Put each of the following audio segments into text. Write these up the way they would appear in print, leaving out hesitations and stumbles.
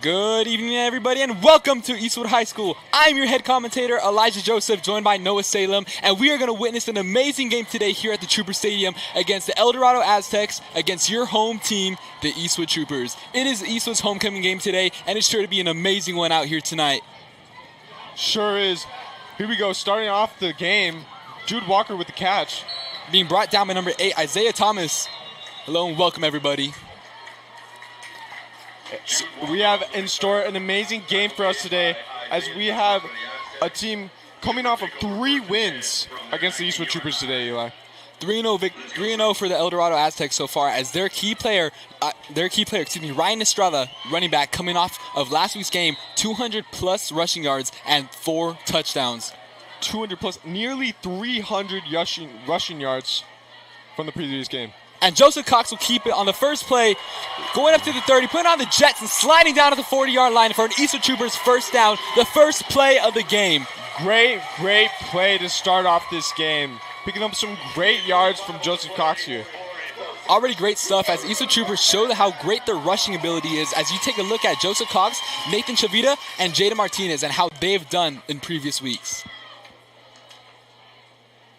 Good evening, everybody, and welcome to Eastwood High School. I'm your head commentator, Elijah Joseph, joined by Noah Salem, and we are going to witness an amazing game today here at the Trooper Stadium against the Dorado Aztecs, against your home team, the Eastwood Troopers. It is Eastwood's homecoming game today, and it's sure to be an amazing one out here tonight. Sure is. Here we go, starting off the game, Jude Walker with the catch. Being brought down by number 8, Isaiah Thomas. Hello and welcome, everybody. We have in store an amazing game for us today, as we have a team coming off of 3 wins against the Eastwood Troopers today, Eli. 3-0 for the Dorado Aztecs so far, as their key player, Ryan Estrada, running back, coming off of last week's game, 200-plus rushing yards and 4 touchdowns. 200-plus, nearly 300 rushing yards from the previous game. And Joseph Cox will keep it on the first play, going up to the 30, putting on the Jets and sliding down at the 40-yard line for an Eastwood Troopers first down, the first play of the game. Great play to start off this game. Picking up some great yards from Joseph Cox here. Already great stuff as Eastwood Troopers show how great their rushing ability is as you take a look at Joseph Cox, Nathan Chavita, and Jada Martinez and how they've done in previous weeks.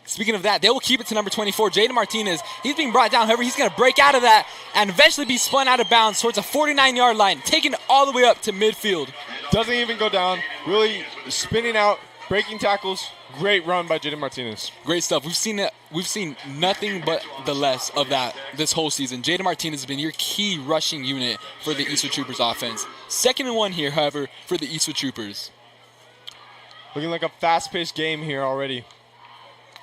Speaking of that, they will keep it to number 24, Jada Martinez. He's being brought down. However, he's going to break out of that and eventually be spun out of bounds towards a 49-yard line, taking it all the way up to midfield. Doesn't even go down. Really spinning out, breaking tackles. Great run by Jada Martinez. Great stuff. We've seen nothing but the less of that this whole season. Jada Martinez has been your key rushing unit for the Eastwood Troopers offense. 2nd and 1 here, however, for the Eastwood Troopers. Looking like a fast-paced game here already.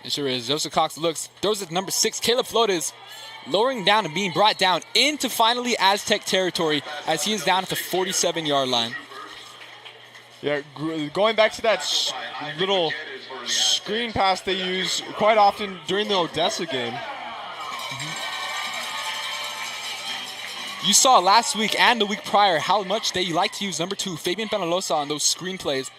It sure is. Joseph Cox throws it to number 6, Caleb Flores, lowering down and being brought down into finally Aztec territory as he is down at the 47-yard line. Yeah, going back to that little screen pass they use quite often during the Odessa game. You saw last week and the week prior how much they like to use number 2, Fabian Penalosa, on those screen plays.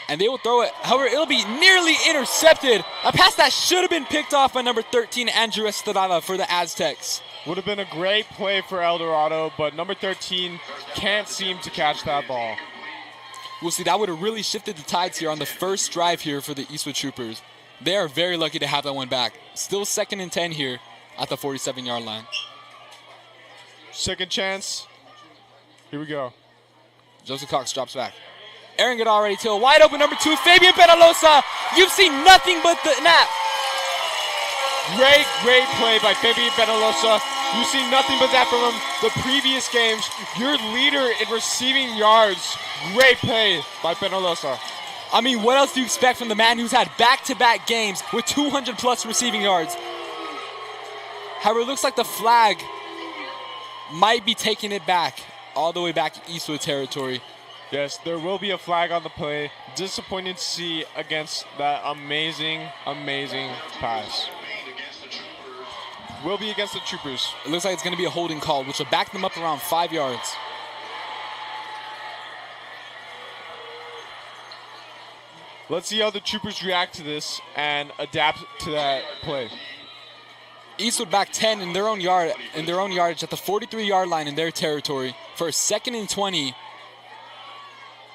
And they will throw it. However, it'll be nearly intercepted. A pass that should have been picked off by number 13, Andrew Estrada, for the Aztecs. Would have been a great play for Dorado, but number 13 can't seem to catch that ball. We'll see. That would have really shifted the tides here on the first drive here for the Eastwood Troopers. They are very lucky to have that one back. Still 2nd and 10 here at the 47-yard line. Second chance. Here we go. Joseph Cox drops back. Airing it already to a wide open number 2, Fabian Penalosa. You've seen nothing but the nap. Great play by Fabian Penalosa. You've seen nothing but that from him the previous games. Your leader in receiving yards. Great play by Penalosa. I mean, what else do you expect from the man who's had back-to-back games with 200-plus receiving yards? However, it looks like the flag might be taking it back, all the way back to Eastwood territory. Yes, there will be a flag on the play. Disappointed to see against that amazing pass. Will be against the Troopers. It looks like it's going to be a holding call, which will back them up around 5 yards. Let's see how the Troopers react to this and adapt to that play. Eastwood back 10 in their own yardage at the 43-yard line in their territory for a 2nd and 20.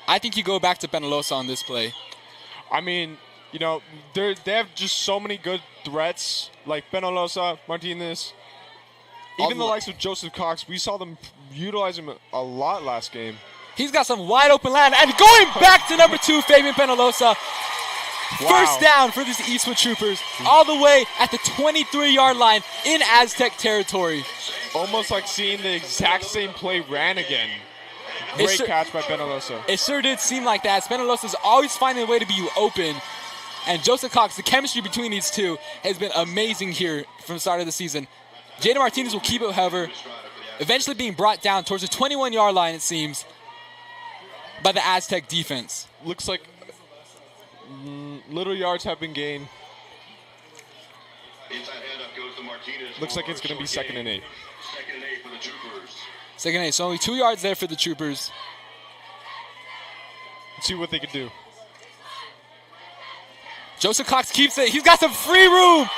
I think you go back to Penalosa on this play. I mean, you know, they have just so many good threats, like Penalosa, Martinez. Even the likes of Joseph Cox, we saw them utilize him a lot last game. He's got some wide open land, and going back to number 2, Fabian Penalosa. Wow. First down for the Eastwood Troopers, all the way at the 23-yard line in Aztec territory. Almost like seeing the exact same play ran again. Great catch by Penalosa. It sure did seem like that. Penalosa's always finding a way to be open. And Joseph Cox, the chemistry between these two has been amazing here from the start of the season. Jada Martinez will keep it, however, eventually being brought down towards the 21-yard line, it seems, by the Aztec defense. Looks like little yards have been gained. Looks like it's going to be 2nd and 8. 2nd and 8, so only 2 yards there for the Troopers. Let's see what they can do. Joseph Cox keeps it. He's got some free room.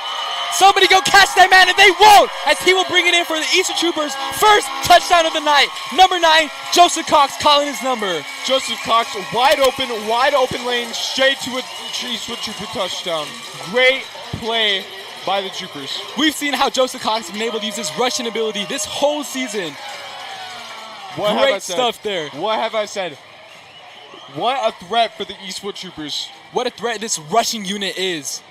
Somebody go catch that man, and they won't, as he will bring it in for the Eastwood Troopers' first touchdown of the night. Number 9, Joseph Cox calling his number. Joseph Cox, wide open lane, straight to a Eastwood Trooper touchdown. Great play by the Troopers. We've seen how Joseph Cox has been able to use his rushing ability this whole season. Great stuff there. What have I said? What a threat for the Eastwood Troopers. What a threat this rushing unit is.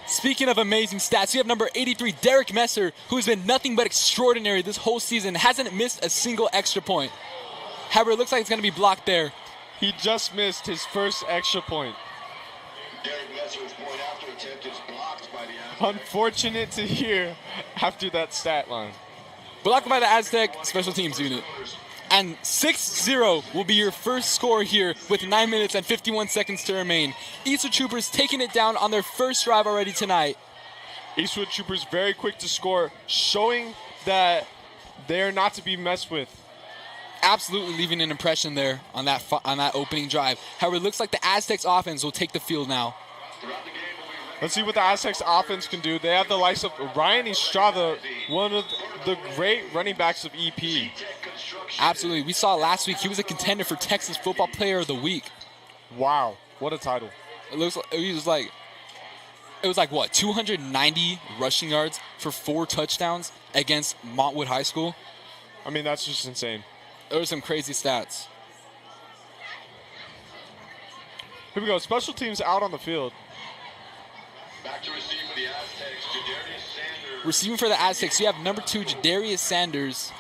Speaking of amazing stats, we have number 83, Derek Messer, who's been nothing but extraordinary this whole season. Hasn't missed a single extra point. However, it looks like it's going to be blocked there. He just missed his first extra point. Derek Messer's point after attempt is blocked by the Aztecs. Unfortunate to hear after that stat line. Blocked by the Aztec special teams unit. And 6-0 will be your first score here with 9 minutes and 51 seconds to remain. Eastwood Troopers taking it down on their first drive already tonight. Eastwood Troopers very quick to score, showing that they're not to be messed with. Absolutely leaving an impression there on that opening drive. However, it looks like the Aztecs offense will take the field now. Let's see what the Aztecs offense can do. They have the likes of Ryan Estrada, one of the great running backs of EP. Absolutely. We saw last week he was a contender for Texas Football Player of the Week. Wow, what a title. It was like what, 290 rushing yards for 4 touchdowns against Montwood High School? I mean, that's just insane. There were some crazy stats. Here we go, special teams out on the field. Back to receive for the Aztecs, Jadarius Sanders. Receiving for the Aztecs, you have number 2, Jadarius Sanders.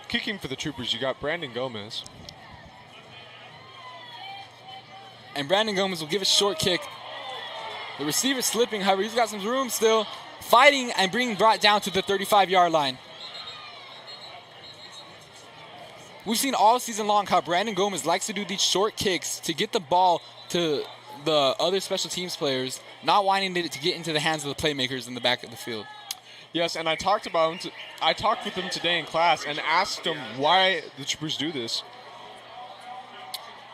Kicking for the Troopers, you got Brandon Gomez. And Brandon Gomez will give a short kick. The receiver slipping, however, he's got some room still. Fighting and being brought down to the 35-yard line. We've seen all season long how Brandon Gomez likes to do these short kicks to get the ball to the other special teams players, not wanting it to get into the hands of the playmakers in the back of the field. Yes, and I talked with him today in class and asked him why the Troopers do this.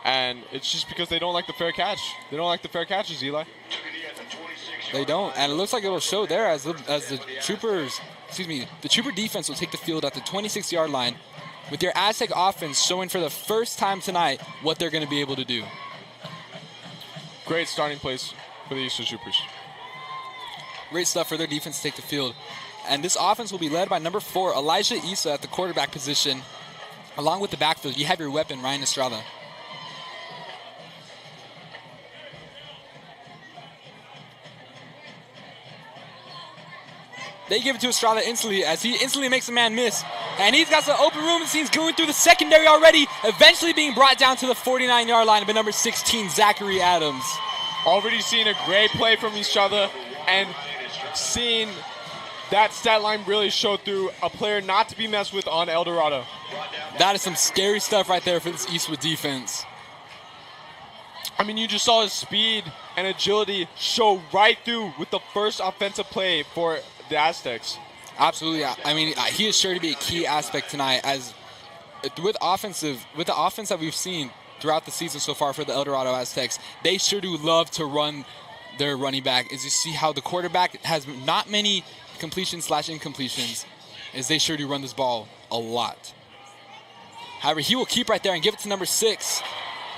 And it's just because they don't like the fair catch. They don't like the fair catches, Eli. They don't, and it looks like it will show there as the Troopers, the Trooper defense will take the field at the 26-yard line, with their Aztec offense showing for the first time tonight what they're going to be able to do. Great starting place for the Eastwood Troopers. Great stuff for their defense to take the field. And this offense will be led by number 4, Elijah Issa at the quarterback position. Along with the backfield, you have your weapon, Ryan Estrada. They give it to Estrada instantly as he instantly makes a man miss. And he's got some open room. It seems going through the secondary already, eventually being brought down to the 49-yard line by number 16, Zachary Adams. Already seeing a great play from Estrada and seeing that stat line really show through, a player not to be messed with on El Dorado. That is some scary stuff right there for this Eastwood defense. I mean, you just saw his speed and agility show right through with the first offensive play for the Aztecs. Absolutely. I mean, he is sure to be a key aspect tonight, as with the offense that we've seen throughout the season so far for the El Dorado Aztecs, they sure do love to run their running back. As you see how the quarterback has not many completions/incompletions, as they sure do run this ball a lot. However, he will keep right there and give it to number 6.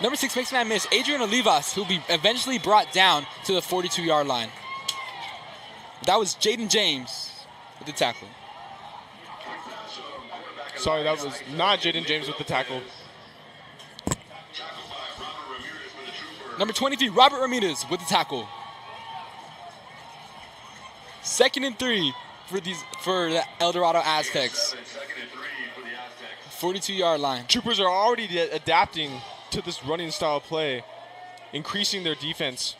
Number 6 makes a man miss, Adrian Olivas, who will be eventually brought down to the 42-yard line. That was Jaden James with the tackle. Sorry, that was not Jaden James with the tackle. Number 23, Robert Ramirez with the tackle. 2nd and 3 for the El Dorado Aztecs. 42-yard line. Troopers are already adapting to this running style play, increasing their defense.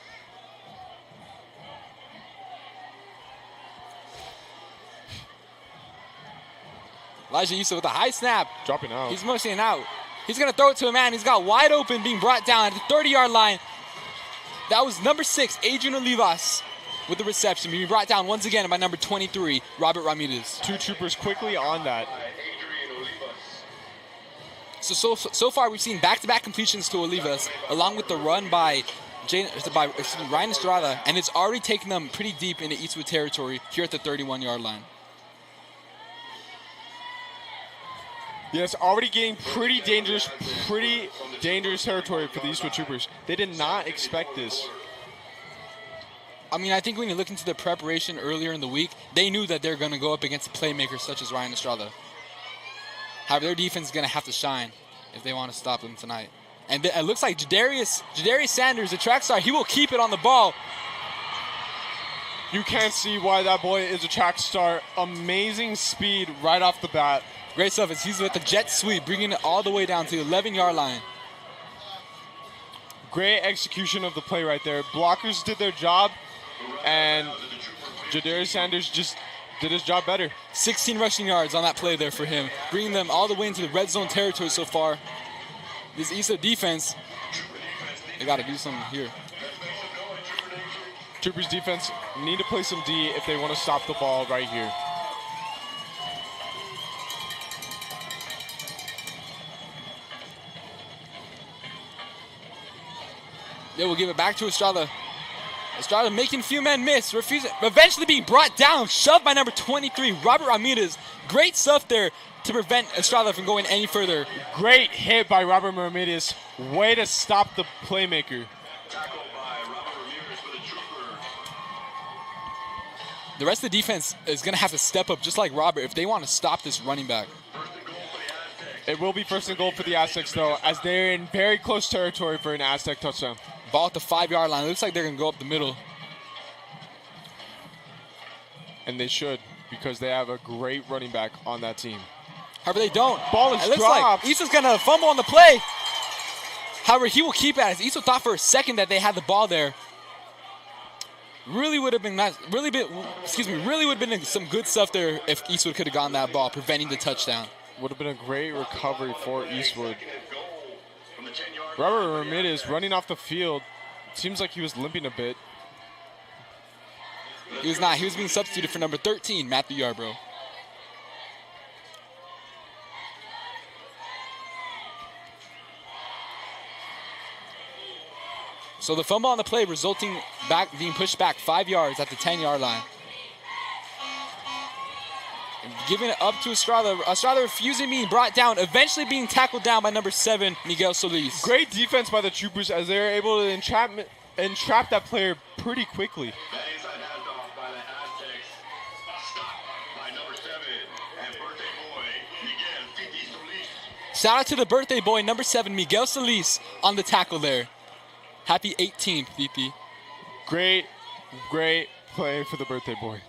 Elijah Issa with a high snap. Dropping out. He's motioning out. He's going to throw it to a man. He's got wide open, being brought down at the 30-yard line. That was number 6, Adrian Olivas, with the reception, being brought down once again by number 23, Robert Ramirez. 2 Troopers quickly on that. So far we've seen back-to-back completions to Olivas, along with the run by Ryan Estrada, and it's already taken them pretty deep into Eastwood territory here at the 31-yard line. Yes, already getting pretty dangerous territory for the Eastwood Troopers. They did not expect this. I mean, I think when you look into the preparation earlier in the week, they knew that they're going to go up against playmakers such as Ryan Estrada. However, their defense is going to have to shine if they want to stop them tonight. And it looks like Jadarius Sanders, the track star, he will keep it on the ball. You can't see why that boy is a track star. Amazing speed right off the bat. Great stuff. He's with the jet sweep, bringing it all the way down to the 11-yard line. Great execution of the play right there. Blockers did their job, and Jadarius Sanders just did his job better. 16 rushing yards on that play there for him, bringing them all the way into the red zone territory so far. This Eastwood defense, they got to do something here. Troopers defense need to play some D if they want to stop the ball right here. They will give it back to Estrada. Estrada making a few men miss, eventually being brought down, shoved by number 23, Robert Ramirez. Great stuff there to prevent Estrada from going any further. Great hit by Robert Ramirez. Way to stop the playmaker. Tackled by Robert Ramirez for the Trooper. The rest of the defense is going to have to step up just like Robert if they want to stop this running back. First and goal for the Aztecs. It will be first and goal for the Aztecs, though, as they're in very close territory for an Aztec touchdown. Ball at the 5-yard line. It looks like they're going to go up the middle. And they should, because they have a great running back on that team. However, they don't. Ball is it looks dropped. like Eastwood's going to fumble on the play. However, he will keep it as Eastwood thought for a second that they had the ball there. Really would have been nice. Really would have been some good stuff there if Eastwood could have gotten that ball, preventing the touchdown. Would have been a great recovery for Eastwood. Goal from the 10-yard Robert Ramirez running off the field. Seems like he was limping a bit. He was not. He was being substituted for number 13, Matthew Yarbrough. So the fumble on the play resulting being pushed back 5 yards at the 10-yard line. And giving it up to Estrada. Estrada refusing being brought down, eventually being tackled down by number 7, Miguel Solis. Great defense by the Troopers as they were able to entrap that player pretty quickly. That inside handoff by the Aztecs. Stopped by number 7 and birthday boy Miguel Titi Solis. Shout out to the birthday boy, number 7, Miguel Solis, on the tackle there. Happy 18th, Titi. Great play for the birthday boy.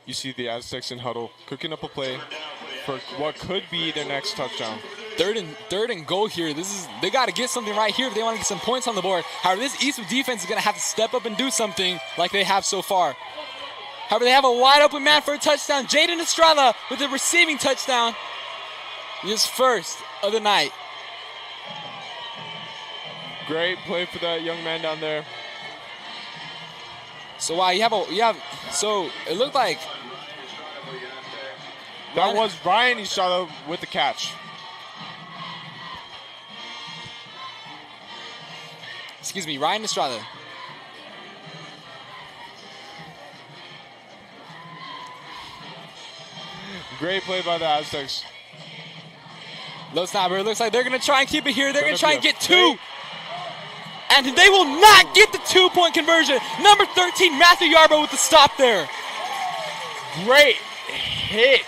You see the Aztecs in huddle, cooking up a play for what could be their next touchdown. Third and goal here. They got to get something right here if they want to get some points on the board. However, this Eastwood defense is going to have to step up and do something like they have so far. However, they have a wide open man for a touchdown. Jaden Estrada with a receiving touchdown. His first of the night. Great play for that young man down there. So wow, so it looked like that was Ryan Estrada with the catch. Excuse me, Ryan Estrada. Great play by the Aztecs. Low snapper. It looks like they're going to try and keep it here. They're going to try and get 2. And they will not get the 2-point conversion. Number 13, Matthew Yarbrough with the stop there. Great hit.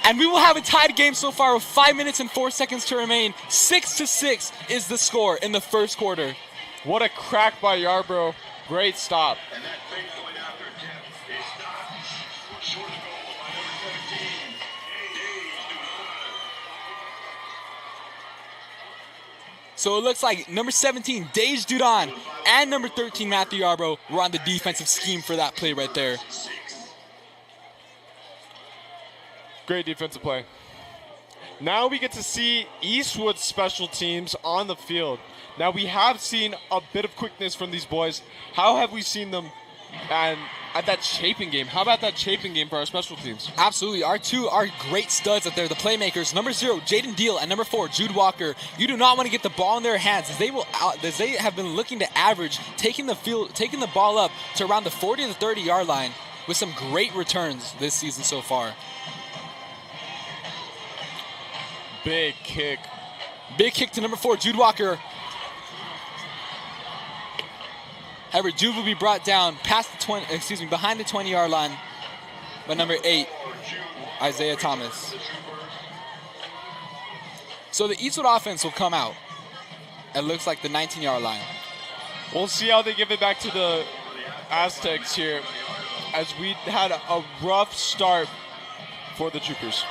And we will have a tied game so far with 5 minutes and 4 seconds to remain. 6-6 is the score in the first quarter. What a crack by Yarbrough. Great stop. And that fake point after attempt is stopped. Short and goal by number 17. So it looks like number 17, Dej Dudon, and number 13, Matthew Yarbrough, were on the defensive scheme for that play right there. Great defensive play. Now we get to see Eastwood's special teams on the field. Now we have seen a bit of quickness from these boys. How have we seen them? And at that shaping game. How about that shaping game for our special teams? Absolutely. Our two are great studs up there, the playmakers. Number 0, Jaden Deal, and number 4, Jude Walker. You do not want to get the ball in their hands as they have been looking to average, taking the ball up to around the 40 to 30 yard line with some great returns this season so far. Big kick. Big kick to number 4, Jude Walker. However, Jude will be brought down behind the 20-yard line by number 8, Isaiah Thomas. So the Eastwood offense will come out. It looks like the 19-yard line. We'll see how they give it back to the Aztecs here, as we had a rough start for the Troopers.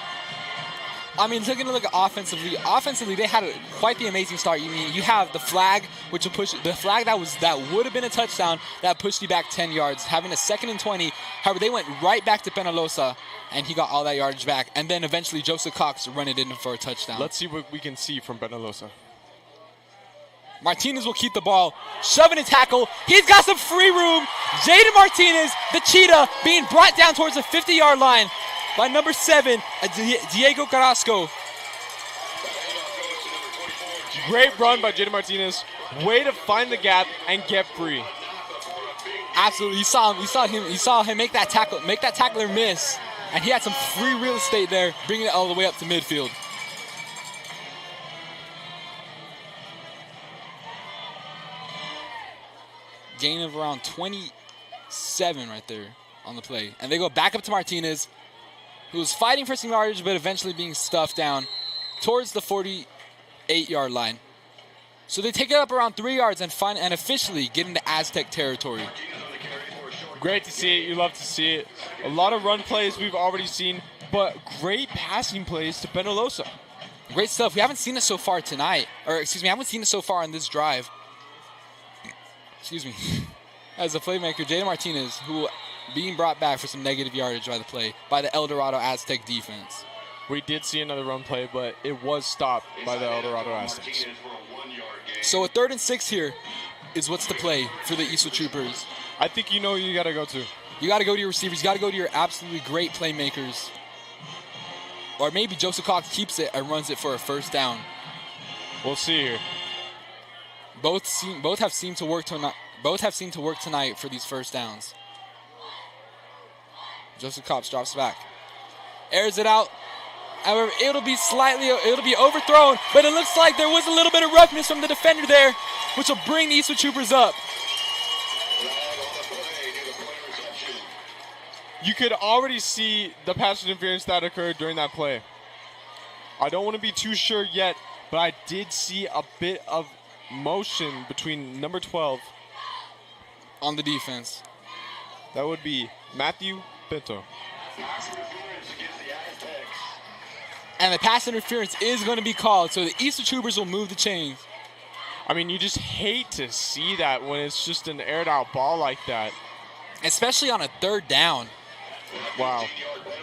I mean, taking a look at offensively, they had quite the amazing start. You have the flag, which will push the flag that would have been a touchdown that pushed you back 10 yards, having a 2nd and 20. However, they went right back to Penalosa, and he got all that yardage back. And then eventually Joseph Cox run it in for a touchdown. Let's see what we can see from Penalosa. Martinez will keep the ball, shoving a tackle. He's got some free room. Jaden Martinez, the cheetah, being brought down towards the 50-yard line by number 7, Diego Carrasco. Great run by Jaden Martinez. Way to find the gap and get free. Absolutely, you saw him make that tackler miss, and he had some free real estate there, bringing it all the way up to midfield. Gain of around 27 right there on the play, and they go back up to Martinez, who was fighting for some yardage, but eventually being stuffed down towards the 48-yard line. So they take it up around 3 yards and officially get into Aztec territory. Great to see it. You love to see it. A lot of run plays we've already seen, but great passing plays to Penalosa. Great stuff. We haven't seen it so far tonight, I haven't seen it so far on this drive. Excuse me. As the playmaker, Jaden Martinez, who being brought back for some negative yardage by the El Dorado Aztec defense. We did see another run play, but it was stopped by the El Dorado Aztecs. So a 3rd and 6 here is what's the play for the Eastwood Troopers. I think you know who you got to go to. You got to go to your receivers. You got to go to your absolutely great playmakers. Or maybe Joseph Cox keeps it and runs it for a 1st down. We'll see here. Both have seemed to work tonight for these 1st downs. Joseph Cox drops back, airs it out. However, it'll be overthrown, but it looks like there was a little bit of roughness from the defender there, which will bring the Eastwood Troopers up. You could already see the pass interference that occurred during that play. I don't want to be too sure yet, but I did see a bit of motion between number 12 on the defense. That would be Matthew Pinto. And the pass interference is going to be called, so the Eastwood Troopers will move the chains. I mean, you just hate to see that when it's just an aired out ball like that. Especially on a 3rd down. Wow.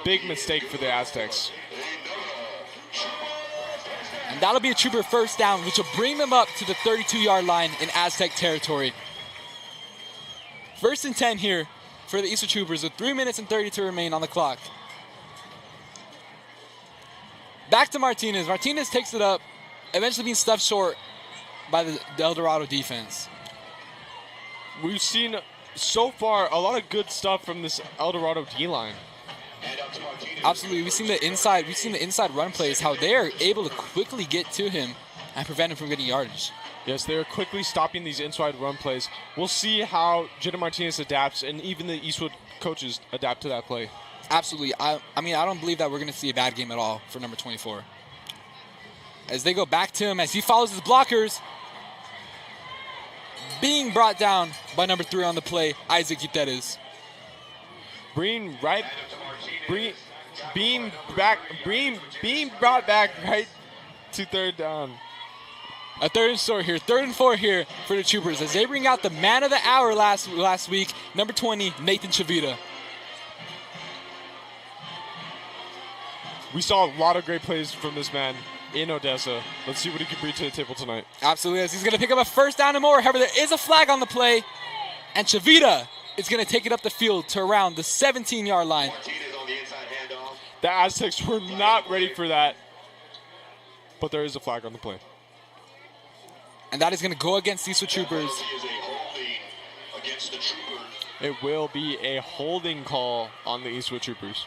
Big mistake for the Aztecs. And that'll be a Trooper 1st down, which will bring them up to the 32-yard line in Aztec territory. 1st and 10 here for the Eastwood Troopers with 3 minutes and 30 to remain on the clock. Back to Martinez. Martinez takes it up, eventually being stuffed short by the El Dorado defense. We've seen so far a lot of good stuff from this El Dorado D-line. Absolutely. We've seen the inside run plays, how they are able to quickly get to him and prevent him from getting yardage. Yes, they're quickly stopping these inside run plays. We'll see how Jaden Martinez adapts, and even the Eastwood coaches adapt to that play. Absolutely. I mean, I don't believe that we're going to see a bad game at all for number 24. As they go back to him, as he follows his blockers, being brought down by number 3 on the play, Isaac Gutierrez. Being brought back right to 3rd down. A 3rd and short here, 3rd and 4 here for the Troopers as they bring out the man of the hour last week, number 20, Nathan Chavita. We saw a lot of great plays from this man in Odessa. Let's see what he can bring to the table tonight. Absolutely, as he's going to pick up a 1st down and more. However, there is a flag on the play, and Chavita is going to take it up the field to around the 17-yard line. Martinez on the inside handoff. The Aztecs were not ready for that. But there is a flag on the play. And that is going to go against Eastwood Troopers. Penalty is a holding against the Troopers. It will be a holding call on the Eastwood Troopers.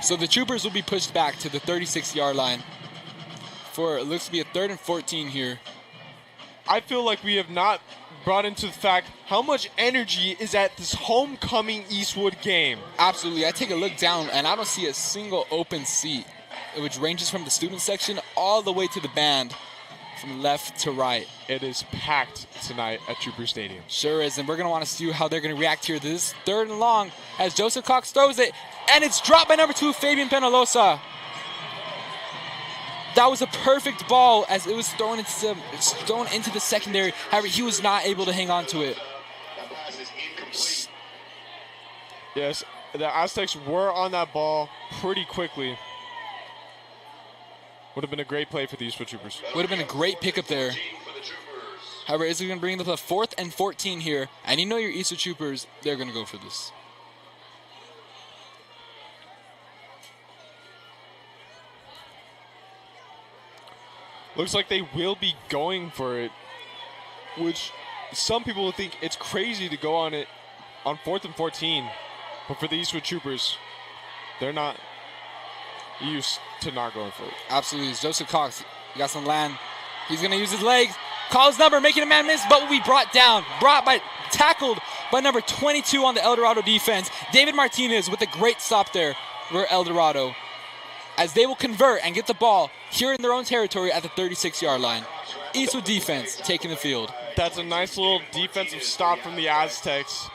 So the Troopers will be pushed back to the 36-yard line for it looks to be a 3rd and 14 here. I feel like we have not brought into the fact how much energy is at this homecoming Eastwood game. Absolutely. I take a look down, and I don't see a single open seat, which ranges from the student section all the way to the band, from left to right. It is packed tonight at Trooper Stadium. Sure is, and we're going to want to see how they're going to react here. This 3rd and long as Joseph Cox throws it, and it's dropped by number 2, Fabian Penalosa. That was a perfect ball as it was thrown into the secondary. However, he was not able to hang on to it. That pass is incomplete. Yes, the Aztecs were on that ball pretty quickly. Would have been a great play for the Eastwood Troopers. Would have been a great pickup there. For the Troopers. However, it's going to bring them to 4th and 14 here. And you know your Eastwood Troopers, they're going to go for this. Looks like they will be going for it, which some people will think it's crazy to go on it on 4th and 14. But for the Eastwood Troopers, they're not used to not going for it. Absolutely. It's Joseph Cox. He got some land. He's going to use his legs. Calls number, making a man miss, but will be tackled by number 22 on the El Dorado defense. David Martinez with a great stop there for El Dorado, as they will convert and get the ball here in their own territory at the 36-yard line. Eastwood defense taking the field. That's a nice little defensive stop from the Aztecs.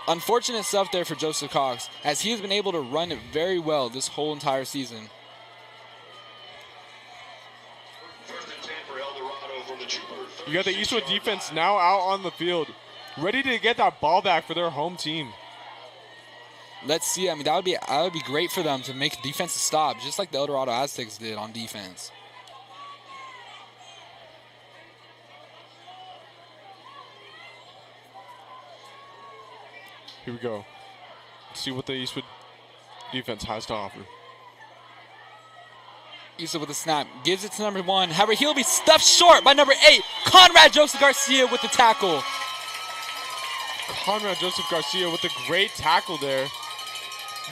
Unfortunate stuff there for Joseph Cox, as he has been able to run it very well this whole entire season. 1st and 10 for El Dorado from the Troopers. You got the Eastwood defense now out on the field, ready to get that ball back for their home team. Let's see. I mean, that would be great for them to make a defensive stop, just like the El Dorado Aztecs did on defense. Here we go. Let's see what the Eastwood defense has to offer. Eastwood with the snap, gives it to number 1. However, he'll be stuffed short by number 8, Conrad Joseph Garcia with the tackle. Conrad Joseph Garcia with a great tackle there.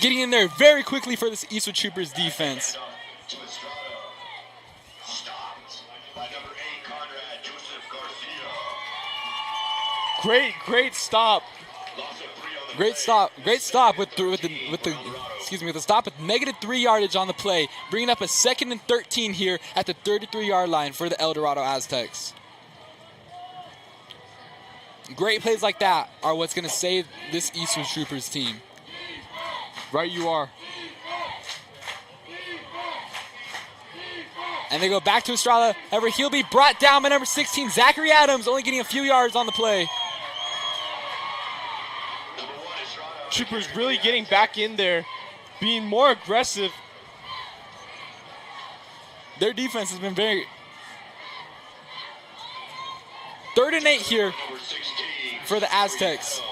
Getting in there very quickly for this Eastwood Troopers defense. To Estrada. Stopped by number 8, Conrad Joseph Garcia. Great stop. Loss of 3 on the Great stop with the stop with -3 yardage on the play, bringing up a 2nd and 13 here at the 33-yard line for the El Dorado Aztecs. Great plays like that are what's going to save this Eastwood Troopers team. Right you are. And they go back to Estrada. However, he'll be brought down by number 16, Zachary Adams, only getting a few yards on the play. Number 1, Estrada. Troopers really getting back in there, being more aggressive. Their defense has been very... 3rd and 8 here Number 16 for the Aztecs. 3rd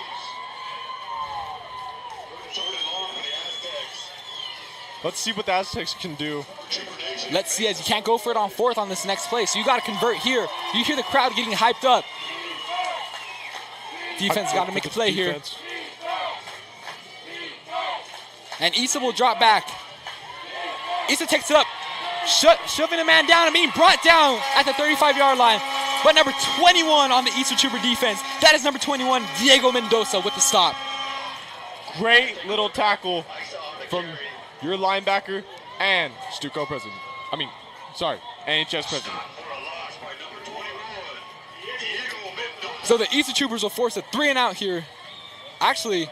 and long for the Aztecs. Let's see what the Aztecs can do. Trooper Nation. Let's see, as you can't go for it on 4th on this next play, so you got to convert here. You hear the crowd getting hyped up. Defense got to make a play here. Defense. And Issa will drop back. Issa takes it up, shoving a man down and being brought down at the 35-yard line. But number 21 on the Eastwood Trooper defense, that is number 21, Diego Mendoza with the stop. Great little tackle from your linebacker and Stuco president. NHS president. For a loss by number 21, Diego Mendoza. So the Eastwood Troopers will force a 3 and out here. Actually,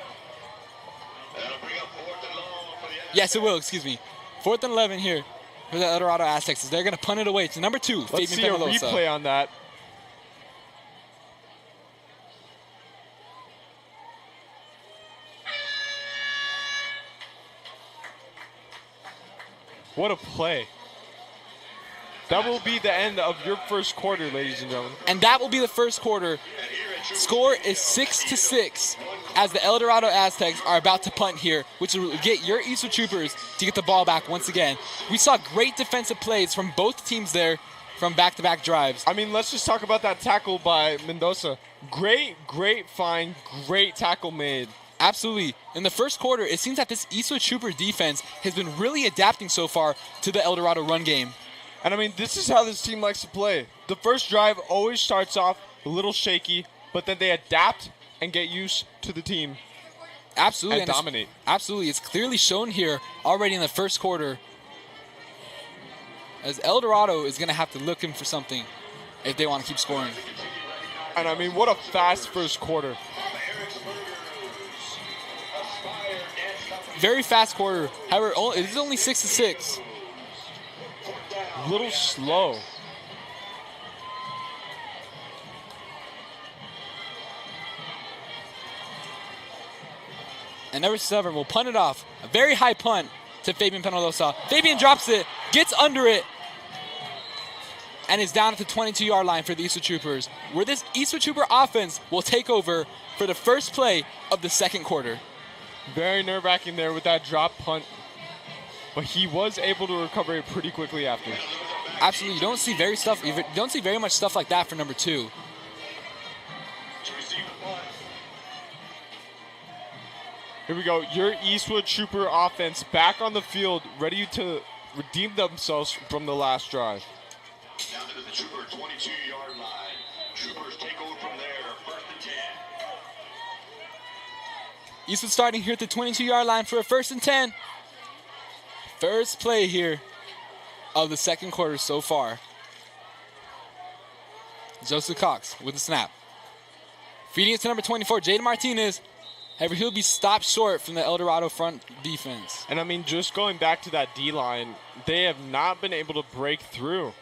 That'll bring up 4th and long for the Aztecs. yes, it will, excuse me. 4th and 11 here for the El Dorado Aztecs, as they're going to punt it away to number 2, Let's Fabian see a Penalosa. replay on that. What a play. That will be the end of your first quarter, ladies and gentlemen. And that will be the first quarter. Score is 6-6 as the El Dorado Aztecs are about to punt here, which will get your Eastwood Troopers to get the ball back once again. We saw great defensive plays from both teams there from back-to-back drives. I mean, let's just talk about that tackle by Mendoza. Great find, great tackle made. Absolutely. In the first quarter, it seems that this Eastwood Trooper defense has been really adapting so far to the El Dorado run game. And I mean, this is how this team likes to play. The first drive always starts off a little shaky, but then they adapt and get used to the team. Absolutely. And dominate. Absolutely. It's clearly shown here already in the first quarter, as El Dorado is going to have to look in for something if they want to keep scoring. And I mean, what a fast first quarter. Very fast quarter. However, it is only 6-6. Little slow. And number 7 will punt it off. A very high punt to Fabian Penalosa. Fabian drops it, gets under it, and is down at the 22-yard line for the Eastwood Troopers, where this Eastwood Trooper offense will take over for the first play of the second quarter. Very nerve-wracking there with that drop punt. But he was able to recover it pretty quickly after. Absolutely. You don't see very much stuff like that for number 2. Here we go. Your Eastwood Trooper offense back on the field, ready to redeem themselves from the last drive. Down to the Trooper 22-yard line. Troopers take over from there, 1st and 10. Eastwood starting here at the 22-yard line for a 1st and 10. First play here of the second quarter so far. Joseph Cox with the snap. Feeding it to number 24, Jaden Martinez. However, he'll be stopped short from the El Dorado front defense. And I mean, just going back to that D-line, they have not been able to break through.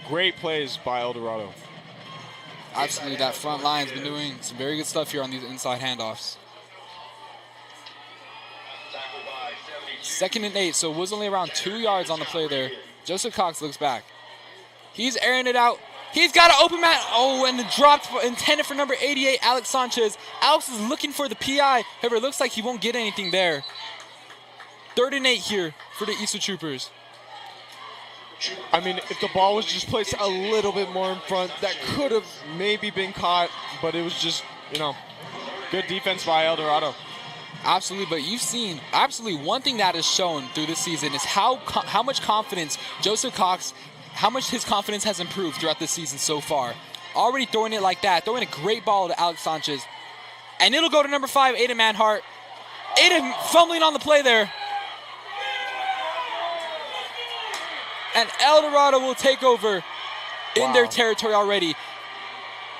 Great plays by El Dorado. Absolutely, that front line's been doing some very good stuff here on these inside handoffs. 2nd and 8, so it was only around 2 yards on the play there. Joseph Cox looks back. He's airing it out. He's got an open man. Oh, and the drop intended for number 88, Alex Sanchez. Alex is looking for the PI. However, it looks like he won't get anything there. 3rd and 8 here for the Eastwood Troopers. I mean, if the ball was just placed a little bit more in front, that could have maybe been caught, but it was just, good defense by El Dorado. Absolutely, but you've seen, absolutely, one thing that is shown through this season is how much confidence Joseph Cox, how much his confidence has improved throughout this season so far. Already throwing it like that, throwing a great ball to Alex Sanchez. And it'll go to number 5, Aiden Manhart. Aiden fumbling on the play there. And El Dorado will take over in their territory already.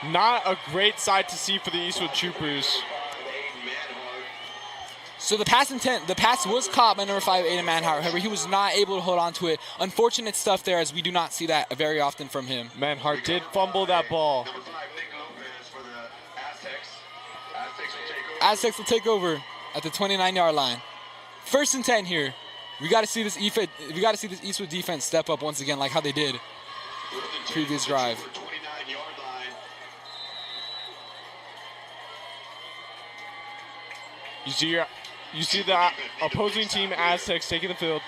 Not a great sight to see for the Eastwood Troopers. So the pass was caught by number 5, Aiden Manhart. However, he was not able to hold on to it. Unfortunate stuff there, as we do not see that very often from him. Manhart did fumble that ball. Number 5, Nick Lopez for the Aztecs. Aztecs will take over at the 29-yard line. 1st and 10 here. We got to see this Eastwood defense step up once again, like how they did previous drive. You see the opposing team Aztecs taking the field.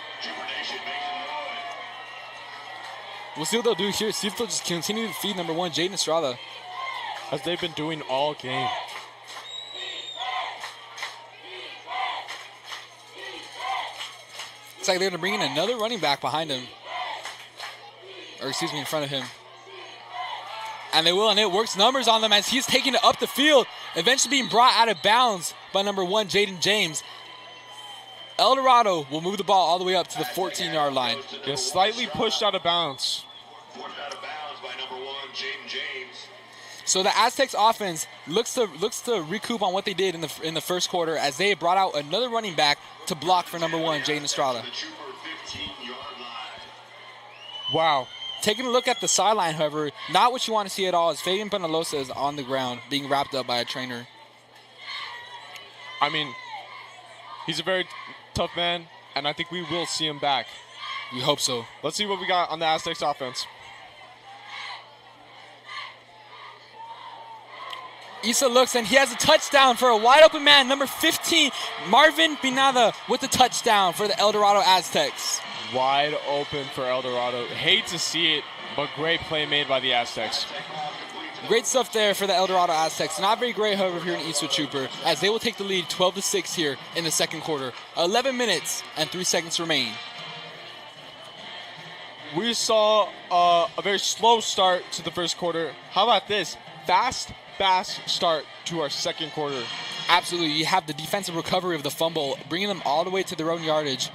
We'll see what they'll do here. See if they'll just continue to feed number 1, Jaden Estrada, as they've been doing all game. It's like they're going to bring in another running back behind him. Or excuse me, in front of him. And they will, and it works numbers on them as he's taking it up the field, eventually being brought out of bounds by number 1, Jaden James. El Dorado will move the ball all the way up to the 14-yard line. Yeah, slightly pushed out of bounds. Forced out of bounds by number 1, Jaden James. So the Aztecs offense looks to recoup on what they did in the first quarter, as they brought out another running back to block for number 1, Jaden Estrada. The Trooper 15-yard line. Wow. Taking a look at the sideline, however, not what you want to see at all, is Fabian Penalosa is on the ground being wrapped up by a trainer. I mean, he's a very tough man, and I think we will see him back. We hope so. Let's see what we got on the Aztecs offense. Issa looks, and he has a touchdown for a wide open man. Number 15, Marvin Pinada with the touchdown for the El Dorado Aztecs. Wide open for El Dorado. Hate to see it, but great play made by the Aztecs. Great stuff there for the El Dorado Aztecs. Not very great, however, here in Eastwood Trooper, as they will take the lead 12-6 here in the second quarter. 11 minutes and 3 seconds remain. We saw a very slow start to the first quarter. How about this? Fast start to our second quarter. Absolutely. You have the defensive recovery of the fumble, bringing them all the way to their own yardage.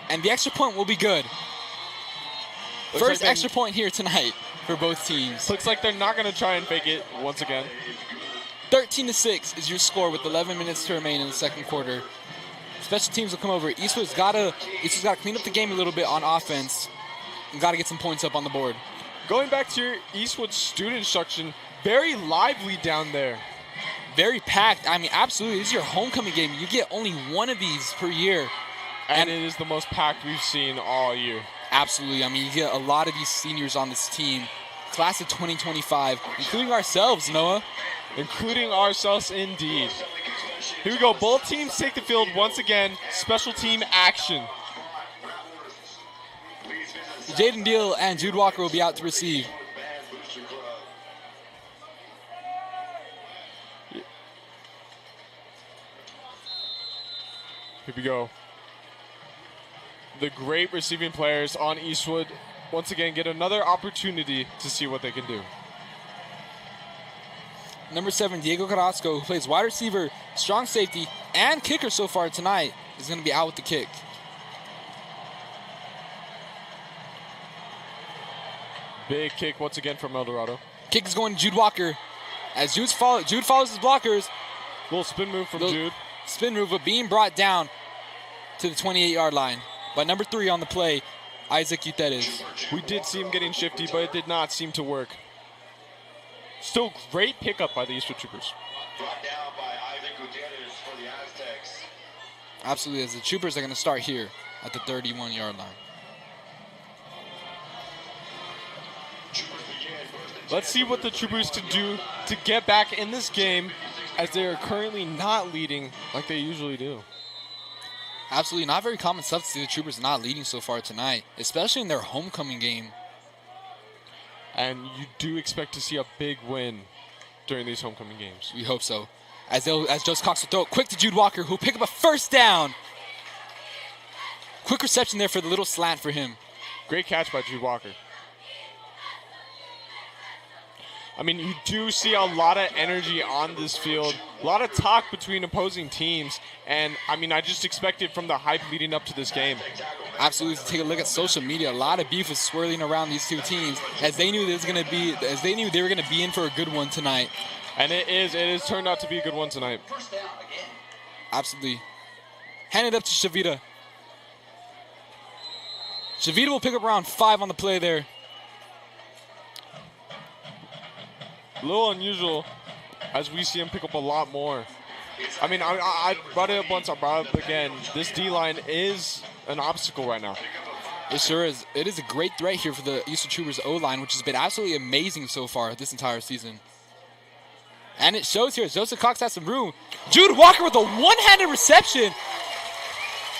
And the extra point will be good. First extra point here tonight for both teams. Looks like they're not going to try and fake it once again. 13-6 is your score with 11 minutes to remain in the second quarter. Special teams will come over. Eastwood's got to clean up the game a little bit on offense and got to get some points up on the board. Going back to your Eastwood student section, very lively down there. Very packed. I mean, absolutely. This is your homecoming game. You get only one of these per year. And it is the most packed we've seen all year. Absolutely. I mean, you get a lot of these seniors on this team. Class of 2025, including ourselves, Noah. Including ourselves, indeed. Here we go. Both teams take the field once again. Special team action. Jaden Deal and Jude Walker will be out to receive. Here we go. The great receiving players on Eastwood once again get another opportunity to see what they can do. Number 7, Diego Carrasco, who plays wide receiver, strong safety, and kicker so far tonight, is going to be out with the kick. Big kick once again from El Dorado. Kick is going to Jude Walker. As Jude follows his blockers. Little spin move from Jude. Spin move, but being brought down to the 28-yard line by number 3 on the play, Isaac Utedes. We did see him getting shifty, but it did not seem to work. Still great pickup by the Eastwood Troopers. Brought down by Isaac Gutierrez for the Aztecs. Absolutely, as the Troopers are going to start here at the 31-yard line. Let's see what the Troopers can do to get back in this game, as they are currently not leading like they usually do. Absolutely, not very common stuff to see the Troopers not leading so far tonight, especially in their homecoming game. And you do expect to see a big win during these homecoming games. We hope so. As Joseph Cox will throw it quick to Jude Walker, who'll pick up a first down. Quick reception there for the little slant for him. Great catch by Jude Walker. I mean, you do see a lot of energy on this field, a lot of talk between opposing teams, and I mean, I just expected from the hype leading up to this game. Absolutely. Take a look at social media. A lot of beef was swirling around these two teams, as they knew they were going to be in for a good one tonight. And it is turned out to be a good one tonight. Absolutely. Hand it up to Shavita. Shavita will pick up around 5 on the play there. A little unusual, as we see him pick up a lot more. I mean, I brought it up once, I brought it up again. This D-line is an obstacle right now. It sure is. It is a great threat here for the Eastwood Troopers O-line, which has been absolutely amazing so far this entire season. And it shows here. Joseph Cox has some room. Jude Walker with a one-handed reception.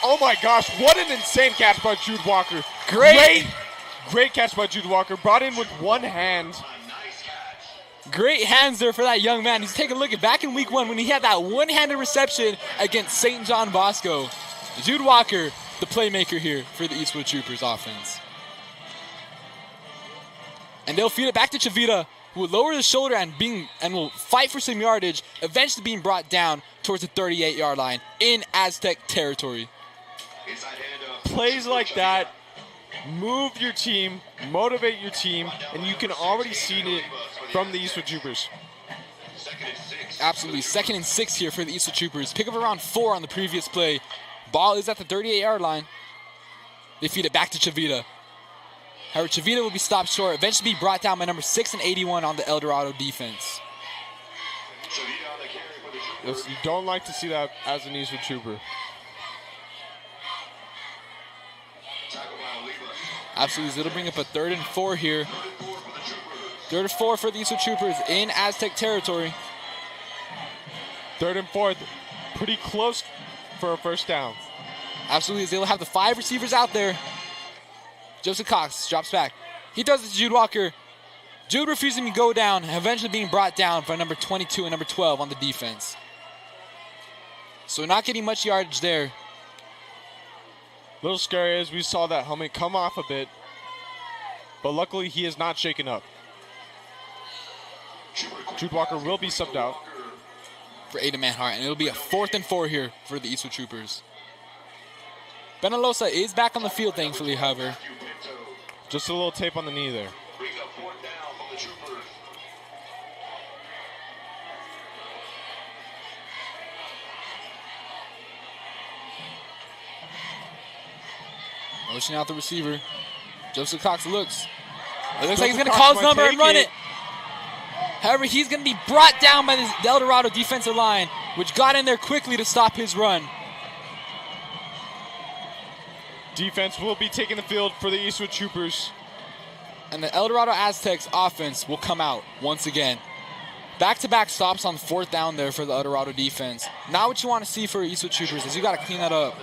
Oh my gosh, what an insane catch by Jude Walker. Great catch by Jude Walker. Brought in with one hand. Great hands there for that young man. He's taking a look at back in week 1 when he had that one-handed reception against St. John Bosco. Jude Walker, the playmaker here for the Eastwood Troopers offense. And they'll feed it back to Chavita, who will lower the shoulder and will fight for some yardage, eventually being brought down towards the 38-yard line in Aztec territory. Plays like that move your team, motivate your team, and you can already see it from the Eastwood Troopers. Absolutely. 2nd and 6 here for the Eastwood Troopers. Pick up around 4 on the previous play. Ball is at the 38-yard line. They feed it back to Chavita. However, Chavita will be stopped short, eventually be brought down by number 6 and 81 on the El Dorado defense. Yes, you don't like to see that as an Eastwood Trooper. Absolutely. It'll bring up a 3rd and 4 here. 3rd and 4 for the Eastwood Troopers in Aztec territory. 3rd and 4th, pretty close for a first down. Absolutely. They'll have the 5 receivers out there. Joseph Cox drops back. He throws it to Jude Walker. Jude refusing to go down, eventually being brought down by number 22 and number 12 on the defense. So not getting much yardage there. A little scary as we saw that helmet come off a bit, but luckily he is not shaken up. Jude Walker will be subbed out for Aiden Manhart, and it'll be a 4th and 4 here for the Eastwood Troopers. Benalosa is back on the field, thankfully, however. Just a little tape on the knee there. Motion out the receiver. Joseph Cox looks. It looks like he's going to call his number and run it. However, he's going to be brought down by the El Dorado defensive line, which got in there quickly to stop his run. Defense will be taking the field for the Eastwood Troopers. And the El Dorado Aztecs offense will come out once again. Back-to-back stops on 4th down there for the El Dorado defense. Not what you want to see for Eastwood Troopers, is you got to clean that up.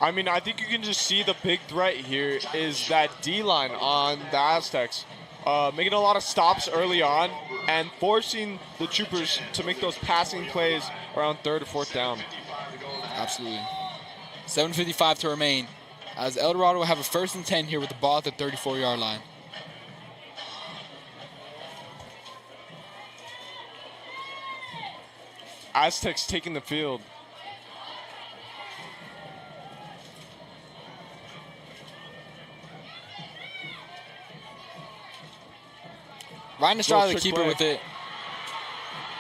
I mean, I think you can just see the big threat here is that D-line on the Aztecs. Making a lot of stops early on and forcing the Troopers to make those passing plays around 3rd or 4th down. Absolutely. 7:55 to remain, as El Dorado will have a 1st and 10 here with the ball at the 34-yard line. Aztecs taking the field. Ryan Estrada, the keeper, with it.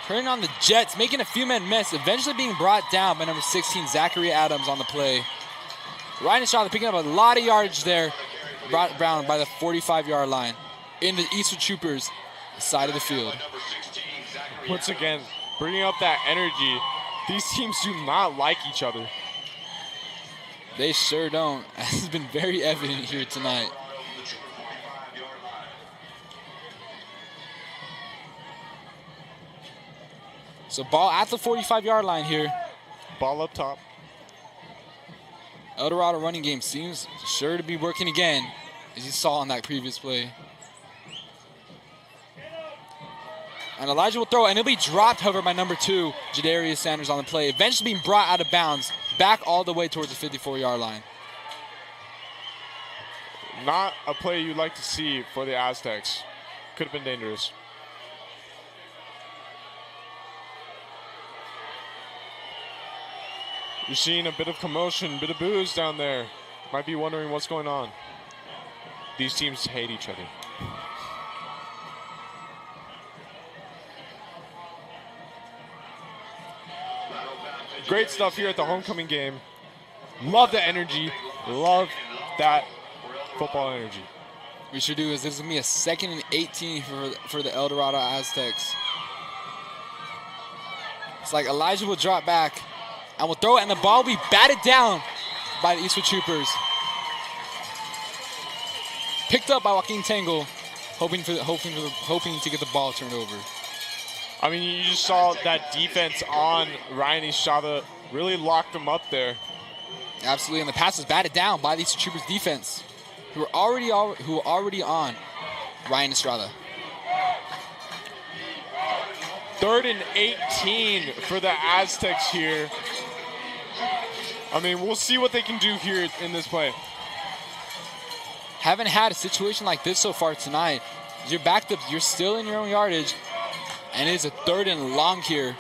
Turning on the Jets, making a few men miss, eventually being brought down by number 16, Zachary Adams on the play. Ryan Estrada picking up a lot of yardage there, brought down by the 45-yard line in the Eastwood Troopers side of the field. Once again, bringing up that energy. These teams do not like each other. They sure don't. This has been very evident here tonight. So ball at the 45-yard line here. Ball up top. El Dorado running game seems sure to be working again, as you saw on that previous play. And Elijah will throw, and it'll be dropped, however, by number 2, Jadarius Sanders on the play, eventually being brought out of bounds, back all the way towards the 54-yard line. Not a play you'd like to see for the Aztecs. Could have been dangerous. You're seeing a bit of commotion, bit of boos down there. Might be wondering what's going on. These teams hate each other. Great stuff here at the homecoming game. Love the energy. Love that football energy. We should do is this is going to be a 2nd and 18 for the El Dorado Aztecs. It's like Elijah will drop back and will throw it, and the ball will be batted down by the Eastwood Troopers. Picked up by Joaquin Tangle, hoping to get the ball turned over. I mean, you just saw that defense on Ryan Estrada really locked them up there. Absolutely, and the pass was batted down by the Eastwood Troopers defense, who were already on Ryan Estrada. 3rd and 18 for the Aztecs here. I mean, we'll see what they can do here in this play. Haven't had a situation like this so far tonight. You're backed up, you're still in your own yardage, and it is a 3rd and long here.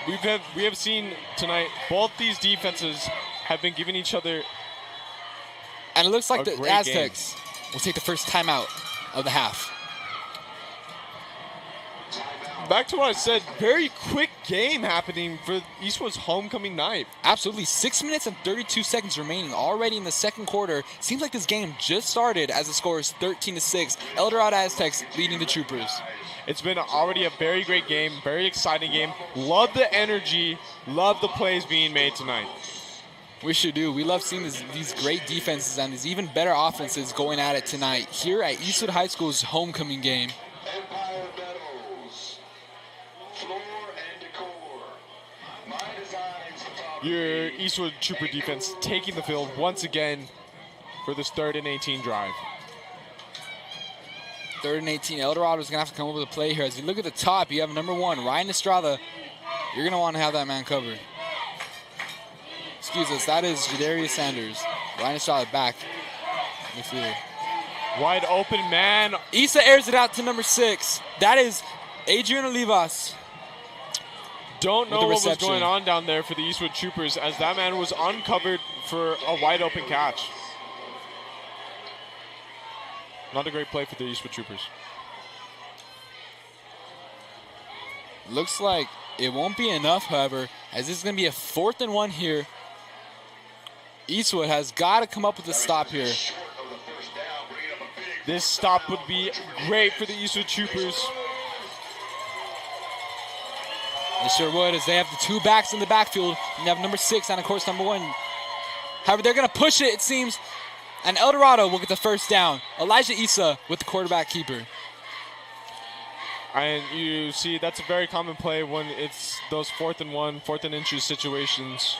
We have seen tonight both these defenses have been giving each other. And it looks like the Aztecs will take the first timeout of the half. Back to what I said, very quick game happening for Eastwood's homecoming night. Absolutely, 6 minutes and 32 seconds remaining already in the second quarter. Seems like this game just started as the score is 13-6. El Dorado Aztecs leading the Troopers. It's been already a very great game, very exciting game. Love the energy, love the plays being made tonight. We sure do. We love seeing these great defenses and these even better offenses going at it tonight here at Eastwood High School's homecoming game. Empire Meadows. Floor and decor. My designs photography. Your Eastwood Trooper defense taking the field once again for this 3rd and 18 drive. 3rd and 18. Eldorado's going to have to come up with a play here. As you look at the top, you have number 1, Ryan Estrada. You're going to want to have that man covered. Excuse us, that is Jadarius Sanders. Ryan Estrada back in the field. Wide open man. Issa airs it out to number 6. That is Adrian Olivas. Don't know With the what was reception. going on down there for the Eastwood Troopers as that man was uncovered for a wide open catch. Not a great play for the Eastwood Troopers. Looks like it won't be enough, however, as this is going to be a 4th and 1 here. Eastwood has got to come up with a stop here. Short of the first down, bringing up a big This stop would be great for the Eastwood Troopers. They sure would, as they have the 2 backs in the backfield. And you have number 6 and, of course, number 1. However, they're going to push it seems. And El Dorado will get the first down. Elijah Issa with the quarterback keeper. And you see, that's a very common play when it's those 4th and 1, 4th and inches situations.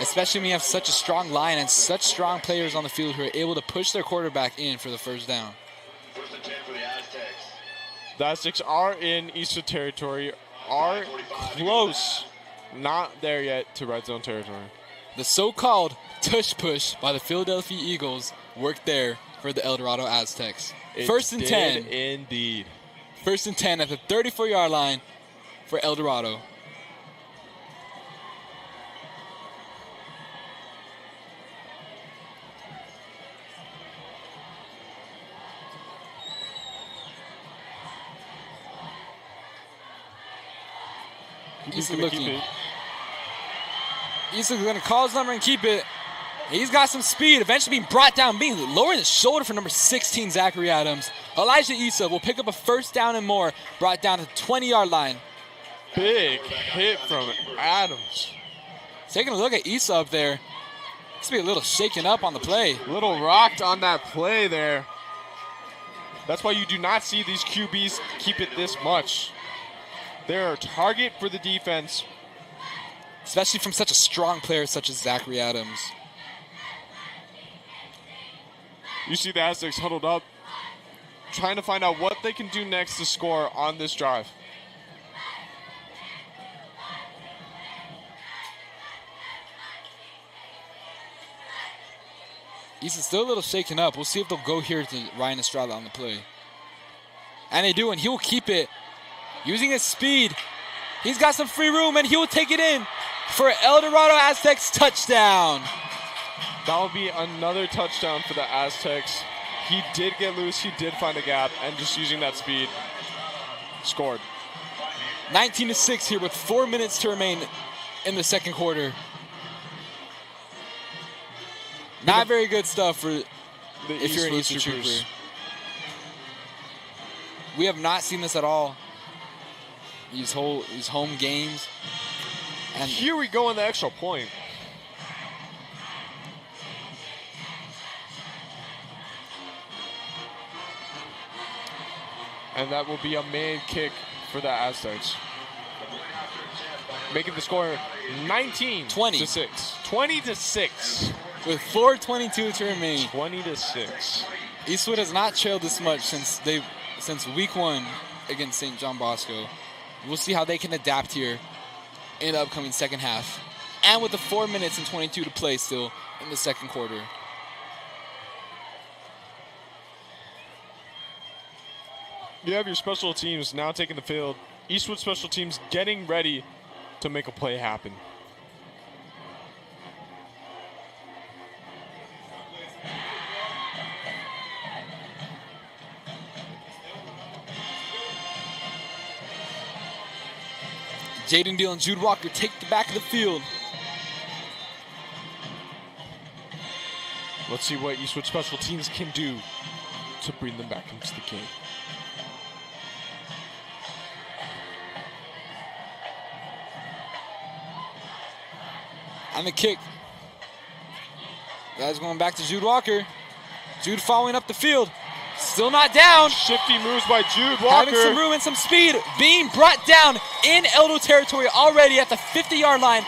Especially when you have such a strong line and such strong players on the field who are able to push their quarterback in for the first down. 1st and 10 for the Aztecs. The Aztecs are in Eastwood territory, are close, not there yet to red zone territory. The so-called tush push by the Philadelphia Eagles worked there for the El Dorado Aztecs. It 1st and 10. did indeed. 1st and 10 at the 34-yard line for El Dorado. He's Issa going to keep looking. it. Issa's going to call his number and keep it. He's got some speed, eventually being brought down, being lowering the shoulder for number 16, Zachary Adams. Elijah Issa will pick up a first down and more, brought down to the 20-yard line. Big hit from Adams. Taking a look at Issa up there. This will be a little shaken up on the play. Little rocked on that play there. That's why you do not see these QBs keep it this much. They're a target for the defense. Especially from such a strong player such as Zachary Adams. You see the Aztecs huddled up, trying to find out what they can do next to score on this drive. Issa's still a little shaken up. We'll see if they'll go here to Ryan Estrada on the play. And they do, and he will keep it. Using his speed, he's got some free room, and he will take it in for El Dorado Aztecs touchdown. That will be another touchdown for the Aztecs. He did get loose, he did find a gap, and just using that speed, scored. 19-6 here with 4 minutes to remain in the second quarter. Not very good stuff for if you're an Eastwood Trooper. We have not seen this at all. These home games. And Here we go on the extra point. And that will be a made kick for the Aztecs. Making the score 19 20. to 6. 20 to 6. with 4:22 to remain, 20 to 6. Eastwood has not trailed this much since week 1 against St. John Bosco. We'll see how they can adapt here in the upcoming second half. And with the 4 minutes and 22 to play still in the second quarter. You have your special teams now taking the field. Eastwood special teams getting ready to make a play happen. Jaden Deal and Jude Walker take the back of the field. Let's see what Eastwood special teams can do to bring them back into the game. And the kick That's going back to Jude Walker. Jude following up the field. Still not down. Shifty moves by Jude Walker. Having some room and some speed. Being brought down in Eldo territory already at the 50-yard line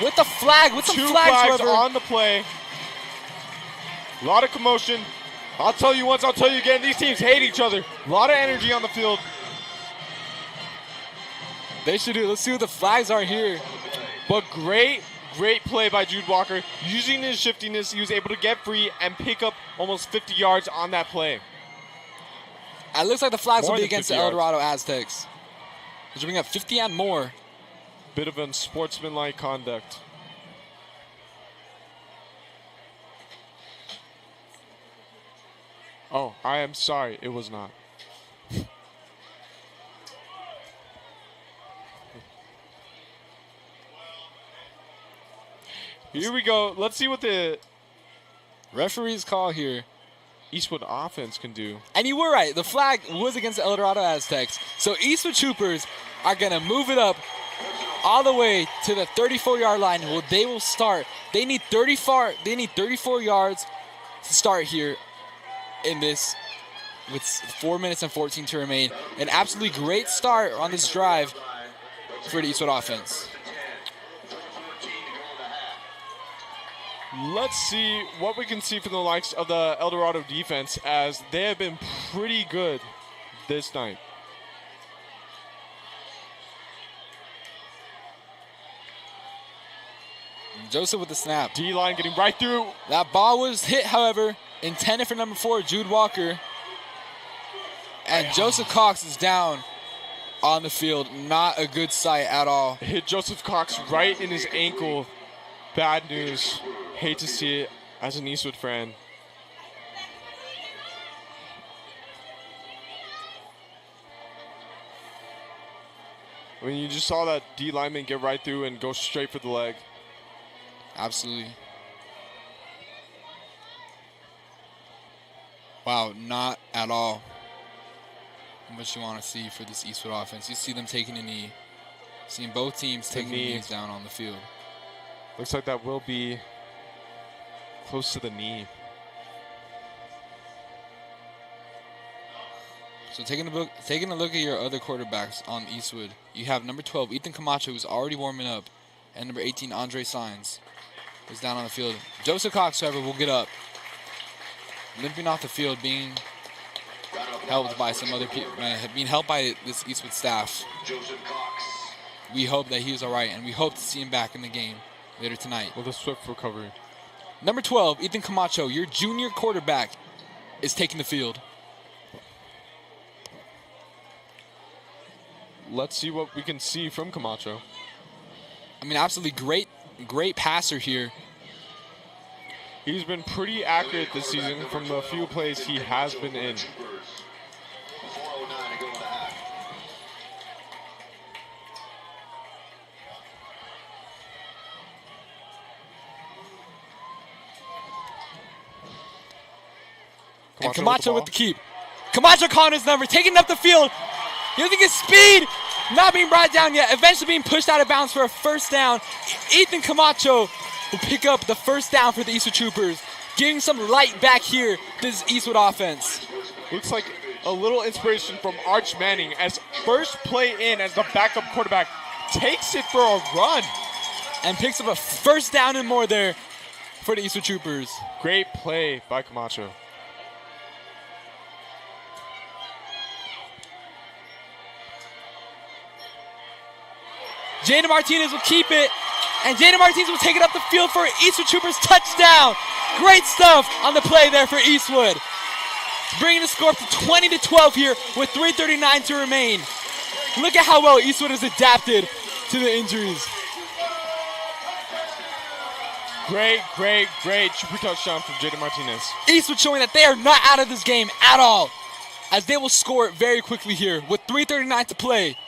with the flag, with some Two flags, flags however. on the play. A lot of commotion. I'll tell you once, I'll tell you again. These teams hate each other. A lot of energy on the field. They should do. Let's see what the flags are here. But great play by Jude Walker. Using his shiftiness, he was able to get free and pick up almost 50 yards on that play. It looks like the flags More will be than against the 50 El yards. Dorado Aztecs, which will bring up 50 and more. Bit of unsportsmanlike conduct. Oh, I am sorry. It was not. Here we go. Let's see what the Referee's call here. Eastwood offense can do. And you were right. The flag was against the El Dorado Aztecs. So Eastwood Troopers are going to move it up all the way to the 34-yard line. Well, they will start. They need 34 yards to start here in this with 4 minutes and 14 to remain. An absolutely great start on this drive for the Eastwood offense. Let's see what we can see from the likes of the El Dorado defense, as they have been pretty good this night. Joseph with the snap. D-line getting right through. That ball was hit, however, intended for number 4, Jude Walker. And Joseph Cox is down on the field. Not a good sight at all. Hit Joseph Cox right in his ankle. Bad news. Hate to see it as an Eastwood fan. I mean, you just saw that D lineman get right through and go straight for the leg. Absolutely. Wow, not at all what you want to see for this Eastwood offense. You see them taking a knee. Seeing both teams taking knees down on the field. Looks like that will be close to the knee. So taking a look at your other quarterbacks on Eastwood, you have number 12, Ethan Camacho, who's already warming up, and number 18, Andre Saenz, is down on the field. Joseph Cox, however, will get up, limping off the field, being helped by some other people, being helped by this Eastwood staff. Joseph Cox. We hope that he's all right, and we hope to see him back in the game later tonight. With a swift recovery. Number 12, Ethan Camacho, your junior quarterback, is taking the field. Let's see what we can see from Camacho. I mean, absolutely great passer here. He's been pretty accurate this season from the few plays he has been in. 4:09 to go in the half. And Camacho with the keep. Camacho calling his number, taking up the field. Using his speed, not being brought down yet. Eventually being pushed out of bounds for a first down. Ethan Camacho will pick up the first down for the Eastwood Troopers, giving some light back here to this Eastwood offense. Looks like a little inspiration from Arch Manning, as first play in as the backup quarterback takes it for a run. And picks up a first down and more there for the Eastwood Troopers. Great play by Camacho. Jaden Martinez will keep it, and Jaden Martinez will take it up the field for Eastwood Troopers touchdown. Great stuff on the play there for Eastwood. Bringing the score up to 20-12 here with 3:39 to remain. Look at how well Eastwood has adapted to the injuries. Great super touchdown from Jaden Martinez. Eastwood showing that they are not out of this game at all, as they will score it very quickly here with 3:39 to play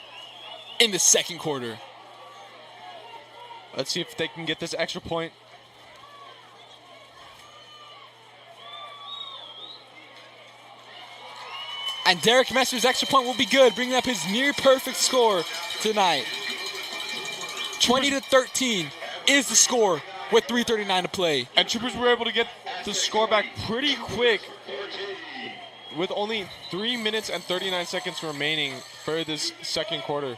in the second quarter. Let's see if they can get this extra point. And Derek Messer's extra point will be good, bringing up his near perfect score tonight. 20-13 is the score with 3:39 to play. And Troopers were able to get the score back pretty quick with only 3 minutes and 39 seconds remaining for this second quarter.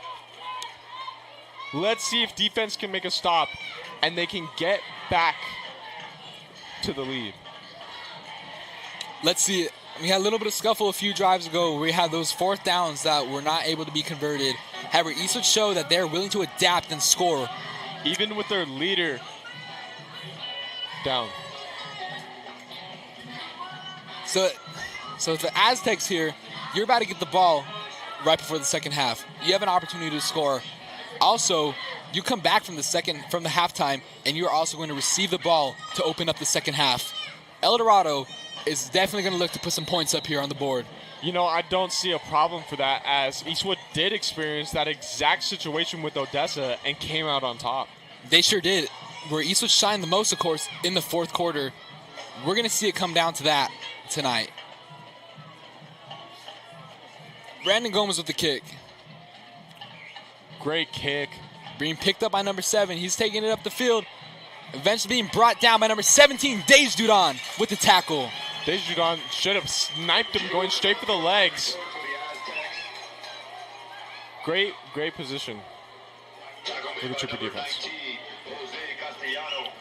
Let's see if defense can make a stop and they can get back to the lead. Let's see. We had a little bit of scuffle a few drives ago where we had those 4th downs that were not able to be converted. However, Eastwood showed that they're willing to adapt and score. Even with their leader down. So the Aztecs here, you're about to get the ball right before the second half. You have an opportunity to score. Also, you come back from the halftime, and you're also going to receive the ball to open up the second half. El Dorado is definitely going to look to put some points up here on the board. You know, I don't see a problem for that, as Eastwood did experience that exact situation with Odessa and came out on top. They sure did. Where Eastwood shined the most, of course, in the 4th quarter. We're going to see it come down to that tonight. Brandon Gomez with the kick. Great kick. Being picked up by number 7. He's taking it up the field. Eventually being brought down by number 17, Dej Dudon, with the tackle. Dej Dudon should have sniped him going straight for the legs. Great position for the Trooper defense.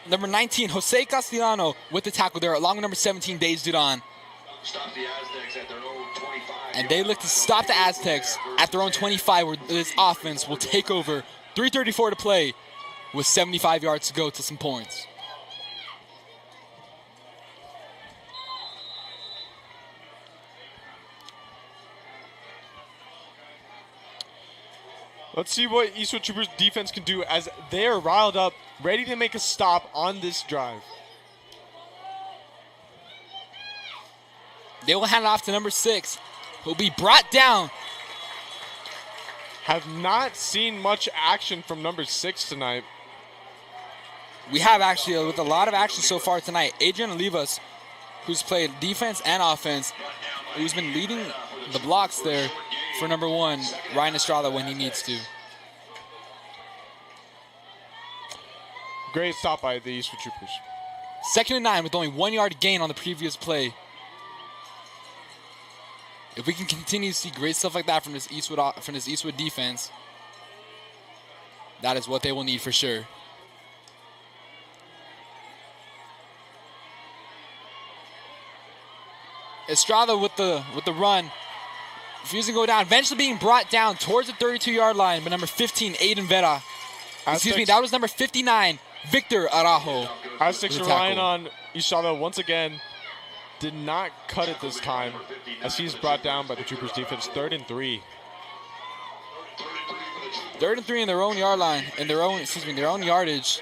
Number 19, Jose Castellano, with the tackle there, along with number 17, Dej Dudon. And they look to stop the Aztecs at their own 25, where this offense will take over. 3:34 to play with 75 yards to go to some points. Let's see what Eastwood Troopers defense can do as they are riled up, ready to make a stop on this drive. They will hand it off to number 6, who will be brought down. Have not seen much action from number 6 tonight. We have actually, with a lot of action so far tonight, Adrian Olivas, who's played defense and offense, who's been leading the blocks there for number 1, Ryan Estrada, when he needs to. Great stop by the Eastwood Troopers. 2nd and 9 with only 1 yard gain on the previous play. If we can continue to see great stuff like that from this Eastwood defense, that is what they will need for sure. Estrada with the run, refusing to go down, eventually being brought down towards the 32-yard line by number 15, Aiden Vera. Excuse me, that was number 59, Victor Araujo. Aztecs relying on Estrada once again. Did not cut it this time as he's brought down by the Troopers defense. 3rd and 3. 3rd and 3 in their own yard line, in their own yardage.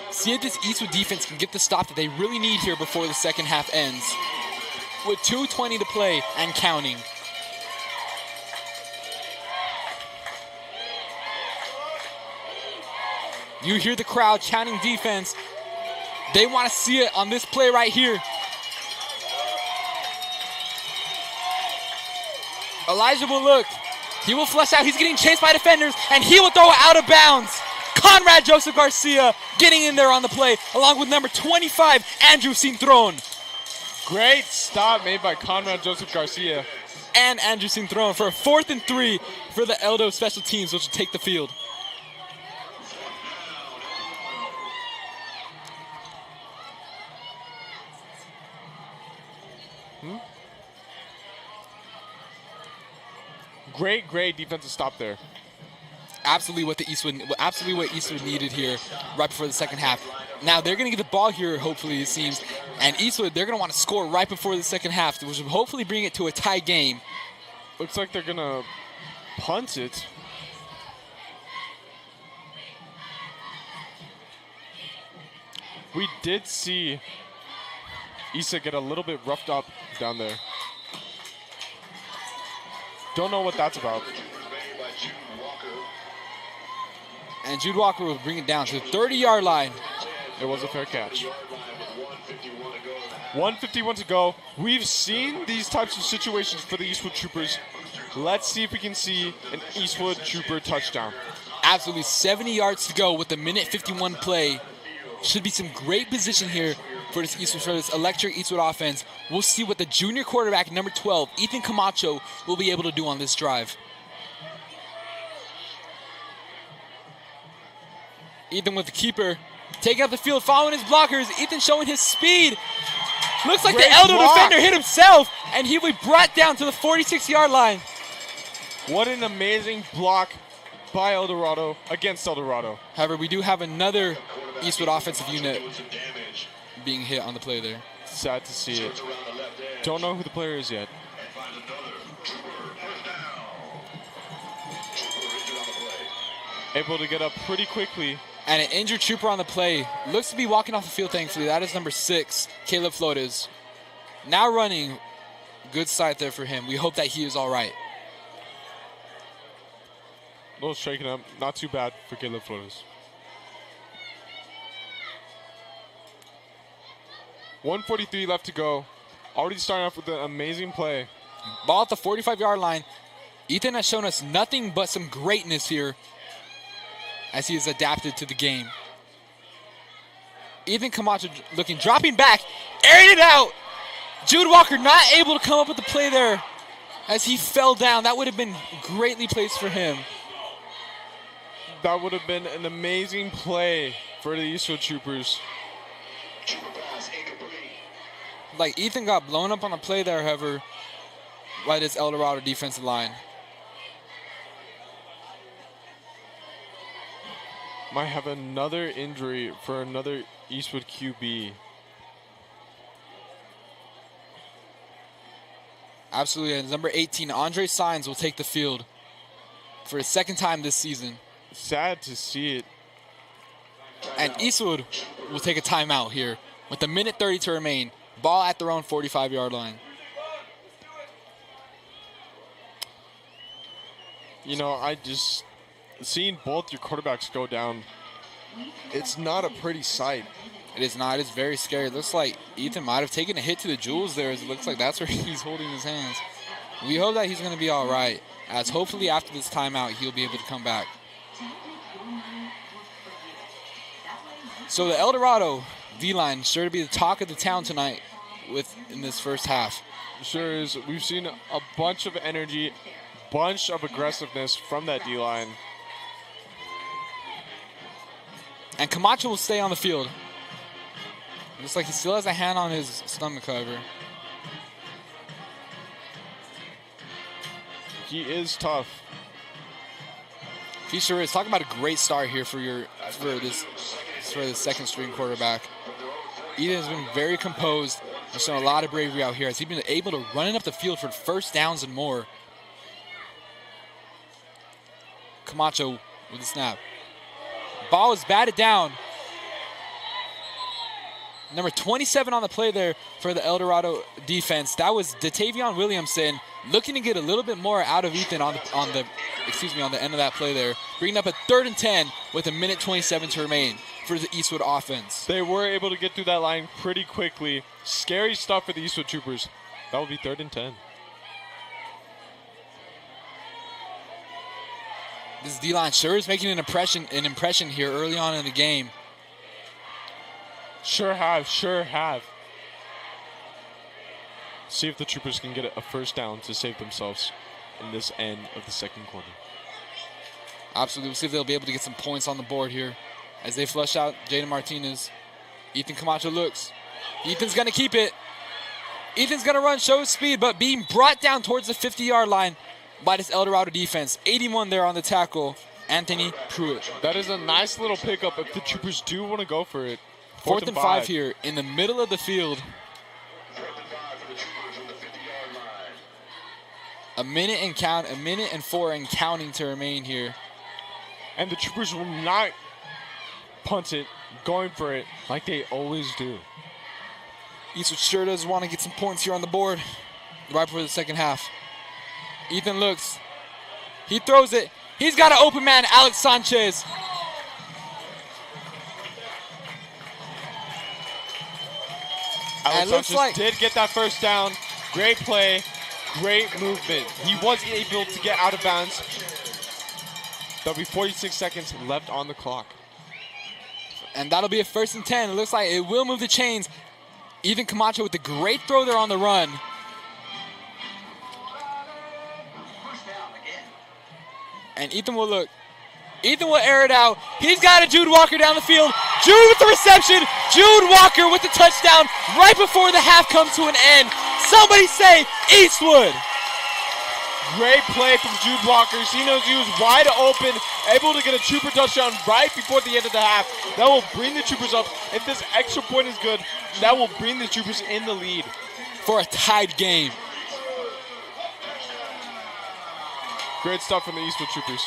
See if this Eastwood defense can get the stop that they really need here before the second half ends. With 2:20 to play and counting. You hear the crowd chanting defense. They want to see it on this play right here. Elijah will look. He will flush out. He's getting chased by defenders, and he will throw it out of bounds. Conrad Joseph Garcia getting in there on the play, along with number 25, Andrew Cintron. Great stop made by Conrad Joseph Garcia. And Andrew Cintron for a 4th and 3 for the Eldo special teams, which will take the field. Great defensive stop there. Absolutely what Eastwood needed here right before the second half. Now they're going to get the ball here, hopefully, it seems. And Eastwood, they're going to want to score right before the second half, which will hopefully bring it to a tie game. Looks like they're going to punt it. We did see Issa get a little bit roughed up down there. Don't know what that's about. And Jude Walker will bring it down to the 30-yard line. It was a fair catch. 1:51 to go. We've seen these types of situations for the Eastwood Troopers. Let's see if we can see an Eastwood Trooper touchdown. Absolutely 70 yards to go with a minute 51 play. Should be some great position here for this electric Eastwood offense. We'll see what the junior quarterback, number 12, Ethan Camacho, will be able to do on this drive. Ethan with the keeper, taking up the field, following his blockers. Ethan showing his speed. Looks like the elder defender hit himself, and he will be brought down to the 46-yard line. What an amazing block by El Dorado against El Dorado. However, we do have another Eastwood offensive unit being hit on the play there. Sad to see it. Don't know who the player is yet. Able to get up pretty quickly. And an injured trooper on the play. Looks to be walking off the field, thankfully. That is number 6, Caleb Flores. Now running. Good sight there for him. We hope that he is all right. A little shaken up. Not too bad for Caleb Flores. 1:43 left to go. Already starting off with an amazing play. Ball at the 45-yard line. Ethan has shown us nothing but some greatness here as he has adapted to the game. Ethan Camacho looking, dropping back, airing it out. Jude Walker not able to come up with the play there as he fell down. That would have been greatly placed for him. That would have been an amazing play for the Eastwood Troopers. Like, Ethan got blown up on the play there, however, by this El Dorado defensive line. Might have another injury for another Eastwood QB. Absolutely. And number 18, Andre Sines, will take the field for the second time this season. Sad to see it. And Eastwood will take a timeout here with a minute 30 to remain. Ball at their own 45-yard line. You know, seeing both your quarterbacks go down, it's not a pretty sight. It is not. It's very scary. It looks like Ethan might have taken a hit to the jewels there. As it looks like that's where he's holding his hands. We hope that he's going to be all right, as hopefully after this timeout, he'll be able to come back. So the El Dorado D-line sure to be the talk of the town tonight in this first half. Sure is. We've seen a bunch of energy, bunch of aggressiveness from that D-line. And Camacho will stay on the field. Looks like he still has a hand on his stomach, however. He is tough. He sure is. Talk about a great start here for the second string quarterback. Ethan has been very composed and shown a lot of bravery out here as he's been able to run it up the field for first downs and more. Camacho with the snap. Ball is batted down. Number 27 on the play there for the El Dorado defense. That was Datavion Williamson looking to get a little bit more out of Ethan on the end of that play there. Bringing up a 3rd and 10 with a minute 27 to remain for the Eastwood offense. They were able to get through that line pretty quickly. Scary stuff for the Eastwood Troopers. That will be 3rd and 10. This D-line sure is making an impression here early on in the game. Sure have. See if the Troopers can get a first down to save themselves in this end of the second quarter. Absolutely. We'll see if they'll be able to get some points on the board here as they flush out Jaden Martinez. Ethan Camacho looks. Ethan's going to keep it. Ethan's going to run, show his speed, but being brought down towards the 50-yard line by this El Dorado defense. 81 there on the tackle, Anthony Pruitt. That is a nice little pickup if the Troopers do want to go for it. 4th and 5 here in the middle of the field. A minute and 4 and counting to remain here. And the Troopers will not punt it, going for it like they always do. Eastwood sure does want to get some points here on the board right before the second half. Ethan looks. He throws it. He's got an open man, Alex Sanchez. Alex Sanchez did get that first down. Great play, great movement. He was able to get out of bounds. There'll be 46 seconds left on the clock. And that'll be a 1st and 10. It looks like it will move the chains. Ethan Camacho with a great throw there on the run. And Ethan will look. Ethan will air it out. He's got a Jude Walker down the field. Jude with the reception. Jude Walker with the touchdown right before the half comes to an end. Somebody say Eastwood. Great play from Jude Walker. He knows he was wide open, able to get a Trooper touchdown right before the end of the half. That will bring the Troopers up. If this extra point is good, that will bring the Troopers in the lead. For a tied game. Great stuff from the Eastwood Troopers.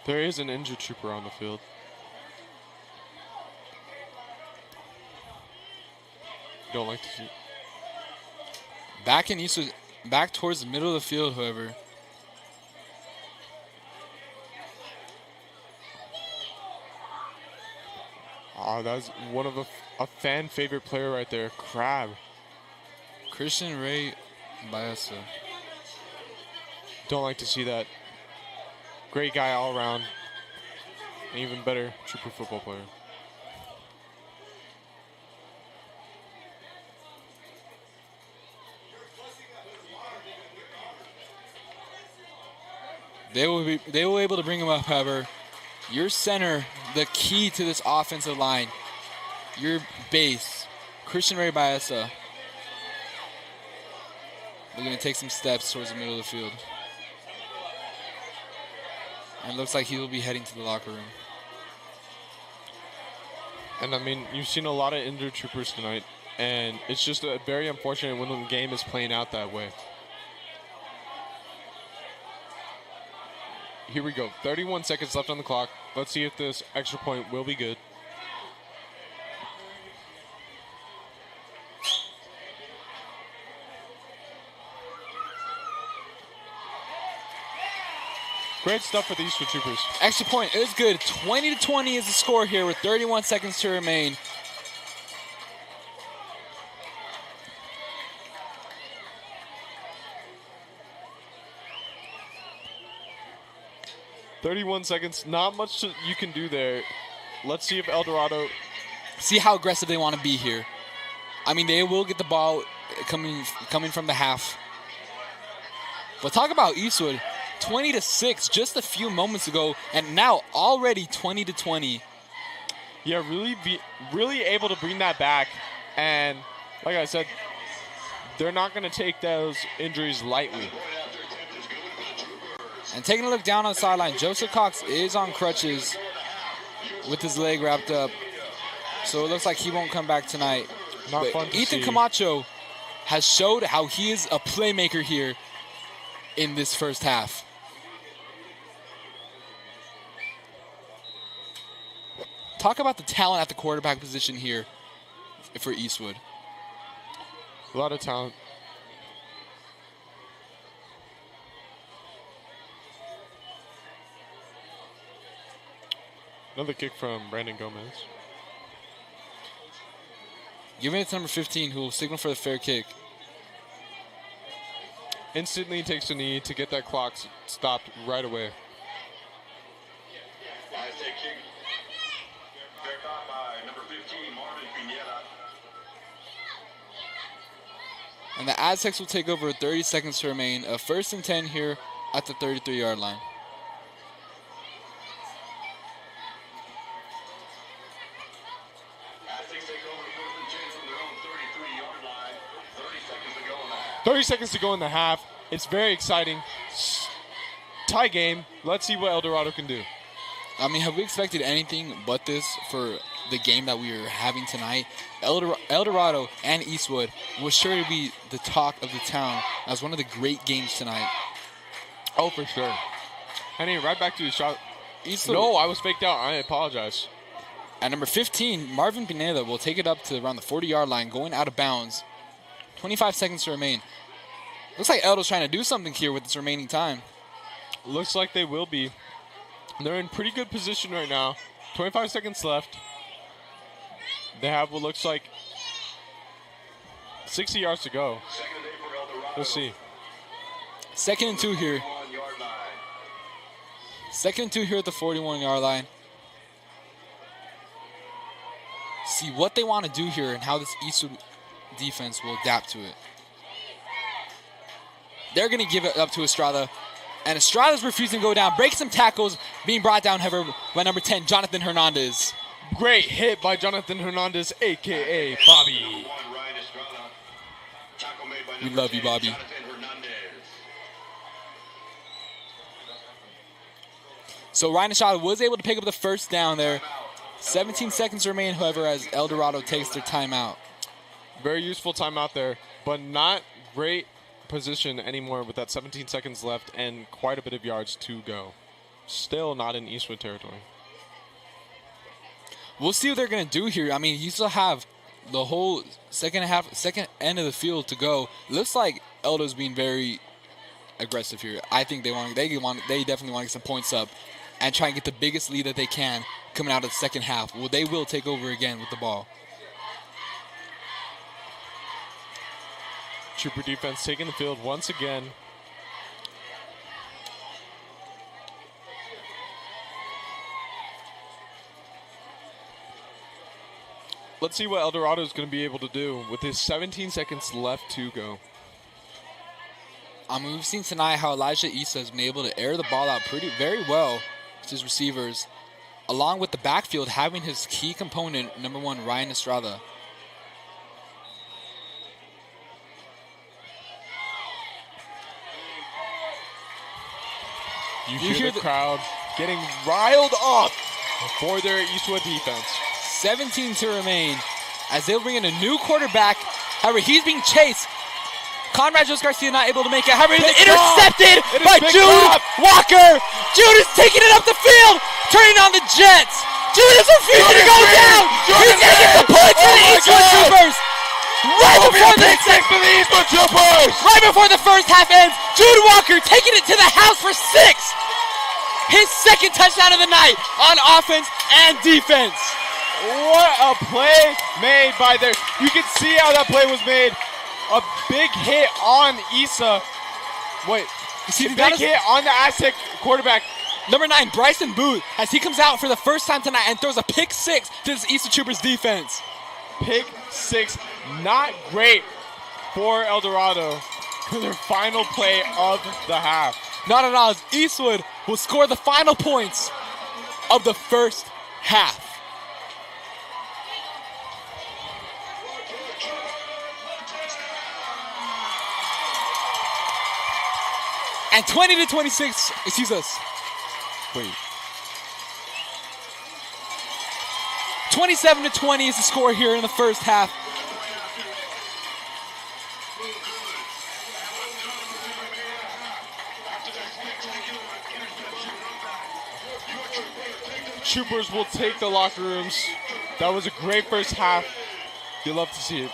There is an injured Trooper on the field. Don't like to see. Back in Eastwood, back towards the middle of the field, however. Oh, that's one of a fan favorite player right there, Crab. Christian Ray Baeza. Don't like to see that. Great guy all around. An even better Trooper football player. They will be able to bring him up, however. Your center, the key to this offensive line. Your base, Christian Ray Baeza. They're going to take some steps towards the middle of the field. And it looks like he will be heading to the locker room. And I mean, you've seen a lot of injured Troopers tonight, and it's just very unfortunate when the game is playing out that way. Here we go. 31 seconds left on the clock. Let's see if this extra point will be good. Great stuff for the Eastwood Troopers. Extra point is good. 20-20 is the score here with 31 seconds to remain. .31 seconds. Not much you can do there. Let's see if El Dorado. See how aggressive they want to be here. I mean, they will get the ball coming from the half. But talk about Eastwood. 20-6 just a few moments ago, and now already 20-20. Yeah, really able to bring that back. And like I said, they're not going to take those injuries lightly. And taking a look down on the sideline, Joseph Cox is on crutches with his leg wrapped up. So it looks like he won't come back tonight. Not fun to Ethan see. Camacho has showed how he is a playmaker here in this first half. Talk about the talent at the quarterback position here for Eastwood. A lot of talent. Another kick from Brandon Gomez. Giving it to number 15, who will signal for the fair kick. Instantly takes a knee to get that clock stopped right away. Aztec kick. Fair caught by number 15, Marvin Pineda. And the Aztecs will take over with 30 seconds to remain. A 1st and 10 here at the 33-yard line. Aztecs take over 4th and 10 from their own 33-yard line. 30 seconds to go in the half. 30 seconds to go in the half. It's very exciting. Tie game. Let's see what El Dorado can do. I mean, have we expected anything but this for the game that we are having tonight? El Dorado and Eastwood was sure to be the talk of the town as one of the great games tonight. Oh, for sure. I mean, right back to the shot. Eastwood, No, I was faked out. I apologize. at number 15, Marvin Pineda will take it up to around the 40-yard line, going out of bounds. 25 seconds to remain. Looks like Eldo's trying to do something here with this remaining time. Looks like they will be. They're in pretty good position right now. 25 seconds left. They have what looks like 60 yards to go. Second and 8 We'll see. 2nd and 2 here. 41-yard line. 2nd and 2 here at the 41-yard line. See what they want to do here and how this Eastwood defense will adapt to it. They're going to give it up to Estrada. And Estrada's refusing to go down. Breaks some tackles, being brought down, however, by number 10, Jonathan Hernandez. Great hit by Jonathan Hernandez, a.k.a. Bobby. Number 1, Ryan Estrada. Tackle made by We number love you, 10, Bobby. Jonathan Hernandez. So Ryan Estrada was able to pick up the first down there. 17 seconds remain, however, as El Dorado takes their timeout. Very useful timeout there, but not great position anymore with that 17 seconds left and quite a bit of yards to go. Still not in Eastwood territory. We'll see what they're going to do here. I mean, you still have the whole second end of the field to go. Looks like Eldo's being very aggressive here. I think they definitely want to get some points up and try and get the biggest lead that they can coming out of the second half. Well, they will take over again with the ball. Trooper defense taking the field once again. Let's see what El Dorado is going to be able to do with his 17 seconds left to go. I mean, we've seen tonight how Elijah Issa has been able to air the ball out very well to his receivers, along with the backfield having his key component, number 1, Ryan Estrada. You hear the crowd getting riled up for their Eastwood defense. 17 to remain as they'll bring in a new quarterback. However, he's being chased. Conrad Jose Garcia not able to make it. However, he's intercepted by Jude Walker. Jude is taking it up the field, turning on the Jets. Jude is refusing to go down. He's going to get the points for the Eastwood Troopers. Right before the first half ends, Jude Walker taking it to the house for 6. His second touchdown of the night on offense and defense. What a play made by their... You can see how that play was made. A big hit on Issa. Wait, You see a big hit on the Aztec quarterback. Number 9, Bryson Booth, as he comes out for the first time tonight and throws a pick 6 to this Eastwood Troopers defense. Pick 6, not great for El Dorado for their final play of the half. Not at all, as Eastwood will score the final points of the first half. And 20-26, excuse us. Wait. 27-20 is the score here in the first half. Troopers will take the locker rooms. That was a great first half. You love to see it.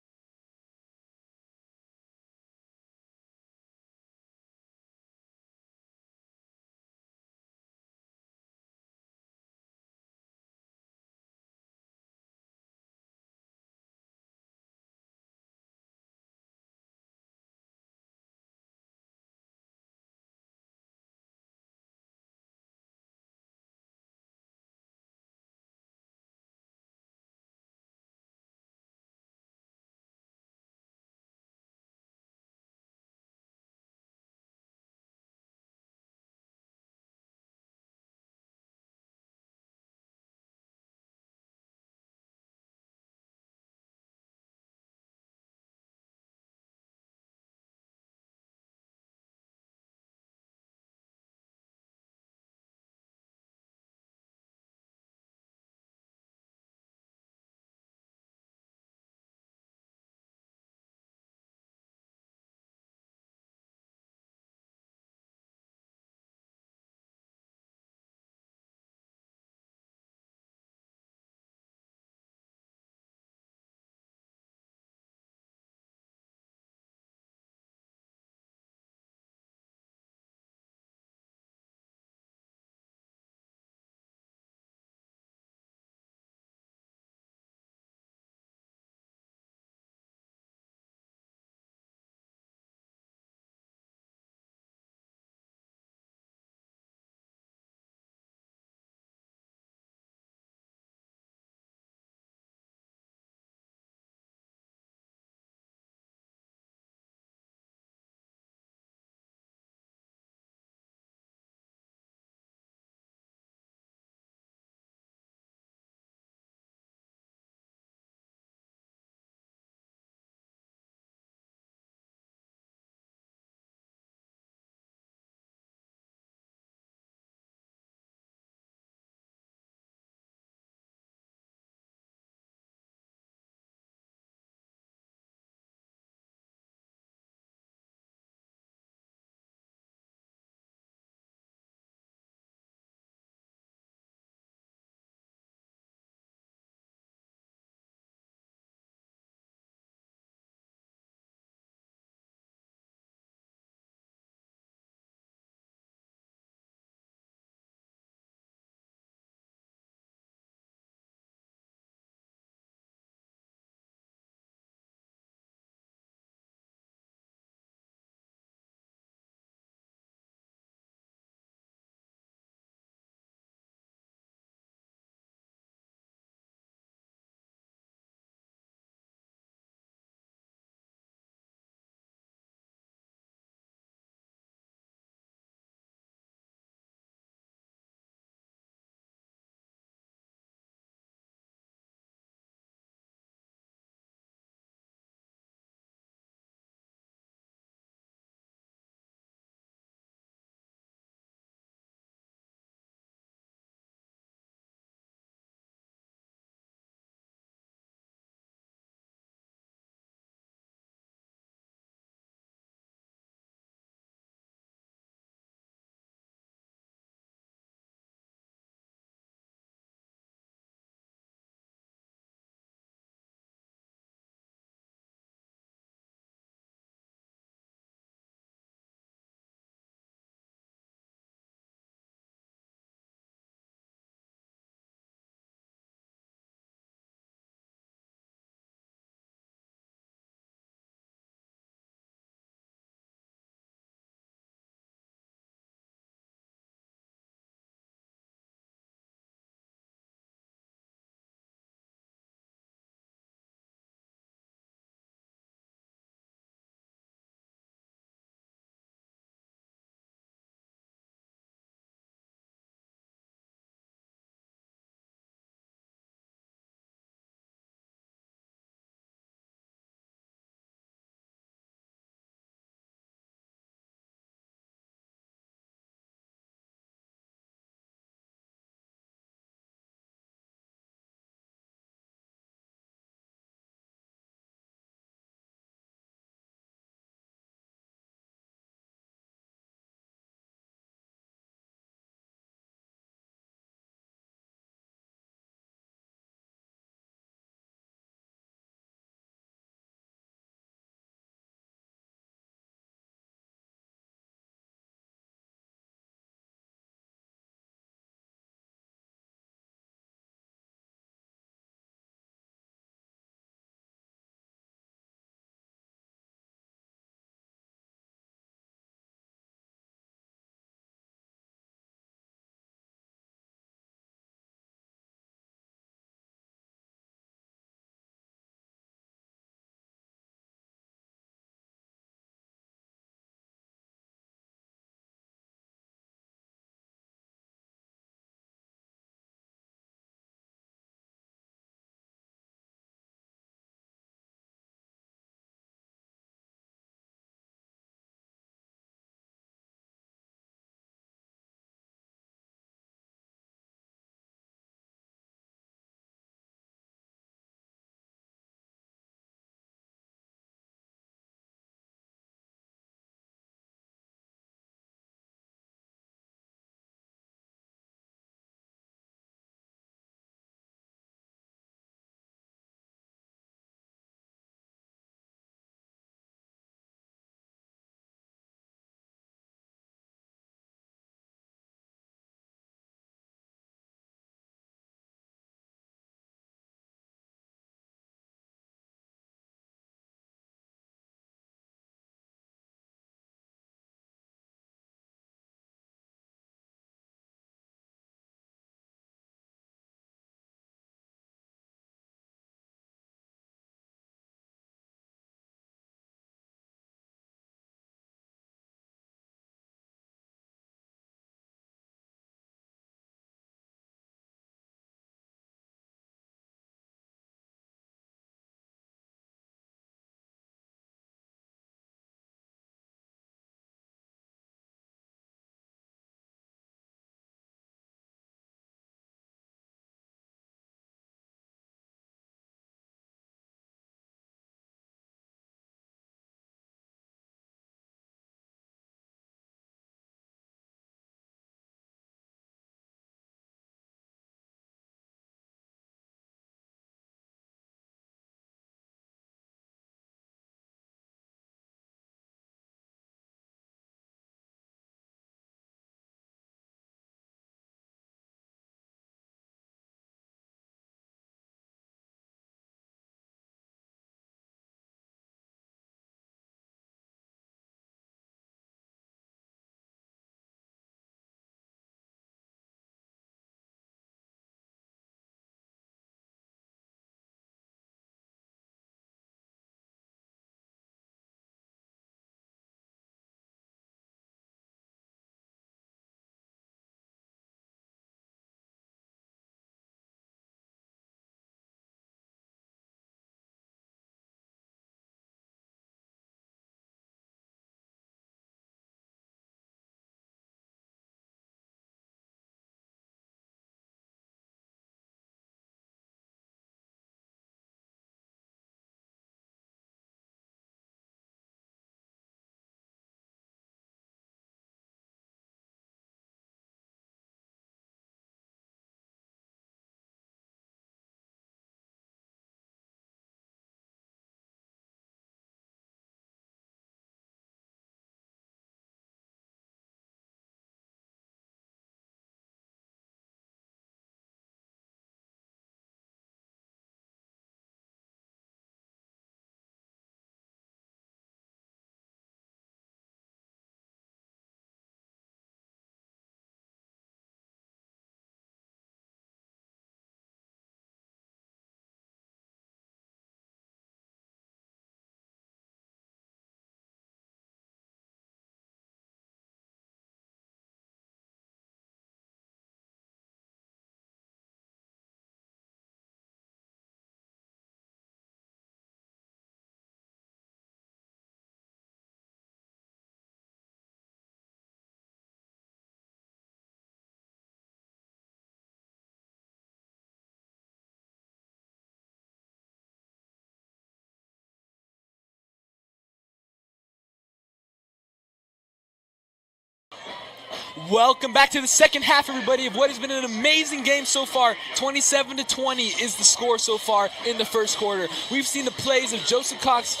Welcome back to the second half, everybody, of what has been an amazing game so far. 27-20 is the score so far in the first quarter. We've seen the plays of Joseph Cox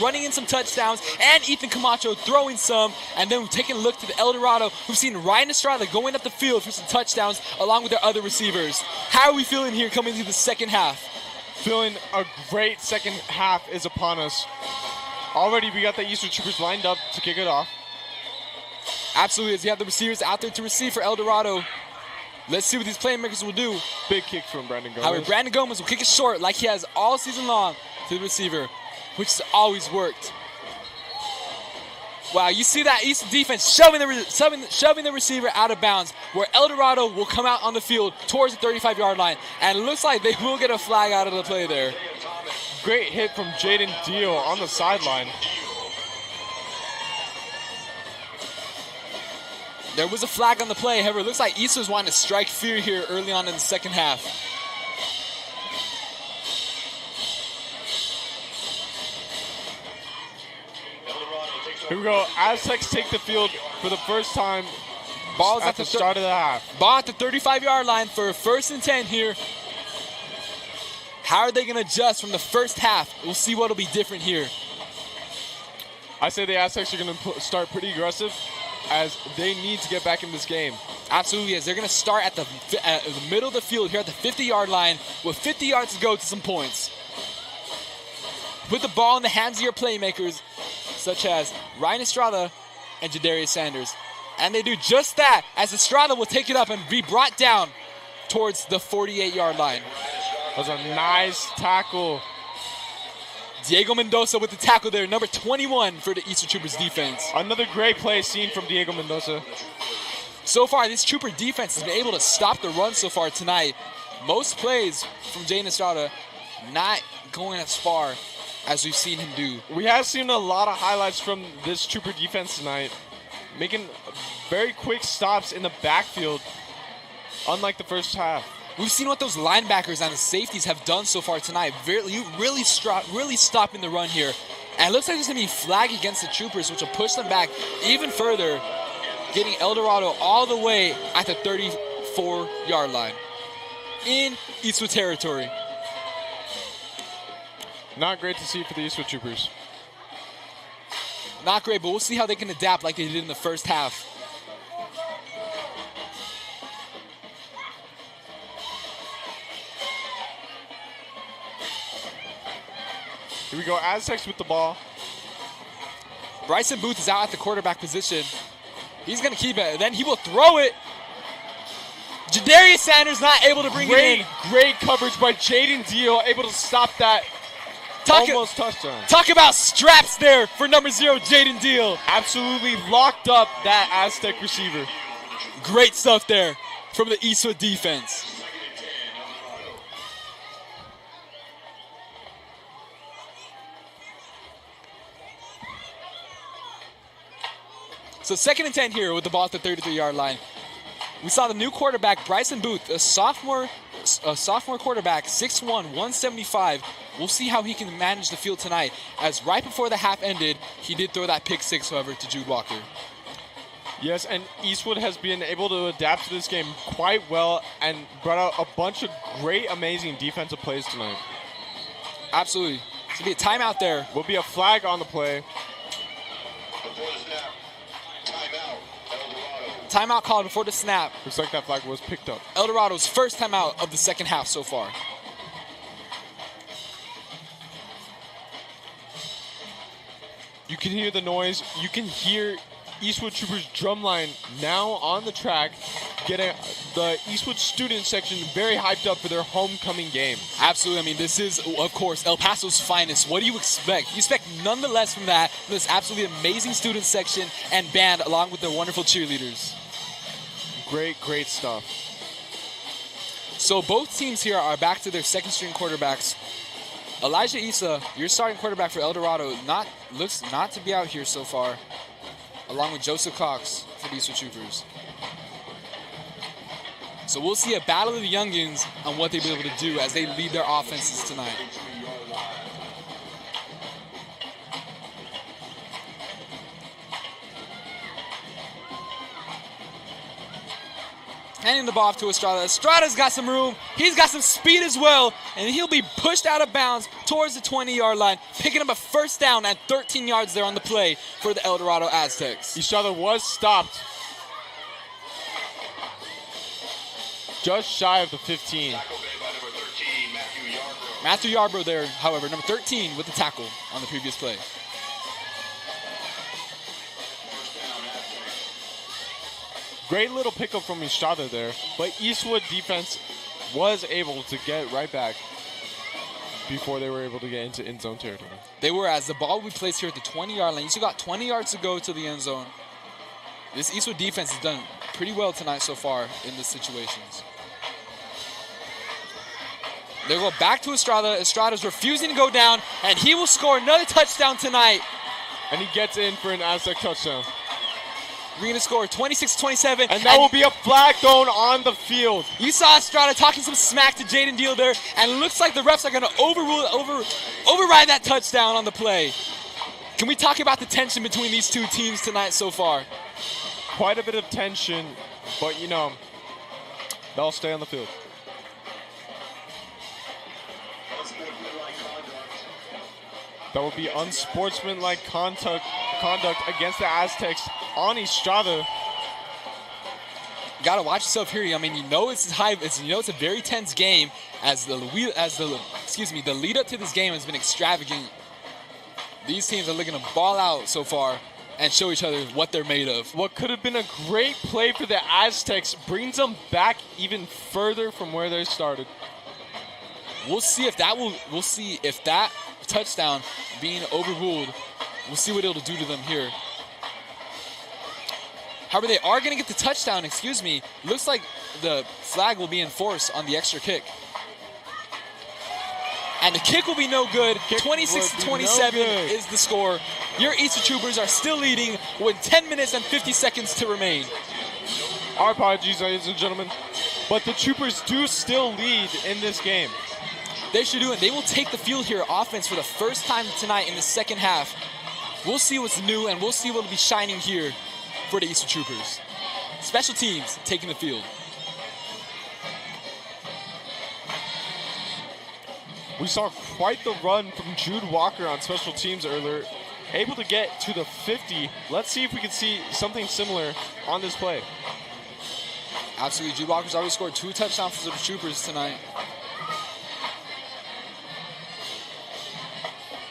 running in some touchdowns and Ethan Camacho throwing some. And then we've taken a look to the El Dorado. We've seen Ryan Estrada going up the field for some touchdowns along with their other receivers. How are we feeling here coming into the second half? Feeling a great second half is upon us. Already we got the Eastwood Troopers lined up to kick it off. Absolutely, as you have the receivers out there to receive for El Dorado. Let's see what these playmakers will do. Big kick from Brandon Gomez. However, Brandon Gomez will kick it short like he has all season long to the receiver, which has always worked. Wow, you see that Eastwood defense shoving the receiver out of bounds, where El Dorado will come out on the field towards the 35-yard line. And it looks like they will get a flag out of the play there. Great hit from Jaden Deal on the sideline. There was a flag on the play. However, it looks like Eastwood's wanting to strike fear here early on in the second half. Here we go. Aztecs take the field for the first time. Ball's at the start of the half. Ball at the 35-yard line for a 1st and 10 here. How are they going to adjust from the first half? We'll see what will be different here. I say the Aztecs are going to start pretty aggressive, as they need to get back in this game. Absolutely, as they're going to start at the middle of the field here at the 50-yard line with 50 yards to go to some points. Put the ball in the hands of your playmakers, such as Ryan Estrada and Jadarius Sanders. And they do just that, as Estrada will take it up and be brought down towards the 48-yard line. That was a nice tackle. Diego Mendoza with the tackle there, number 21 for the Eastwood Troopers defense. Another great play seen from Diego Mendoza. So far, this Trooper defense has been able to stop the run so far tonight. Most plays from Jaden Estrada not going as far as we've seen him do. We have seen a lot of highlights from this Trooper defense tonight, making very quick stops in the backfield, unlike the first half. We've seen what those linebackers and the safeties have done so far tonight. Really stopping the run here. And it looks like there's going to be a flag against the Troopers, which will push them back even further, getting El Dorado all the way at the 34-yard line in Eastwood territory. Not great to see for the Eastwood Troopers. Not great, but we'll see how they can adapt like they did in the first half. Here we go, Aztecs with the ball. Bryson Booth is out at the quarterback position. He's going to keep it, and then he will throw it. Jadarius Sanders not able to bring it in. Great coverage by Jaden Deal, able to stop that. Almost touchdown. Talk about straps there for number 0, Jaden Deal. Absolutely locked up that Aztec receiver. Great stuff there from the Eastwood defense. So 2nd and 10 here with the ball at the 33-yard line. We saw the new quarterback, Bryson Booth, a sophomore quarterback, 6'1", 175. We'll see how he can manage the field tonight, as right before the half ended, he did throw that pick 6, however, to Jude Walker. Yes, and Eastwood has been able to adapt to this game quite well and brought out a bunch of great, amazing defensive plays tonight. Absolutely. It's going to be a timeout there. Will be a flag on the play. Timeout called before the snap. Looks like that flag was picked up. El Dorado's first timeout of the second half so far. You can hear the noise. You can hear Eastwood Troopers drumline now on the track, getting the Eastwood student section very hyped up for their homecoming game. Absolutely. I mean, this is, of course, El Paso's finest. What do you expect? You expect none the less from that, from this absolutely amazing student section and band, along with their wonderful cheerleaders. Great stuff. So both teams here are back to their second-string quarterbacks. Elijah Issa, your starting quarterback for El Dorado, looks not to be out here so far, along with Joseph Cox for the Eastwood Troopers. So we'll see a battle of the youngins on what they'll be able to do as they lead their offenses tonight. Handing the ball off to Estrada. Estrada's got some room. He's got some speed as well. And he'll be pushed out of bounds towards the 20-yard line, picking up a first down at 13 yards there on the play for the El Dorado Aztecs. Estrada was stopped just shy of the 15. Tackle made by number 13, Matthew Yarbrough. Matthew Yarbrough there, however, number 13 with the tackle on the previous play. First down, Aztecs. Great little pickup from Estrada there, but Eastwood defense was able to get right back before they were able to get into end zone territory. They were, as the ball will be placed here at the 20-yard line. You still got 20 yards to go to the end zone. This Eastwood defense has done pretty well tonight so far in these situations. They go back to Estrada. Estrada's refusing to go down, and he will score another touchdown tonight. And he gets in for an Aztec touchdown. We're going to score 26-27. And that will be a flag thrown on the field. You saw Estrada talking some smack to Jaden Deal there, and it looks like the refs are going to override that touchdown on the play. Can we talk about the tension between these two teams tonight so far? Quite a bit of tension, but you know, they'll stay on the field. Unsportsmanlike conduct. That would be unsportsmanlike conduct against the Aztecs on Estrada. Gotta watch yourself here. I mean, you know it's a very tense game as the lead up to this game has been extravagant. These teams are looking to ball out so far and show each other what they're made of. What could have been a great play for the Aztecs brings them back even further from where they started. We'll see if that touchdown being overruled, we'll see what it'll do to them here. However, they are going to get the touchdown, Looks like the flag will be enforced on the extra kick. And the kick will be no good. 26-27 is the score. Your Eastwood Troopers are still leading with 10 minutes and 50 seconds to remain. Our apologies, ladies and gentlemen. But the Troopers do still lead in this game. They should do it. They will take the field here offense for the first time tonight in the second half. We'll see what's new, and we'll see what will be shining here for the Eastwood Troopers. Special teams taking the field. We saw quite the run from Jude Walker on special teams earlier, able to get to the 50. Let's see if we can see something similar on this play. Absolutely. Jude Walker's already scored 2 touchdowns for the Troopers tonight.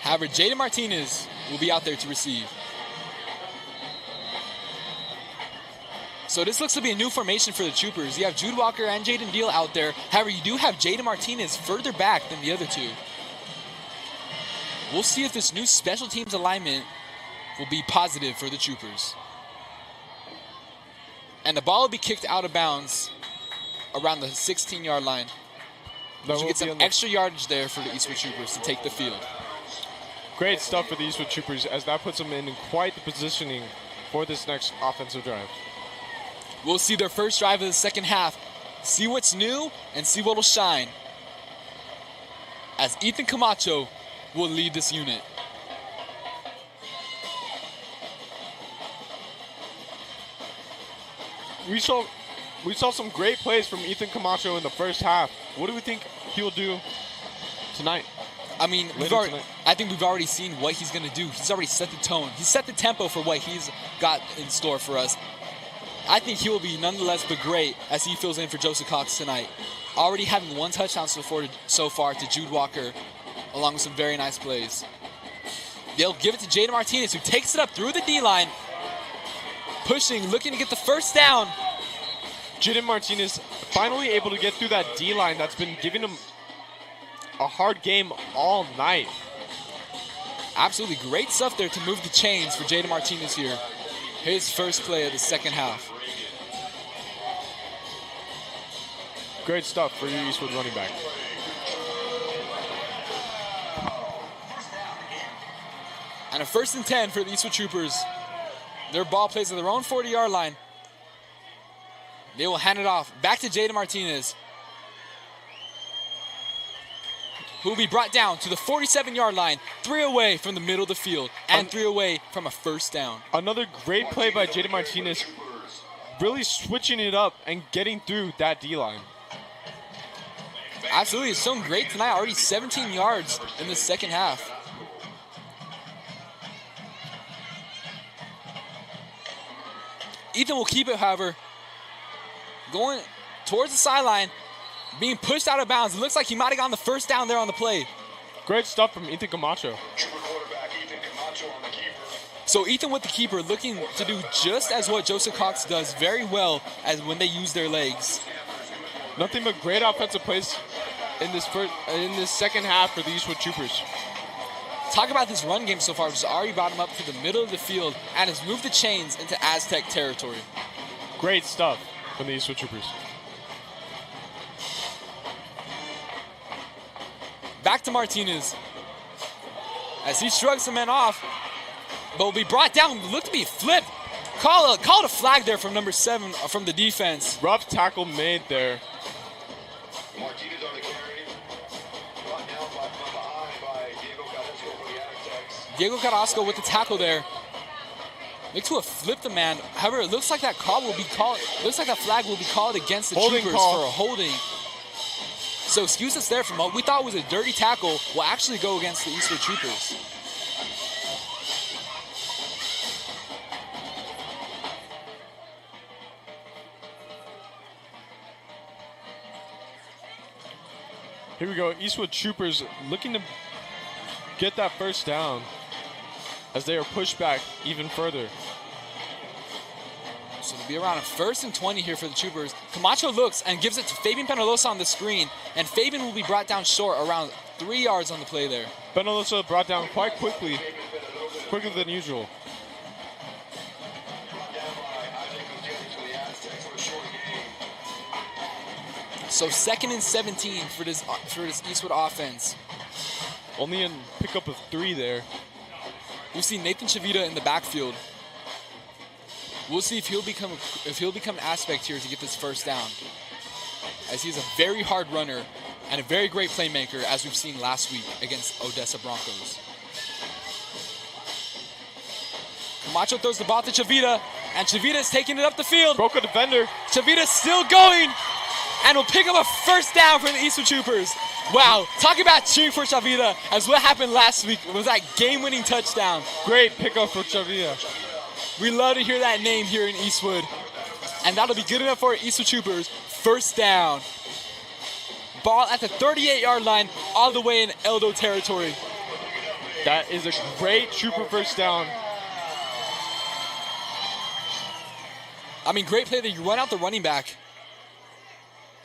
However, Jaden Martinez will be out there to receive. So this looks to be a new formation for the Troopers. You have Jude Walker and Jaden Deal out there. However, you do have Jaden Martinez further back than the other two. We'll see if this new special teams alignment will be positive for the Troopers. And the ball will be kicked out of bounds around the 16-yard line. Which will get some extra yardage there for the Eastwood Troopers to take the field. Great stuff for the Eastwood Troopers, as that puts them in quite the positioning for this next offensive drive. We'll see their first drive of the second half. See what's new and see what will shine. As Ethan Camacho will lead this unit. We saw some great plays from Ethan Camacho in the first half. What do we think he will do tonight? I mean, I think we've already seen what he's going to do. He's already set the tone. He's set the tempo for what he's got in store for us. I think he will be nonetheless but great as he fills in for Joseph Cox tonight. Already having 1 touchdown so far to Jude Walker, along with some very nice plays. They'll give it to Jaden Martinez, who takes it up through the D-line, pushing, looking to get the first down. Jaden Martinez finally able to get through that D-line that's been giving him a hard game all night. Absolutely great stuff there to move the chains for Jaden Martinez here. His first play of the second half. Great stuff for your Eastwood running back. And a 1st and 10 for the Eastwood Troopers. Their ball plays at their own 40-yard line. They will hand it off back to Jaden Martinez, who will be brought down to the 47-yard line, 3 away from the middle of the field, and 3 away from a first down. Another great play by Jaden Martinez, really switching it up and getting through that D-line. Absolutely, it's shown great tonight. Already 17 yards in the second half. Ethan will keep it, however. Going towards the sideline, being pushed out of bounds. It looks like he might have gotten the first down there on the play. Great stuff from Ethan Camacho. So Ethan with the keeper, looking to do just as what Joseph Cox does very well as when they use their legs. Nothing but great offensive plays in this second half for the Eastwood Troopers. Talk about this run game so far, which has already brought him up to the middle of the field and has moved the chains into Aztec territory. Great stuff from the Eastwood Troopers. Back to Martinez as he shrugs some men off, but will be brought down. Look to be flipped. Called a flag there from number 7 from the defense. Rough tackle made there. Martinez on the carry. Brought down from behind by Diego Carrasco for the Aztecs. Diego Carrasco with the tackle there. Looks to have flipped the man. However, it looks like that call will be called. Looks like that flag will be called against the Holding Troopers call. for a holding. So excuse us there from what we thought was a dirty tackle will actually go against the Eastwood Troopers. Here we go. Eastwood Troopers looking to get that first down as they are pushed back even further. So it'll be around a 1st and 20 here for the Troopers. Camacho looks and gives it to Fabian Penalosa on the screen, and Fabian will be brought down short around 3 yards on the play there. Penalosa brought down quite quickly, quicker than usual. So 2nd and 17 for this Eastwood offense. Only a pickup of 3 there. We see Nathan Chavita in the backfield. We'll see if he'll become an aspect here to get this first down, as he's a very hard runner and a very great playmaker, as we've seen last week against Odessa Broncos. Camacho throws the ball to Chavita, and Chavita is taking it up the field. Broke a defender. Chavita's still going, and will pick up a first down for the Eastwood Troopers. Wow, talk about cheering for Chavita, as what happened last week was that game-winning touchdown. Great pickup for Chavita. We love to hear that name here in Eastwood. And that'll be good enough for Eastwood Troopers. First down. Ball at the 38-yard line, all the way in Eldo territory. That is a great Trooper first down. I mean, great play that you run out the running back,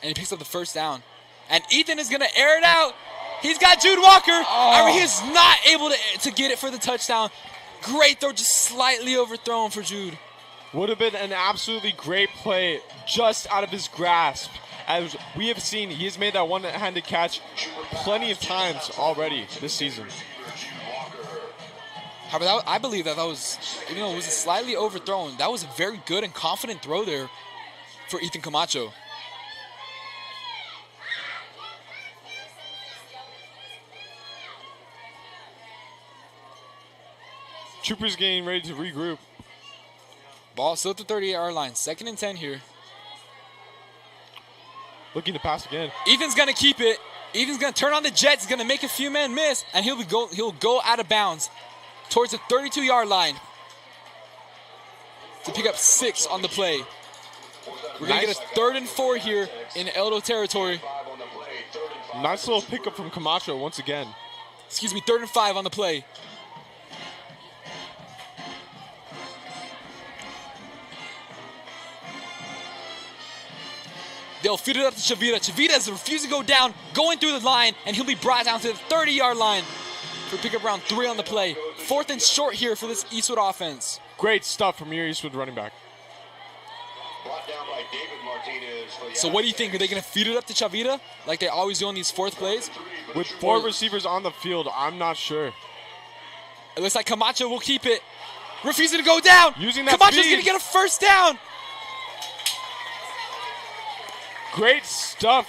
and he picks up the first down. And Ethan is going to air it out. He's got Jude Walker. I mean, he is not able to get it for the touchdown. Great throw, just slightly overthrown for Jude. Would have been an absolutely great play just out of his grasp. As we have seen, he has made that one-handed catch plenty of times already this season. However, I believe that was, even though it was slightly overthrown, that was a very good and confident throw there for Ethan Camacho. Troopers getting ready to regroup. Ball still at the 38-yard line. 2nd and 10 here. Looking to pass again. Ethan's going to keep it. Ethan's going to turn on the jets. He's going to make a few men miss, and he'll go out of bounds towards the 32-yard line to pick up 6 on the play. We're going to get a 3rd and 4 here in Eldo territory. Nice little pickup from Camacho once again. 3rd and 5 on the play. They'll feed it up to Chavita. Chavita is refusing to go down, going through the line, and he'll be brought down to the 30-yard line for pickup round 3 on the play. 4th and short here for this Eastwood offense. Great stuff from your Eastwood running back. Brought down by David Martinez for the So what do you think? Are they going to feed it up to Chavita like they always do on these 4th plays? With 4 receivers on the field, I'm not sure. It looks like Camacho will keep it. Refusing to go down. Using that Camacho's speed. going to get a first down. Great stuff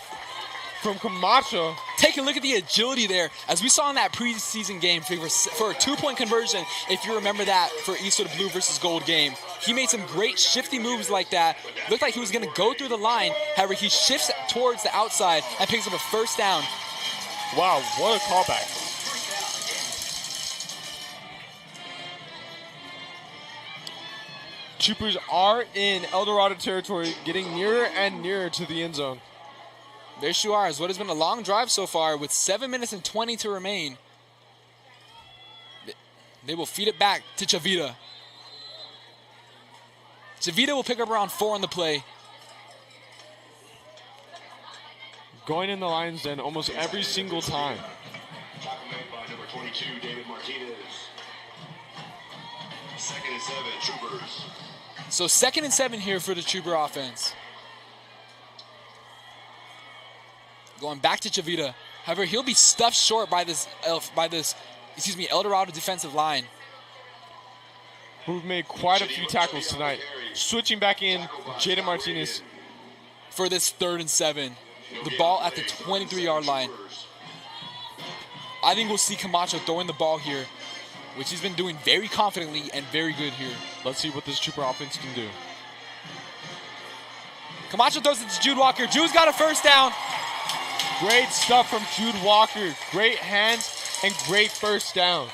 from Camacho. Take a look at the agility there. As we saw in that preseason game for a 2-point conversion, if you remember that for Eastwood Blue versus Gold game. He made some great shifty moves like that. Looked like he was going to go through the line. However, he shifts towards the outside and picks up a first down. Wow, what a callback. Troopers are in El Dorado territory, getting nearer and nearer to the end zone. There you are, as what has been a long drive so far with 7 minutes and 20 to remain. They will feed it back to Chavita. Chavita will pick up around 4 on the play. Going in the lines then almost every single time. Tackle made by number 22, David Martinez. 2nd and 7, Troopers. So 2nd and 7 here for the Trooper offense. Going back to Chavita. However, he'll be stuffed short by this El Dorado defensive line. Who've made quite a few tackles tonight. Switching back in, Jaden Martinez. For this 3rd and 7. The ball at the 23-yard line. I think we'll see Camacho throwing the ball here, which he's been doing very confidently and very good here. Let's see what this Trooper offense can do. Camacho throws it to Jude Walker. Jude's got a first down. Great stuff from Jude Walker. Great hands and great first down.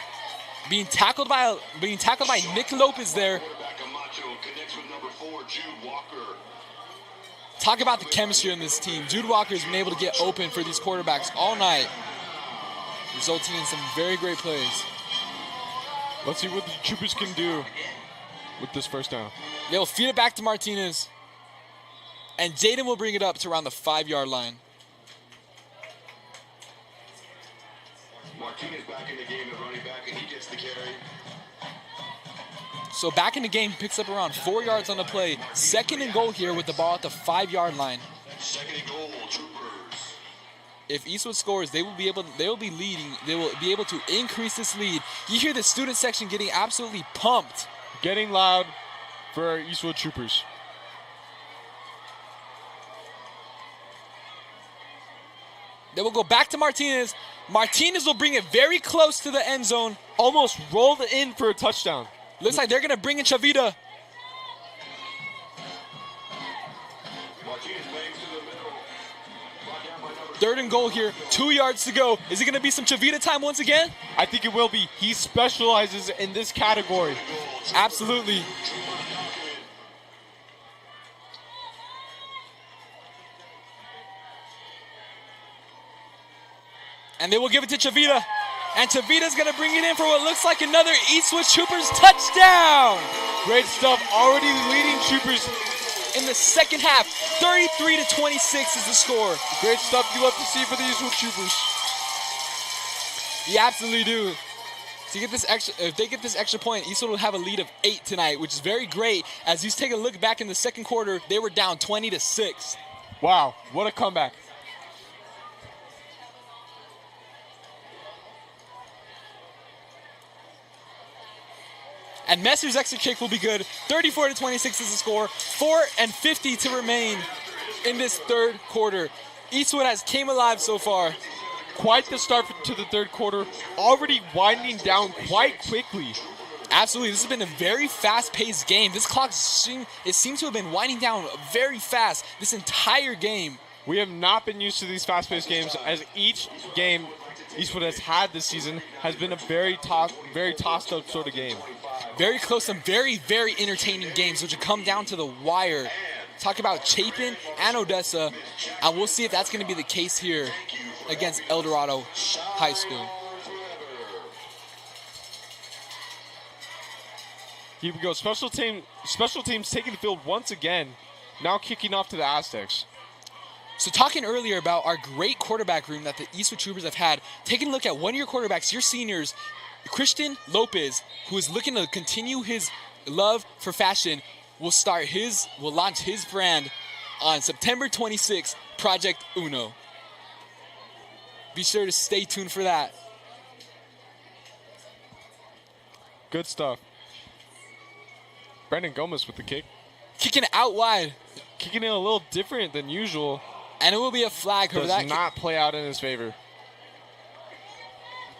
Being tackled by Nick Lopez there. Camacho connects with number 4, Jude Walker. Talk about the chemistry in this team. Jude Walker has been able to get open for these quarterbacks all night, resulting in some very great plays. Let's see what the Troopers can do with this first down. They'll feed it back to Martinez. And Jaden will bring it up to around the 5-yard line. Martinez back in the game at running back, and he gets the carry. So back in the game, picks up around 4 yards on the play. 2nd and goal here with the ball at the 5-yard line. 2nd and goal, Troopers. If Eastwood scores, they will be leading. They will be able to increase this lead. You hear the student section getting absolutely pumped. Getting loud for our Eastwood Troopers. They will go back to Martinez. Martinez will bring it very close to the end zone. Almost rolled in for a touchdown. Looks like they're going to bring in Chavita. Martinez bangs to the middle. Brought down by number 3rd and goal here. 2 yards to go. Is it going to be some Chavita time once again? I think it will be. He specializes in this category. Absolutely. And they will give it to Chavita. And Chavita's going to bring it in for what looks like another Eastwood Troopers touchdown. Great stuff. Already leading Troopers. In the second half, 33-26 is the score. Great stuff you love to see for the Eastwood Troopers. You absolutely do. To get this if they get this extra point, Eastwood will have a lead of 8 tonight, which is very great. As you take a look back in the second quarter, they were down 20-6. Wow, what a comeback. And Messer's extra kick will be good. 34-26 is the score. 4:50 to remain in this 3rd quarter. Eastwood has came alive so far. Quite the start to the 3rd quarter. Already winding down quite quickly. Absolutely, this has been a very fast-paced game. This clock seems to have been winding down very fast this entire game. We have not been used to these fast-paced games, as each game Eastwood has had this season has been a very tossed-up sort of game. Very close and very, very entertaining games, which will come down to the wire. Talk about Chapin and Odessa, and we'll see if that's going to be the case here against El Dorado High School. Here we go. Special teams taking the field once again. Now kicking off to the Aztecs. So talking earlier about our great quarterback room that the Eastwood Troopers have had, taking a look at one of your quarterbacks, your seniors, Christian Lopez, who is looking to continue his love for fashion, will launch his brand on September 26th, Project Uno. Be sure to stay tuned for that. Good stuff. Brandon Gomez with the kick. Kicking it out wide. Kicking it a little different than usual. And it will be a flag. Does not play out in his favor.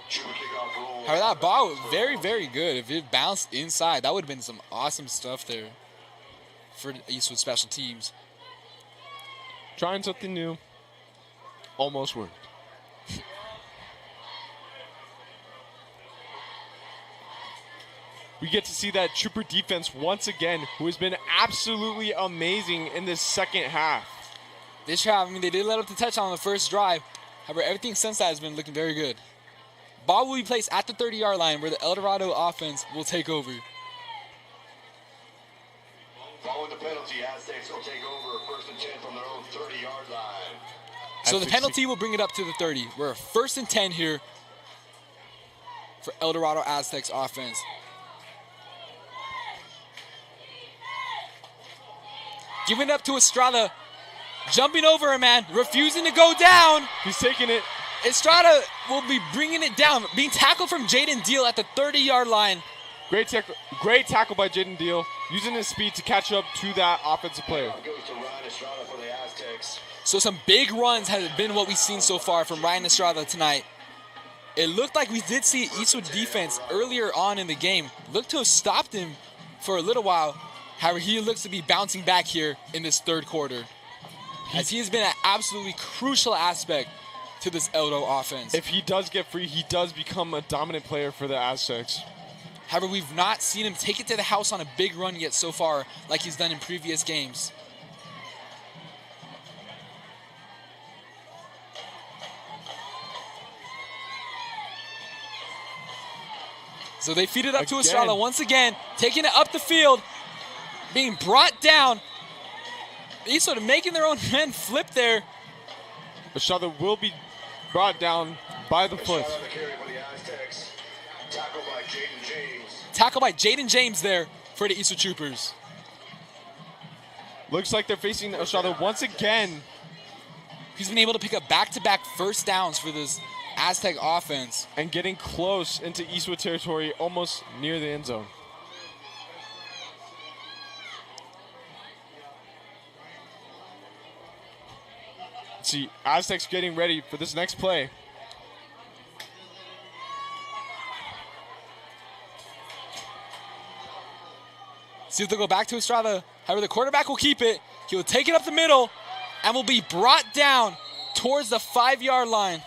Trooper kickoff roll. However, that ball was very, very good. If it bounced inside, that would have been some awesome stuff there for Eastwood special teams. Trying something new. Almost worked. We get to see that Trooper defense once again, who has been absolutely amazing in this second half. This half, I mean, they did let up the touchdown on the first drive. However, everything since that has been looking very good. Ball will be placed at the 30-yard line where the El Dorado offense will take over. Following the penalty, Aztecs will take over 1st and 10 from their own 30-yard line. So the penalty will bring it up to the 30. We're 1st and 10 here for El Dorado Aztecs offense. Giving it up to Estrada. Jumping over him, man. Refusing to go down. He's taking it. Estrada will be bringing it down. Being tackled from Jaden Deal at the 30-yard line. Great tackle by Jaden Deal. Using his speed to catch up to that offensive player. Goes to Ryan Estrada for the Aztecs. So some big runs have been what we've seen so far from Ryan Estrada tonight. It looked like we did see Eastwood defense earlier on in the game. Looked to have stopped him for a little while. However, he looks to be bouncing back here in this third quarter, as he has been an absolutely crucial aspect to this Eldo offense. If he does get free, he does become a dominant player for the Aztecs. However, we've not seen him take it to the house on a big run yet so far, like he's done in previous games. So they feed it up to Estrada once again, taking it up the field, being brought down. He's sort of making their own men flip there. Estrada will be brought down by the foot. Estrada the carry for the Aztecs. Tackled by Jaden James. Tackle by Jaden James there for the Eastwood Troopers. Looks like they're facing Estrada once again. He's been able to pick up back-to-back first downs for this Aztec offense. And getting close into Eastwood territory, almost near the end zone. Let's see, Aztecs getting ready for this next play. See if they'll go back to Estrada. However, the quarterback will keep it. He will take it up the middle and will be brought down towards the 5-yard line.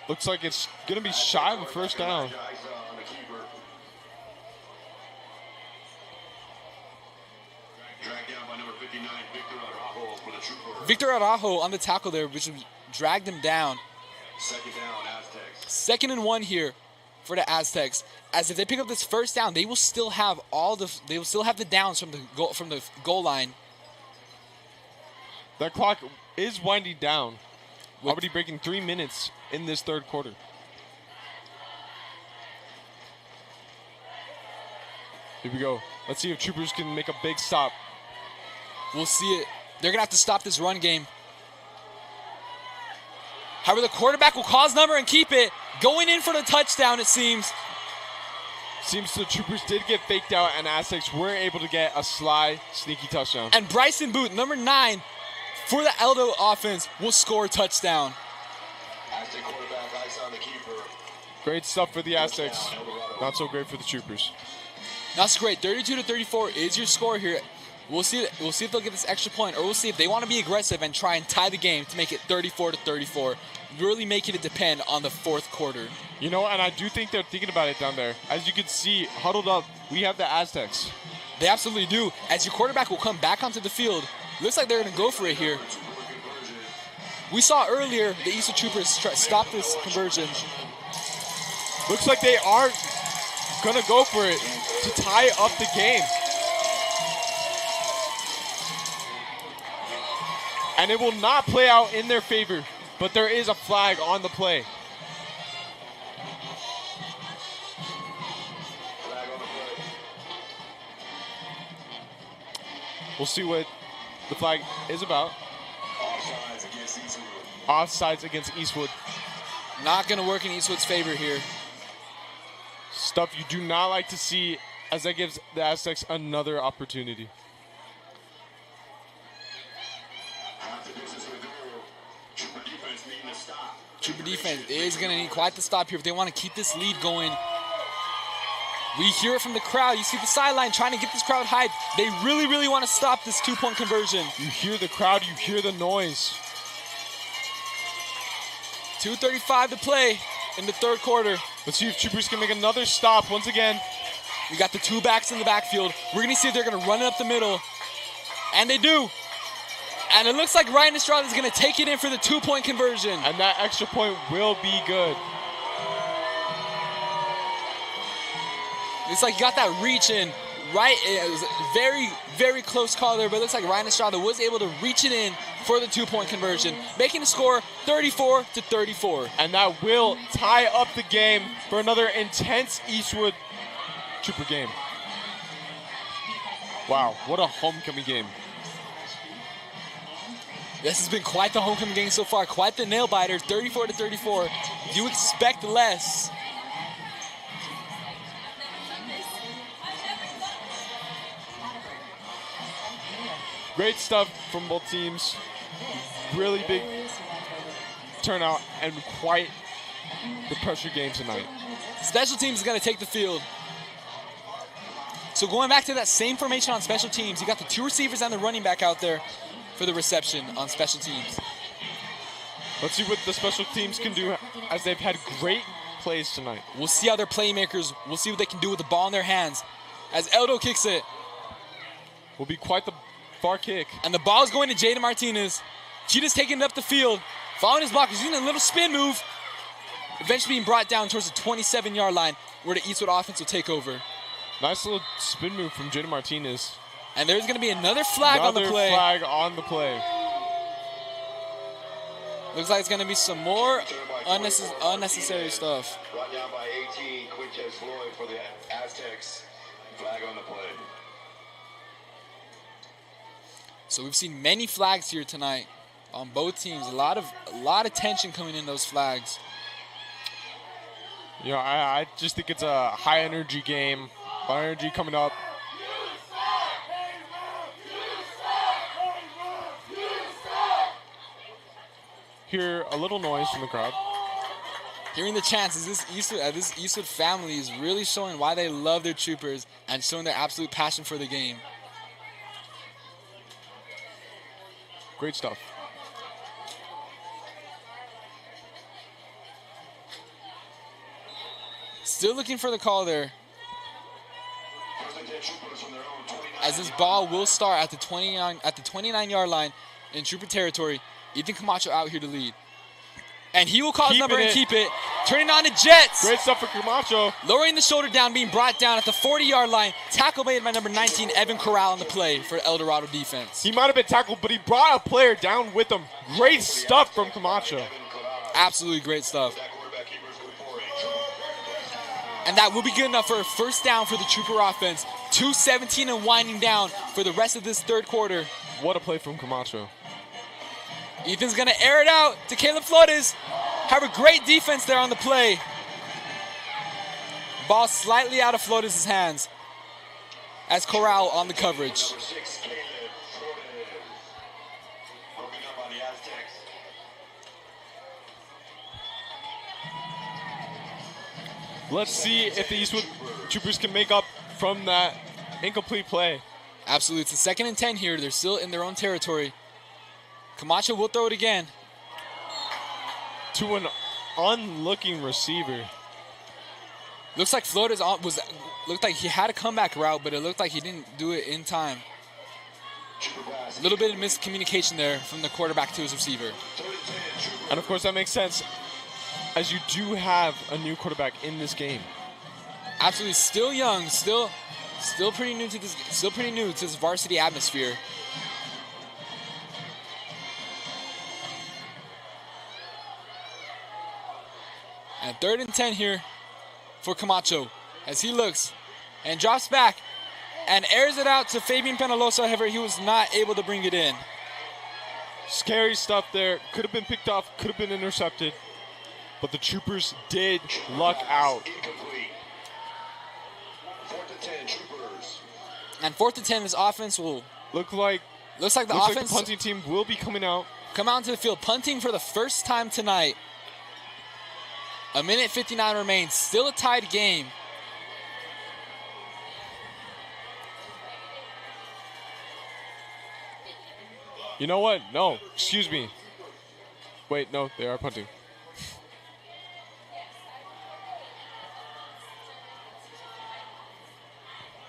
Looks like it's going to be shy of a first down. Dragged down by number 59, Victor Araujo for the Trooper. Victor Araujo on the tackle there, which dragged him down. 2nd down, Aztecs. 2nd and 1 here for the Aztecs. As if they pick up this first down, they will still have the downs from the goal line. That clock is winding down. Already breaking 3 minutes in this third quarter. Here we go. Let's see if Troopers can make a big stop. We'll see it. They're going to have to stop this run game. However, the quarterback will call his number and keep it. Going in for the touchdown, it seems. Seems the Troopers did get faked out, and Aztecs were able to get a sly, sneaky touchdown. And Bryson Booth, number 9, for the Eldo offense, will score a touchdown. Aztec quarterback, ice on the keeper. Great stuff for the Aztecs. Not so great for the Troopers. That's great. 32-34 is your score here. We'll see if they'll get this extra point, or we'll see if they want to be aggressive and try and tie the game to make it 34-34. Really making it depend on the fourth quarter. You know, and I do think they're thinking about it down there. As you can see, huddled up, we have the Aztecs. They absolutely do. As your quarterback will come back onto the field, looks like they're going to go for it here. We saw earlier the Eastwood Troopers stop this conversion. Looks like they are going to go for it to tie up the game. And it will not play out in their favor, but there is a flag on the play. We'll see what the flag is about. Offsides against Eastwood. Not going to work in Eastwood's favor here. Stuff you do not like to see, as that gives the Aztecs another opportunity. Trooper defense is going to need quite the stop here if they want to keep this lead going. We hear it from the crowd. You see the sideline trying to get this crowd hyped. They really, really want to stop this two-point conversion. You hear the crowd, you hear the noise. 2:35 to play in the third quarter. Let's see if Troopers can make another stop once again. We got the two backs in the backfield. We're going to see if they're going to run it up the middle. And they do. And it looks like Ryan Estrada is going to take it in for the two-point conversion. And that extra point will be good. Looks like he got that reach in. Right, it was a very, very close call there, but it looks like Ryan Estrada was able to reach it in for the two-point conversion, making the score 34-34. And that will tie up the game for another intense Eastwood Trooper game. Wow, what a homecoming game. This has been quite the homecoming game so far, quite the nail-biter, 34-34. You expect less. Great stuff from both teams. Really big turnout and quite the pressure game tonight. Special teams is going to take the field. So going back to that same formation on special teams, you got the two receivers and the running back out there for the reception on special teams. Let's see what the special teams can do as they've had great plays tonight. We'll see how they're playmakers. We'll see what they can do with the ball in their hands. As Eldo kicks it. Will be quite the far kick. And the ball is going to Jaden Martinez. Cheetah's taking it up the field. Following his block, he's using a little spin move. Eventually being brought down towards the 27-yard line where the Eastwood offense will take over. Nice little spin move from Jaden Martinez. And there's going to be another flag on the play. Another flag on the play. Looks like it's going to be some more unnecessary stuff. Brought down by 18, Quintez Floyd for the Aztecs. Flag on the play. So we've seen many flags here tonight on both teams. A lot of tension coming in those flags. You know, I just think it's a high energy game. High energy coming up. Hear a little noise from the crowd. Hearing the chants, this Eastwood family is really showing why they love their Troopers and showing their absolute passion for the game. Great stuff. Still looking for the call there. As this ball will start at the 29-yard line in Trooper territory. Ethan Camacho out here to lead. And he will call his number and keep it. Turning on the Jets. Great stuff for Camacho. Lowering the shoulder down, being brought down at the 40-yard line. Tackle made by number 19, Evan Corral on the play for El Dorado defense. He might have been tackled, but he brought a player down with him. Great stuff from Camacho. Absolutely great stuff. And that will be good enough for a first down for the Trooper offense. 2:17 and winding down for the rest of this third quarter. What a play from Camacho. Ethan's going to air it out to Caleb Flores. Have a great defense there on the play. Ball slightly out of Flores' hands as Corral on the coverage. Number 6, Caleb Flores. Broken up on the Aztecs. Let's see if the Eastwood Troopers can make up from that incomplete play. Absolutely. It's a 2nd and 10 here. They're still in their own territory. Camacho will throw it again. To an unlooking receiver. Looks like Flores looked like he had a comeback route, but it looked like he didn't do it in time. A little bit of miscommunication there from the quarterback to his receiver. And of course that makes sense, as you do have a new quarterback in this game. Absolutely, still young, still pretty new to this varsity atmosphere. And 3rd and 10 here for Camacho as he looks and drops back and airs it out to Fabian Penalosa. However, he was not able to bring it in. Scary stuff there. Could have been picked off, could have been intercepted. But the Troopers did luck out. Incomplete. 4th and 10, Troopers. And 4th and 10, this offense will Looks like the the punting team will be coming out. come out into the field punting for the first time tonight. A minute 59 remains. Still a tied game. You know what? No, excuse me. Wait, no, they are punting.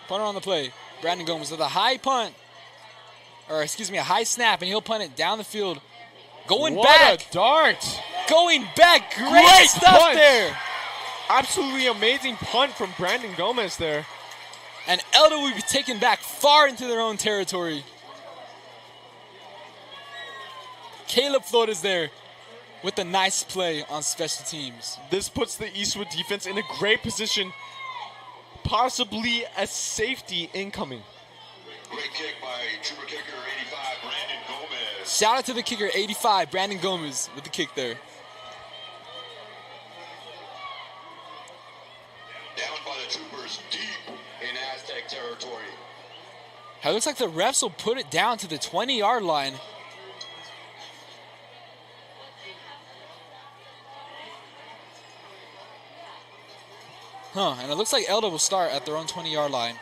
Punter on the play. Brandon Gomez with a high punt. Or excuse me, a high snap, and he'll punt it down the field. Going What back. a dart. Going back. Great stuff punt. there. Absolutely amazing punt from Brandon Gomez there. And Elder will be taken back far into their own territory. Caleb Flores there with a nice play on special teams. This puts the Eastwood defense in a great position. Possibly a safety incoming. Great kick by Trooper kicker 85, Brandon Gomez. Shout out to the kicker, 85, Brandon Gomez with the kick there. Down by the Troopers deep in Aztec territory. It looks like the refs will put it down to the 20-yard line. And it looks like Elda will start at their own 20-yard line.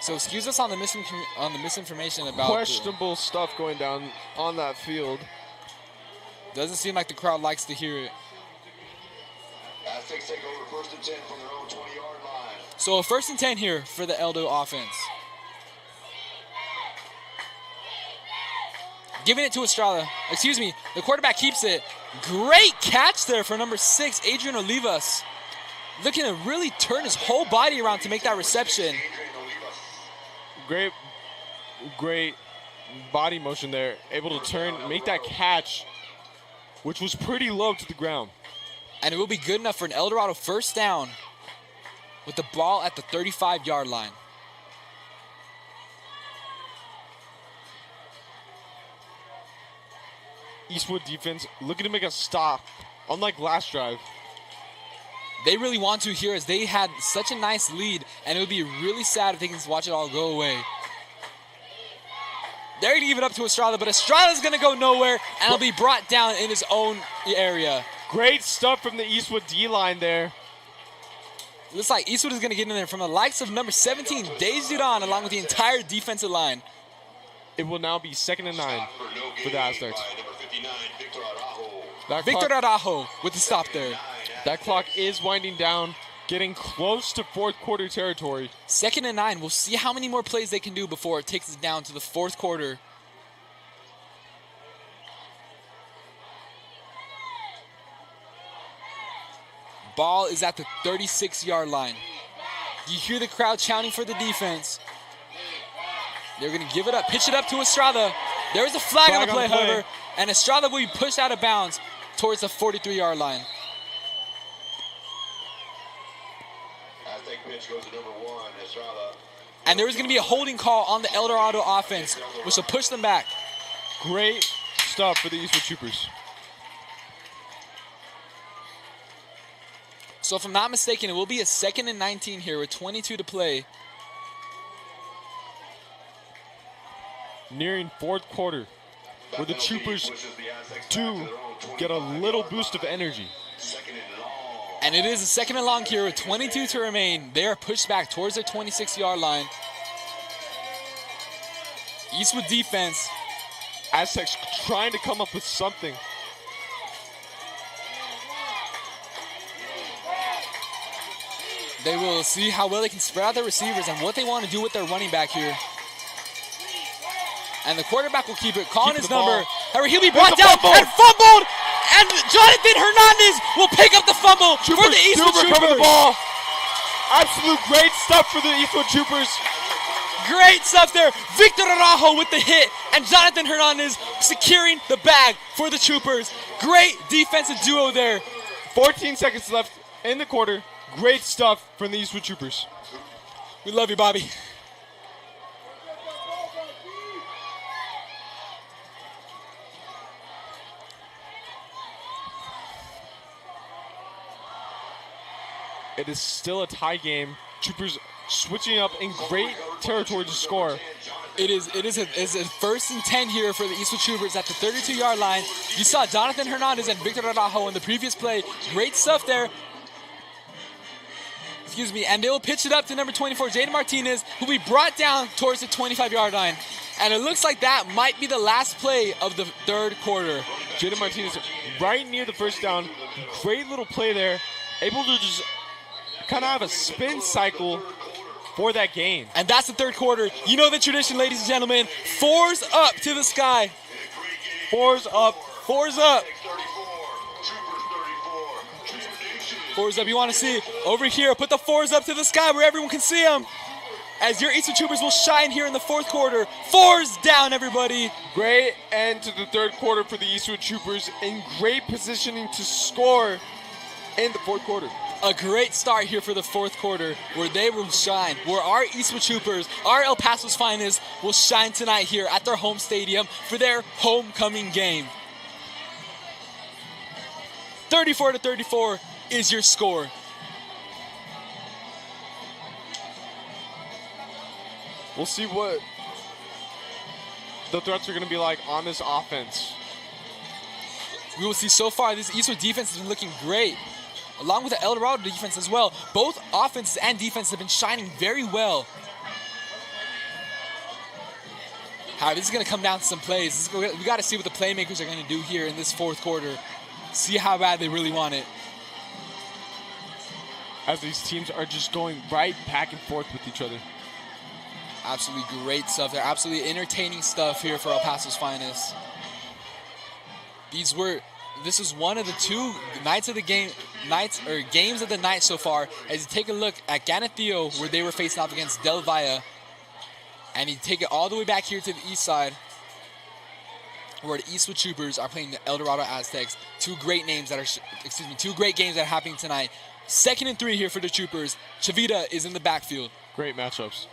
So excuse us on the misinformation about questionable stuff going down on that field. Doesn't seem like the crowd likes to hear it. Aztecs take over 1st and 10 from their own 20-yard line. So a 1st and 10 here for the Eldo offense. Giving it to Estrada. Excuse me, the quarterback keeps it. Great catch there for number 6, Adrian Olivas. Looking to really turn his whole body around to make that reception. Great body motion there. Able to turn, make that catch, which was pretty low to the ground. And it will be good enough for an El Dorado 1st down with the ball at the 35-yard line. Eastwood defense looking to make a stop, unlike last drive. They really want to here as they had such a nice lead, and it would be really sad if they can just watch it all go away. They're going to give it up to Estrada, but Estrada's going to go nowhere, and it'll be brought down in his own area. Great stuff from the Eastwood D-line there. Looks like Eastwood is going to get in there from the likes of number 17, Days Duran, along with the entire defensive line. It will now be 2nd and 9 for the Aztecs. Victor Araujo with the stop there. That clock is winding down, getting close to 4th quarter territory. 2nd and 9. We'll see how many more plays they can do before it takes us down to the 4th quarter. Ball is at the 36-yard line. You hear the crowd chanting for the defense. They're going to give it up, pitch it up to Estrada. There's a flag on the play, however, and Estrada will be pushed out of bounds towards the 43-yard line. Pitch goes to number 1, Estrada. And there is going to be a holding call on the El Dorado offense, which will push them back. Great stuff for the Eastwood Troopers. So if I'm not mistaken, it will be a 2nd and 19 here with 22 to play. Nearing 4th quarter, where the Troopers do get a little boost of energy. And it is a 2nd and long here with 22 to remain. They are pushed back towards their 26-yard line. Eastwood defense. Aztecs trying to come up with something. They will see how well they can spread out their receivers and what they want to do with their running back here. And the quarterback will keep it, calling his number. However, he'll be brought down and fumbled. And Jonathan Hernandez will pick up the fumble for the Eastwood Troopers. Cover the ball. Absolute great stuff for the Eastwood Troopers. Great stuff there. Victor Araujo with the hit, and Jonathan Hernandez securing the bag for the Troopers. Great defensive duo there. 14 seconds left in the quarter. Great stuff from the Eastwood Troopers. We love you, Bobby. It is still a tie game. Troopers switching up in great territory to score. It is a 1st and 10 here for the Eastwood Troopers at the 32-yard line. You saw Jonathan Hernandez and Victor Dorado in the previous play. Great stuff there. Excuse me. And they will pitch it up to number 24, Jaden Martinez, who will be brought down towards the 25-yard line. And it looks like that might be the last play of the 3rd quarter. Jaden Martinez right near the first down. Great little play there. Able to just kind of have a spin cycle for that game. And that's the 3rd quarter. You know the tradition, ladies and gentlemen. 4s up to the sky. 4s up. 4s up. 4s up. You want to see over here. Put the 4s up to the sky where everyone can see them. As your Eastwood Troopers will shine here in the 4th quarter. 4s down, everybody. Great end to the 3rd quarter for the Eastwood Troopers. In great positioning to score in the 4th quarter. A great start here for the 4th quarter where they will shine, where our Eastwood Troopers, our El Paso's finest, will shine tonight here at their home stadium for their homecoming game. 34-34 is your score. We'll see what the threats are going to be like on this offense. We will see so far this Eastwood defense has been looking great, along with the El Dorado defense as well. Both offenses and defense have been shining very well. However, this is going to come down to some plays. We got to see what the playmakers are going to do here in this 4th quarter. See how bad they really want it. As these teams are just going right back and forth with each other. Absolutely great stuff there. Absolutely entertaining stuff here for El Paso's finest. This is one of the 2 games of the night so far. As you take a look at Ganethio, where they were facing off against Del Valle, and you take it all the way back here to the east side, where the Eastwood Troopers are playing the El Dorado Aztecs. 2 great games that are happening tonight. 2nd and 3 here for the Troopers. Chavita is in the backfield. Great matchups.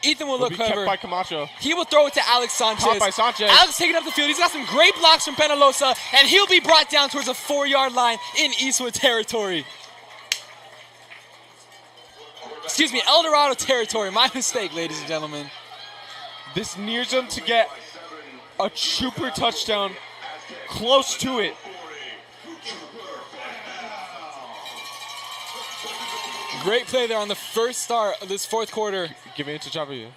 Ethan will look be kept cover. by Camacho. He will throw it to Alex Sanchez. Caught by Sanchez. Alex taking up the field. He's got some great blocks from Penalosa, and he'll be brought down towards the 4-yard line in Eastwood territory. Excuse me, El Dorado territory. My mistake, ladies and gentlemen. This nears them to get a Trooper touchdown. Close to it. Great play there on the first start of this 4th quarter. Giving it to Chavita.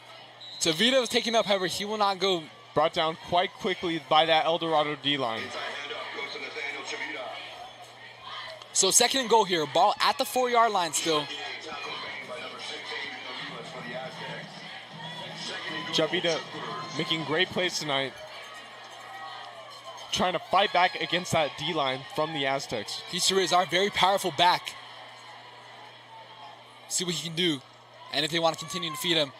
Chavita was taken up, however, he will not go. Brought down quite quickly by that El Dorado D-line. So 2nd and goal here. Ball at the 4-yard line still. Chavita making great plays tonight. Trying to fight back against that D-line from the Aztecs. He sure is our very powerful back. See what he can do. And if they want to continue to feed him.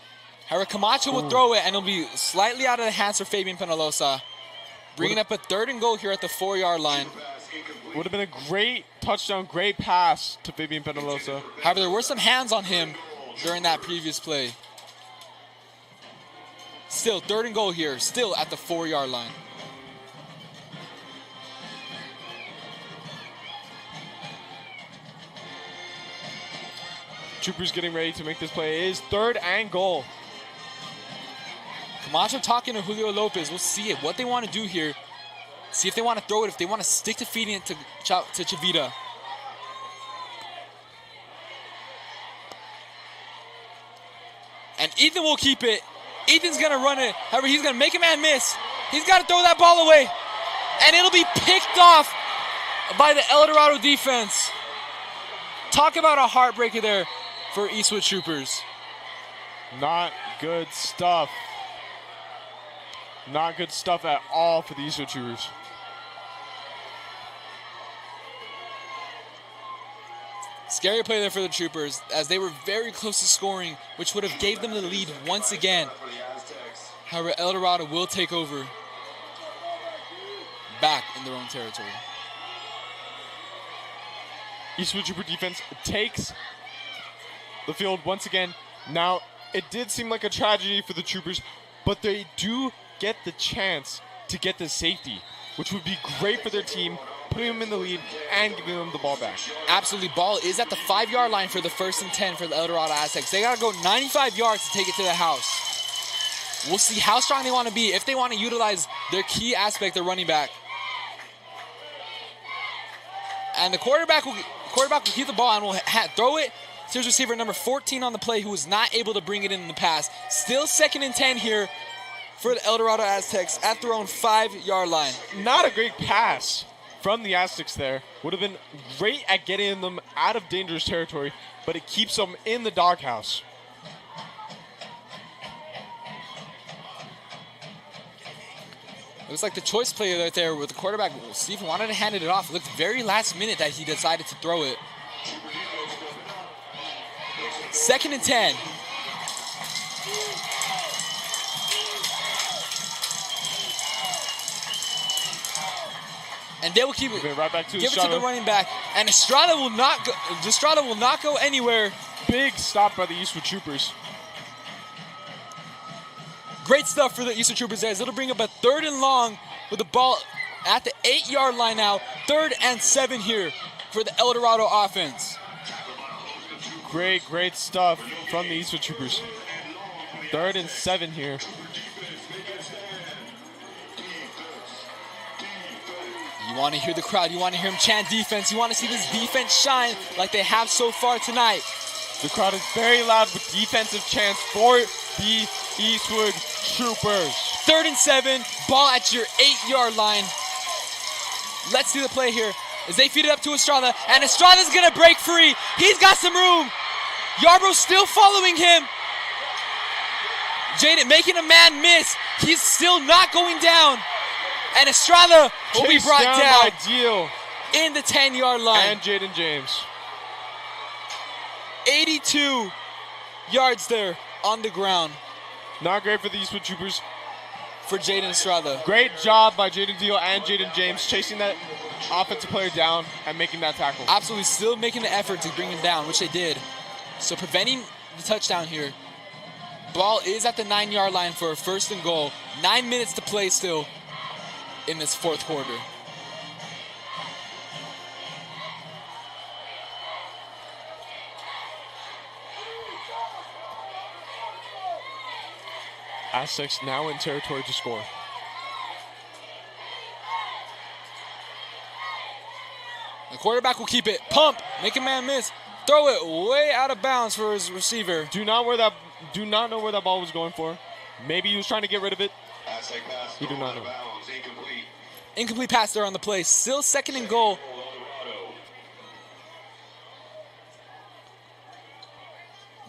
However, Camacho will throw it, and it'll be slightly out of the hands for Fabian Penalosa. Bringing up a 3rd and goal here at the 4-yard line. Would have been a great touchdown, great pass to Fabian Penalosa. However, there were some hands on him during that previous play. Still, 3rd and goal here, still at the 4-yard line. Troopers getting ready to make this play. It is 3rd and goal. Camacho talking to Julio Lopez. We'll see it. What they want to do here. See if they want to throw it, if they want to stick to feeding it to Chavita. And Ethan will keep it. Ethan's going to run it. However, he's going to make a man miss. He's got to throw that ball away. And it'll be picked off by the El Dorado defense. Talk about a heartbreaker there for Eastwood Troopers. Not good stuff. Not good stuff at all for the Eastwood Troopers. Scary play there for the Troopers, as they were very close to scoring, which would have gave them the lead once again. However, El Dorado will take over back in their own territory. Eastwood Trooper defense takes the field once again. Now, it did seem like a tragedy for the Troopers, but they do get the chance to get the safety, which would be great for their team putting them in the lead, and giving them the ball back. Absolutely. Ball is at the 5-yard line for the 1st and 10 for the El Dorado Aztecs. They got to go 95 yards to take it to the house. We'll see how strong they want to be if they want to utilize their key aspect, their running back. And the quarterback will keep the ball and will throw it to his receiver number 14 on the play, who was not able to bring it in the pass. Still 2nd and 10 here for the El Dorado Aztecs at their own 5-yard line. Not a great pass from the Aztecs there. Would have been great at getting them out of dangerous territory, but it keeps them in the doghouse. It was like the choice play right there with the quarterback. Stephen wanted to hand it off. It looked very last minute that he decided to throw it. 2nd and 10. And they will keep it. Right back to give it to the running back. And Estrada will not go anywhere. Big stop by the Eastwood Troopers. Great stuff for the Eastwood Troopers there. It'll bring up a 3rd and long with the ball at the 8-yard line now. 3rd and 7 here for the El Dorado offense. Great stuff from the Eastwood Troopers. 3rd and 7 here. You want to hear the crowd. You want to hear them chant defense. You want to see this defense shine like they have so far tonight. The crowd is very loud with defensive chants for the Eastwood Troopers. 3rd and 7, ball at your 8-yard line. Let's see the play here as they feed it up to Estrada, and Estrada's gonna break free. He's got some room. Yarbrough's still following him. Jaden making a man miss. He's still not going down. And Estrada will be brought down by Deal in the 10-yard line. and Jaden James. 82 yards there on the ground Not great for the Eastwood Troopers. for Jaden Estrada. Great job by Jaden Deal and Jaden James chasing that offensive player down and making that tackle. Absolutely still making the effort to bring him down, which they did. So preventing the touchdown here. Ball is at the 9-yard line for a 1st and goal. 9 minutes to play still in this 4th quarter. Aztecs now in territory to score. The quarterback will keep it. Pump. Make a man miss. Throw it way out of bounds for his receiver. Do not know where that ball was going for. Maybe he was trying to get rid of it. Aztec pass. We do not know. Bounds, incomplete. Incomplete pass there on the play. Still 2nd and goal. Dorado.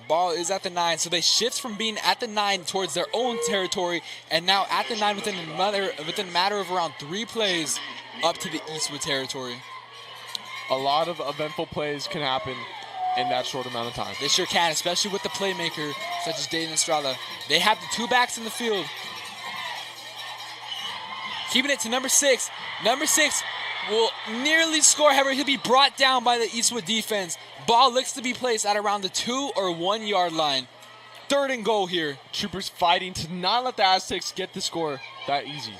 Ball is at the 9, so they shift from being at the 9 towards their own territory, and now at the 9 within a matter of around 3 plays up to the Eastwood territory. A lot of eventful plays can happen in that short amount of time. They sure can, especially with the playmaker such as Jaden Estrada. They have the 2 backs in the field. Keeping it to number 6. Number 6 will nearly score, however, he'll be brought down by the Eastwood defense. Ball looks to be placed at around the 2 or 1 yard line. 3rd and goal here. Troopers fighting to not let the Aztecs get the score that easy.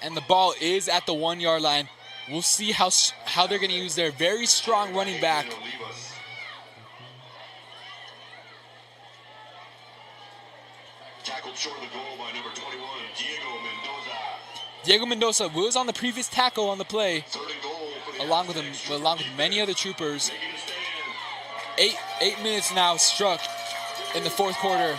And the ball is at the 1 yard line. We'll see how they're going to use their very strong running back. Tackled short of the goal by number 21, Diego Mendoza. Diego Mendoza was on the previous tackle on the play, 3rd and goal for the along with many other troopers. 8 minutes now struck in the 4th quarter.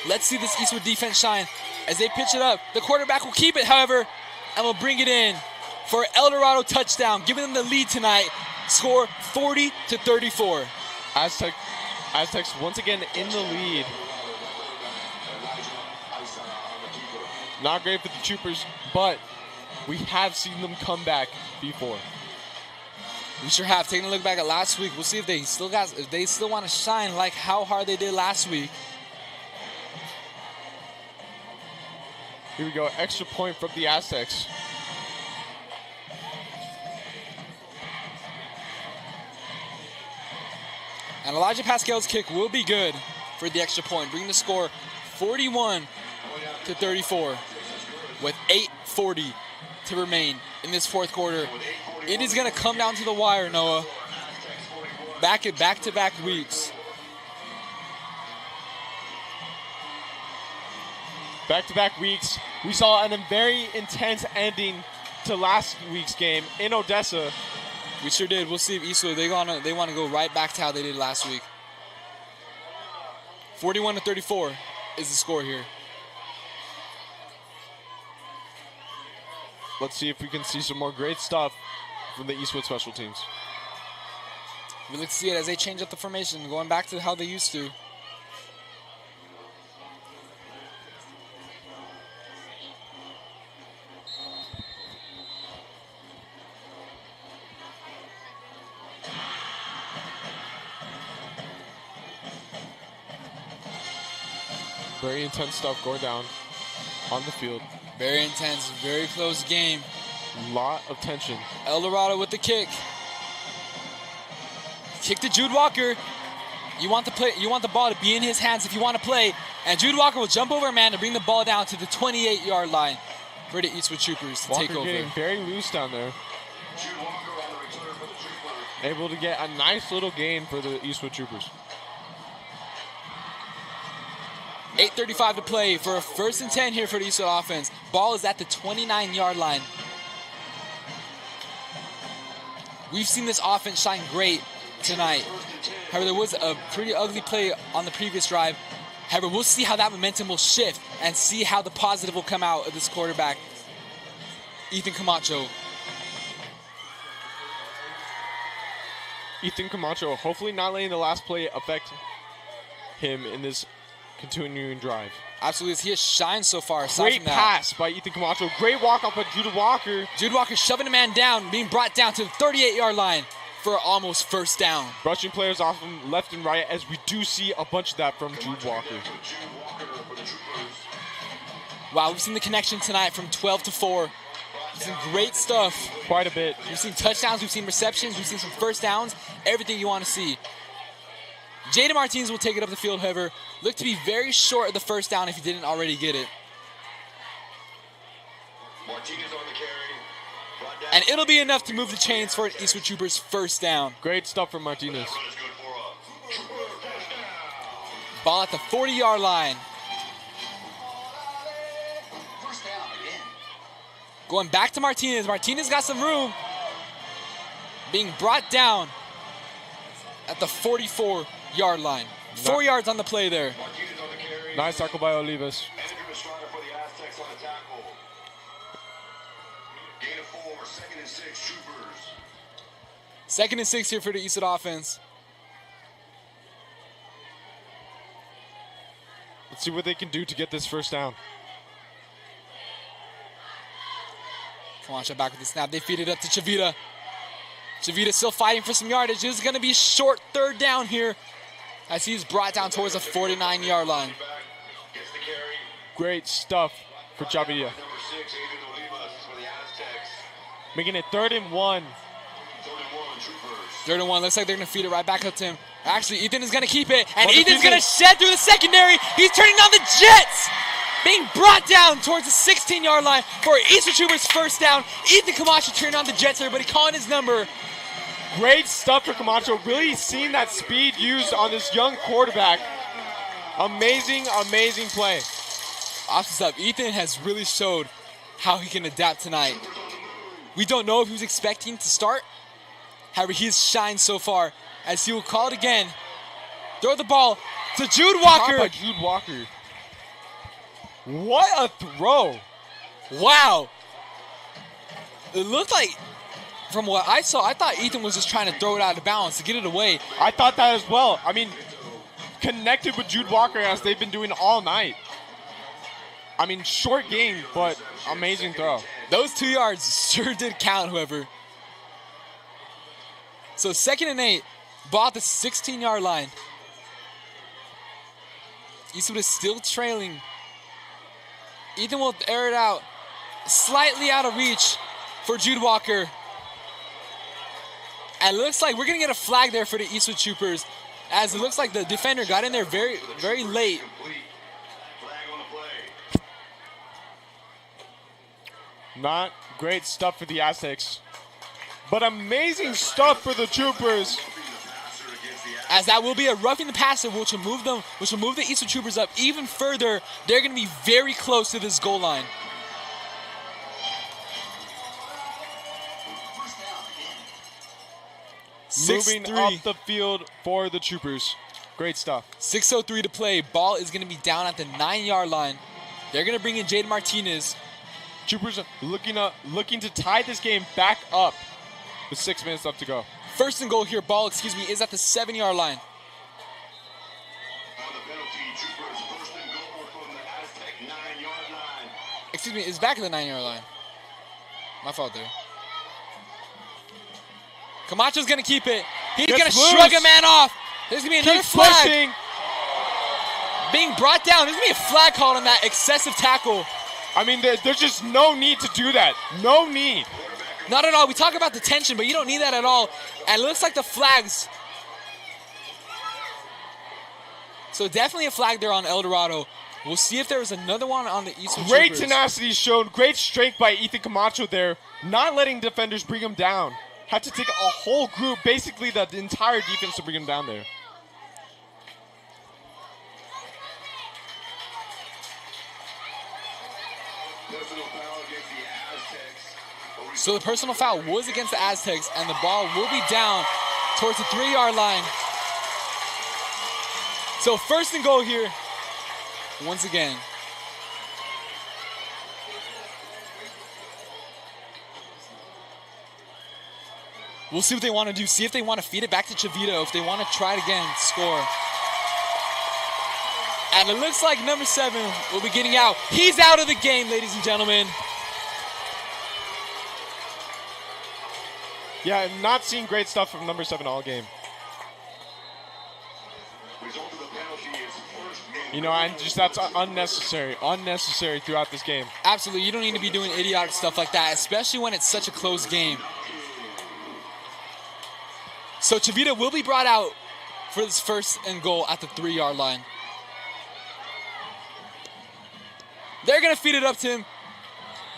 Let's see this Eastwood defense shine as they pitch it up. The quarterback will keep it, however, and will bring it in for El Dorado touchdown, giving them the lead tonight. Score 40-34. Aztecs once again in the lead. Not great for the Troopers, but we have seen them come back before. We sure have. Taking a look back at last week, we'll see if they still want to shine like how hard they did last week. Here we go, extra point from the Aztecs. And Elijah Pascal's kick will be good for the extra point, bringing the score 41-34 with 8:40 to remain in this fourth quarter. It is going to come down to the wire, Noah. Back-to-back weeks. Back-to-back weeks. We saw a very intense ending to last week's game in Odessa. We sure did. We'll see if Eastwood, they want to go right back to how they did last week. 41-34 is the score here. Let's see if we can see some more great stuff from the Eastwood special teams. We look to see it as they change up the formation, going back to how they used to. Very intense stuff going down on the field. Very intense, very close game. Lot of tension. El Dorado with the kick. Kick to Jude Walker. You want the ball to be in his hands if you want to play. And Jude Walker will jump over a man to bring the ball down to the 28-yard line for the Eastwood Troopers to take over. Walker getting very loose down there. Able to get a nice little gain for the Eastwood Troopers. 8:35 to play for a 1st and 10 here for the Eastwood offense. Ball is at the 29-yard line. We've seen this offense shine great tonight. However, there was a pretty ugly play on the previous drive. However, we'll see how that momentum will shift and see how the positive will come out of this quarterback, Ethan Camacho. Ethan Camacho hopefully not letting the last play affect him in this continuing drive. Absolutely, he has shined so far. Great pass by Ethan Camacho. Great walk-off by Jude Walker. Jude Walker shoving a man down, being brought down to the 38-yard line for almost first down. Brushing players off him left and right, as we do see a bunch of that from Jude Walker. Wow, we've seen the connection tonight from 12 to 4. We've seen great stuff. Quite a bit. We've seen touchdowns, we've seen receptions, we've seen some first downs, everything you want to see. Jaden Martinez will take it up the field, however. Looked to be very short of the first down if he didn't already get it. Martinez on the carry. And it'll be enough to move the chains for an Eastwood Troopers first down. Great stuff from Martinez. Ball at the 40-yard line. First down again. Going back to Martinez. Martinez got some room. Being brought down at the 44-yard line. 4 yards on the play there. Martinez on the carry. Nice tackle by Olivas. Andrew Estrada for the Aztecs on the tackle. Gain of 4, 2nd and 6, Troopers. 2nd and 6 here for the Eastwood offense. Let's see what they can do to get this first down. Kawancha back with the snap. They feed it up to Chavita. Chavita still fighting for some yardage. This is going to be a short 3rd down here as he's brought down towards the 49-yard line. Gets the carry. Great stuff for Chavilla. Number 6, Adrian Olivas for the Aztecs. Making it 3rd and 1. 3rd and 1, Troopers. 3rd and 1. Looks like they're going to feed it right back up to him. Actually, Ethan is going to keep it. And Well, Ethan's going to shed through the secondary. He's turning on the Jets. Being brought down towards the 16-yard line for Eastwood Troopers first down. Ethan Camacho turning on the Jets. Everybody calling his number. Great stuff for Camacho. Really seeing that speed used on this young quarterback. Amazing, amazing play. Awesome stuff. Ethan has really showed how he can adapt tonight. We don't know if he was expecting to start. However, he's shined so far as he will call it again. Throw the ball to Jude Walker. Caught by Jude Walker. What a throw. Wow. It looked like, from what I saw, I thought Ethan was just trying to throw it out of bounds to get it away. I thought that as well. I mean, connected with Jude Walker as they've been doing all night. I mean, short game, but amazing throw. Those 2 yards sure did count, however. So 2nd and 8, ball at the 16-yard line. Eastwood is still trailing. Ethan will air it out, slightly out of reach for Jude Walker. And it looks like we're going to get a flag there for the Eastwood Troopers, as it looks like the defender got in there very, very late. Complete. Flag on the play. Not great stuff for the Aztecs, but amazing stuff for the Troopers. As that will be a roughing the passer, which will move the Eastwood Troopers up even further. They're going to be very close to this goal line. Moving up the field for the Troopers. Great stuff. 6:03 to play. Ball is going to be down at the 9-yard line. They're going to bring in Jaden Martinez. Troopers are looking to tie this game back up with 6 minutes left to go. First and goal here. Ball, is at the 7-yard line. On the penalty, Troopers first and goal from the Aztec 9-yard line. It's back at the 9-yard line. My fault there. Camacho's going to keep it. He's going to shrug a man off. There's going to be another flag. Pushing. Being brought down. There's going to be a flag called on that excessive tackle. I mean, there's just no need to do that. No need. Not at all. We talk about the tension, but you don't need that at all. And it looks like the flags. So definitely a flag there on El Dorado. We'll see if there was another one on the Eastwood Great Troopers. tenacity shown. Great strength by Ethan Camacho there. Not letting defenders bring him down. Had to take a whole group, basically the entire defense, to bring him down there. Personal foul against the Aztecs. So the personal foul was against the Aztecs, and the ball will be down towards the 3-yard line. So first and goal here, once again. We'll see what they want to do. See if they want to feed it back to Chavito, if they want to try it again, score. And it looks like number 7 will be getting out. He's out of the game, ladies and gentlemen. Yeah, not seeing great stuff from number 7 all game. Result of the penalty is first and You know, and just that's unnecessary throughout this game. Absolutely, you don't need to be doing idiotic stuff like that, especially when it's such a close game. So Chavita will be brought out for this first and goal at the 3-yard line. They're gonna feed it up to him,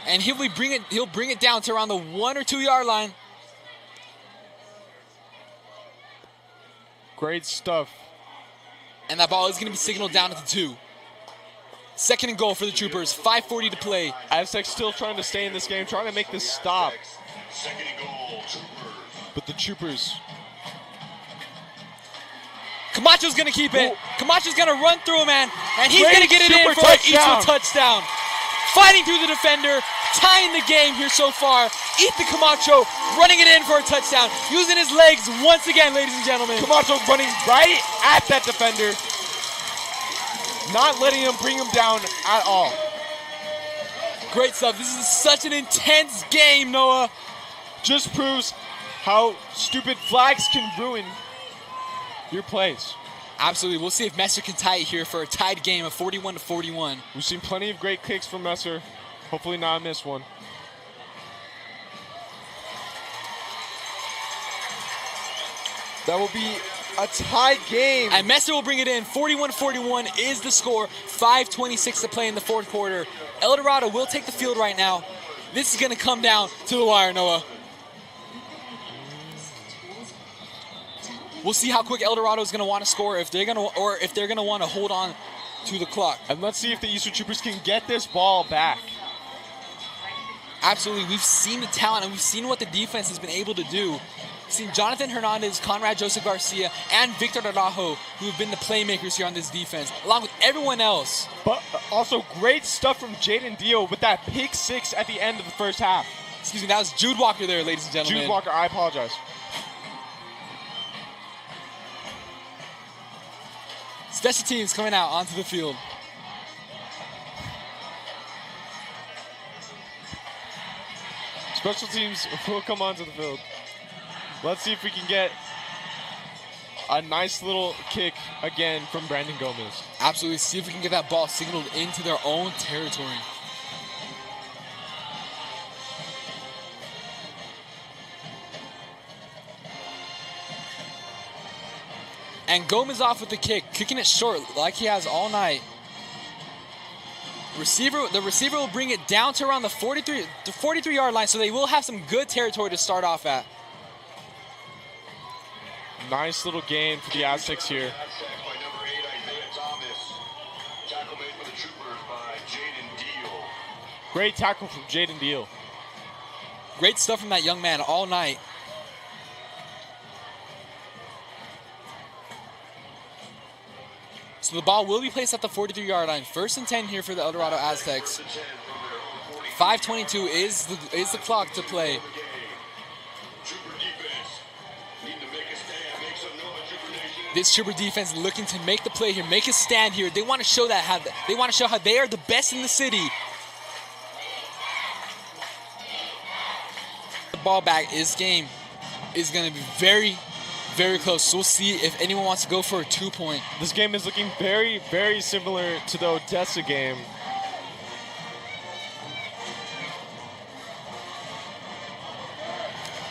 and he'll bring it down to around the 1 or 2 yard line. Great stuff. And that ball is gonna be signaled down at the 2. Second and goal for the Troopers, 5:40 to play. Aztecs still trying to stay in this game, trying to make this stop. second and goal, Troopers. But the Troopers, Camacho's gonna keep it. Whoa. Camacho's gonna run through him, man, and he's Great gonna get it in super for an touchdown. Eastwood touchdown. Fighting through the defender, tying the game here so far. Ethan Camacho running it in for a touchdown, using his legs once again, ladies and gentlemen. Camacho running right at that defender, not letting him bring him down at all. Great stuff. This is such an intense game, Noah. Just proves how stupid flags can ruin your plays. Absolutely. We'll see if Messer can tie it here for a tied game of 41-41. We've seen plenty of great kicks from Messer. Hopefully not miss one. That will be a tie game. And Messer will bring it in. 41-41 is the score. 5:26 to play in the fourth quarter. El Dorado will take the field right now. This is going to come down to the wire, Noah. We'll see how quick El Dorado is going to want to score, if they're going to want to hold on to the clock. And let's see if the Eastwood Troopers can get this ball back. Absolutely. We've seen the talent, and we've seen what the defense has been able to do. We've seen Jonathan Hernandez, Conrad Joseph Garcia, and Victor Dorado, who have been the playmakers here on this defense, along with everyone else. But also great stuff from Jaden Dio with that pick 6 at the end of the first half. Excuse me, that was Jude Walker there, ladies and gentlemen. Jude Walker, I apologize. Special teams coming out onto the field. Special teams will come onto the field. Let's see if we can get a nice little kick again from Brandon Gomez. Absolutely. See if we can get that ball signaled into their own territory. And Gomez off with the kick, kicking it short like he has all night. The receiver will bring it down to around the 43-yard line, so they will have some good territory to start off at. Nice little gain for the Aztecs here. Aztecs by number 8, Isaiah Thomas. Tackle made for the Troopers by Jaden Deal. Great tackle from Jaden Deal. Great stuff from that young man all night. So the ball will be placed at the 43-yard line. 1st and 10 here for the El Dorado Aztecs. 5:22 is the clock to play. This Trooper defense looking to make the play here, make a stand here. They want to show how they are the best in the city. The ball back, this game is going to be very, very close. So we'll see if anyone wants to go for a 2-point. This game is looking very, very similar to the Odessa game.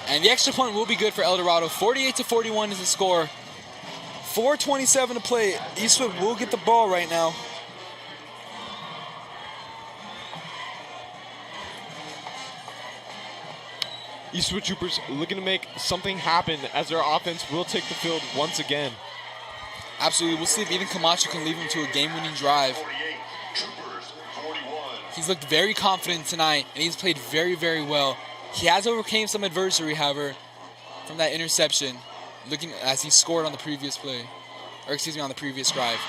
And the extra point will be good for El Dorado. 48-41 is the score. 4:27 to play. Eastwood will get the ball right now. Eastwood Troopers looking to make something happen as their offense will take the field once again. Absolutely. We'll see if even Camacho can lead them to a game-winning drive. 48, Troopers 41. He's looked very confident tonight, and he's played very, very well. He has overcame some adversity, however, from that interception, looking as he scored on the previous play, or excuse me, on the previous drive.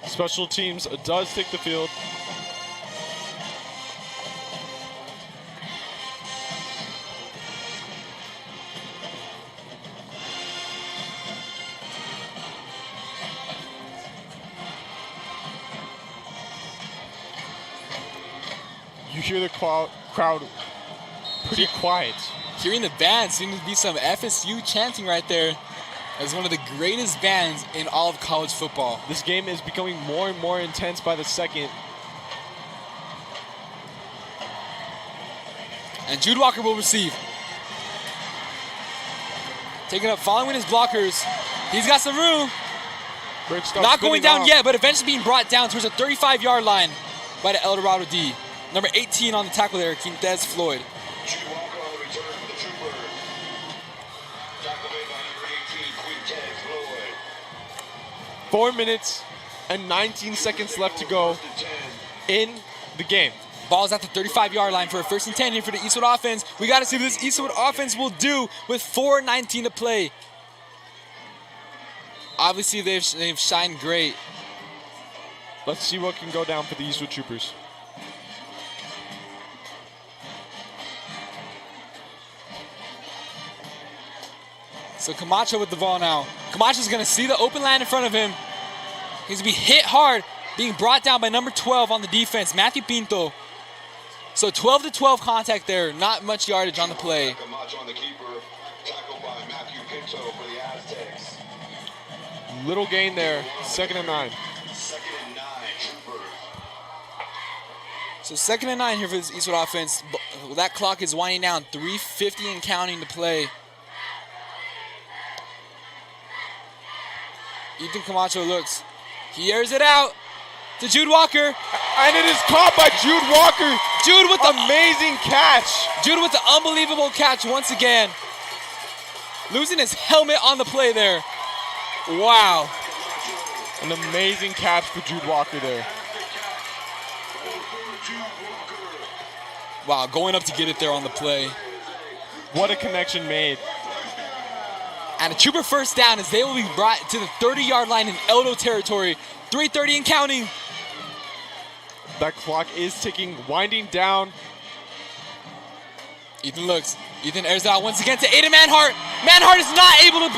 Special teams does take the field. You hear the crowd pretty quiet. Hearing the band, seems to be some FSU chanting right there. As one of the greatest bands in all of college football. This game is becoming more and more intense by the second. And Jude Walker will receive. Taking up, following his blockers. He's got some room. Not going down yet, but eventually being brought down towards the 35-yard line by the El Dorado D. Number 18 on the tackle there, Quintez Floyd. Jude Walker on the return for the Troopers. Tackle made by number 18, Quintez Floyd. 4 minutes and 19 seconds left to go in the game. Ball's at the 35-yard line for a 1st and 10 here for the Eastwood offense. We got to see what this Eastwood offense will do with 4:19 to play. Obviously, they've shined great. Let's see what can go down for the Eastwood Troopers. So Camacho with the ball now. Camacho's going to see the open line in front of him. He's going to be hit hard, being brought down by number 12 on the defense, Matthew Pinto. So 12-12 contact there. Not much yardage on the play. Camacho on the keeper. Tackled by Matthew Pinto for the Aztecs. Little gain there. 2nd and 9. 2nd and 9, Troopers. So 2nd and 9 here for this Eastwood offense. That clock is winding down. 3:50 and counting to play. Ethan Camacho looks. He airs it out to Jude Walker. And it is caught by Jude Walker. Jude with the amazing catch. Jude with the unbelievable catch once again. Losing his helmet on the play there. Wow. An amazing catch for Jude Walker there. Wow, going up to get it there on the play. What a connection made. And a Trooper 1st down as they will be brought to the 30-yard line in Eldo territory. 3:30 and counting. That clock is ticking, winding down. Ethan looks. Ethan airs out once again to Aiden Manhart. Manhart is not able to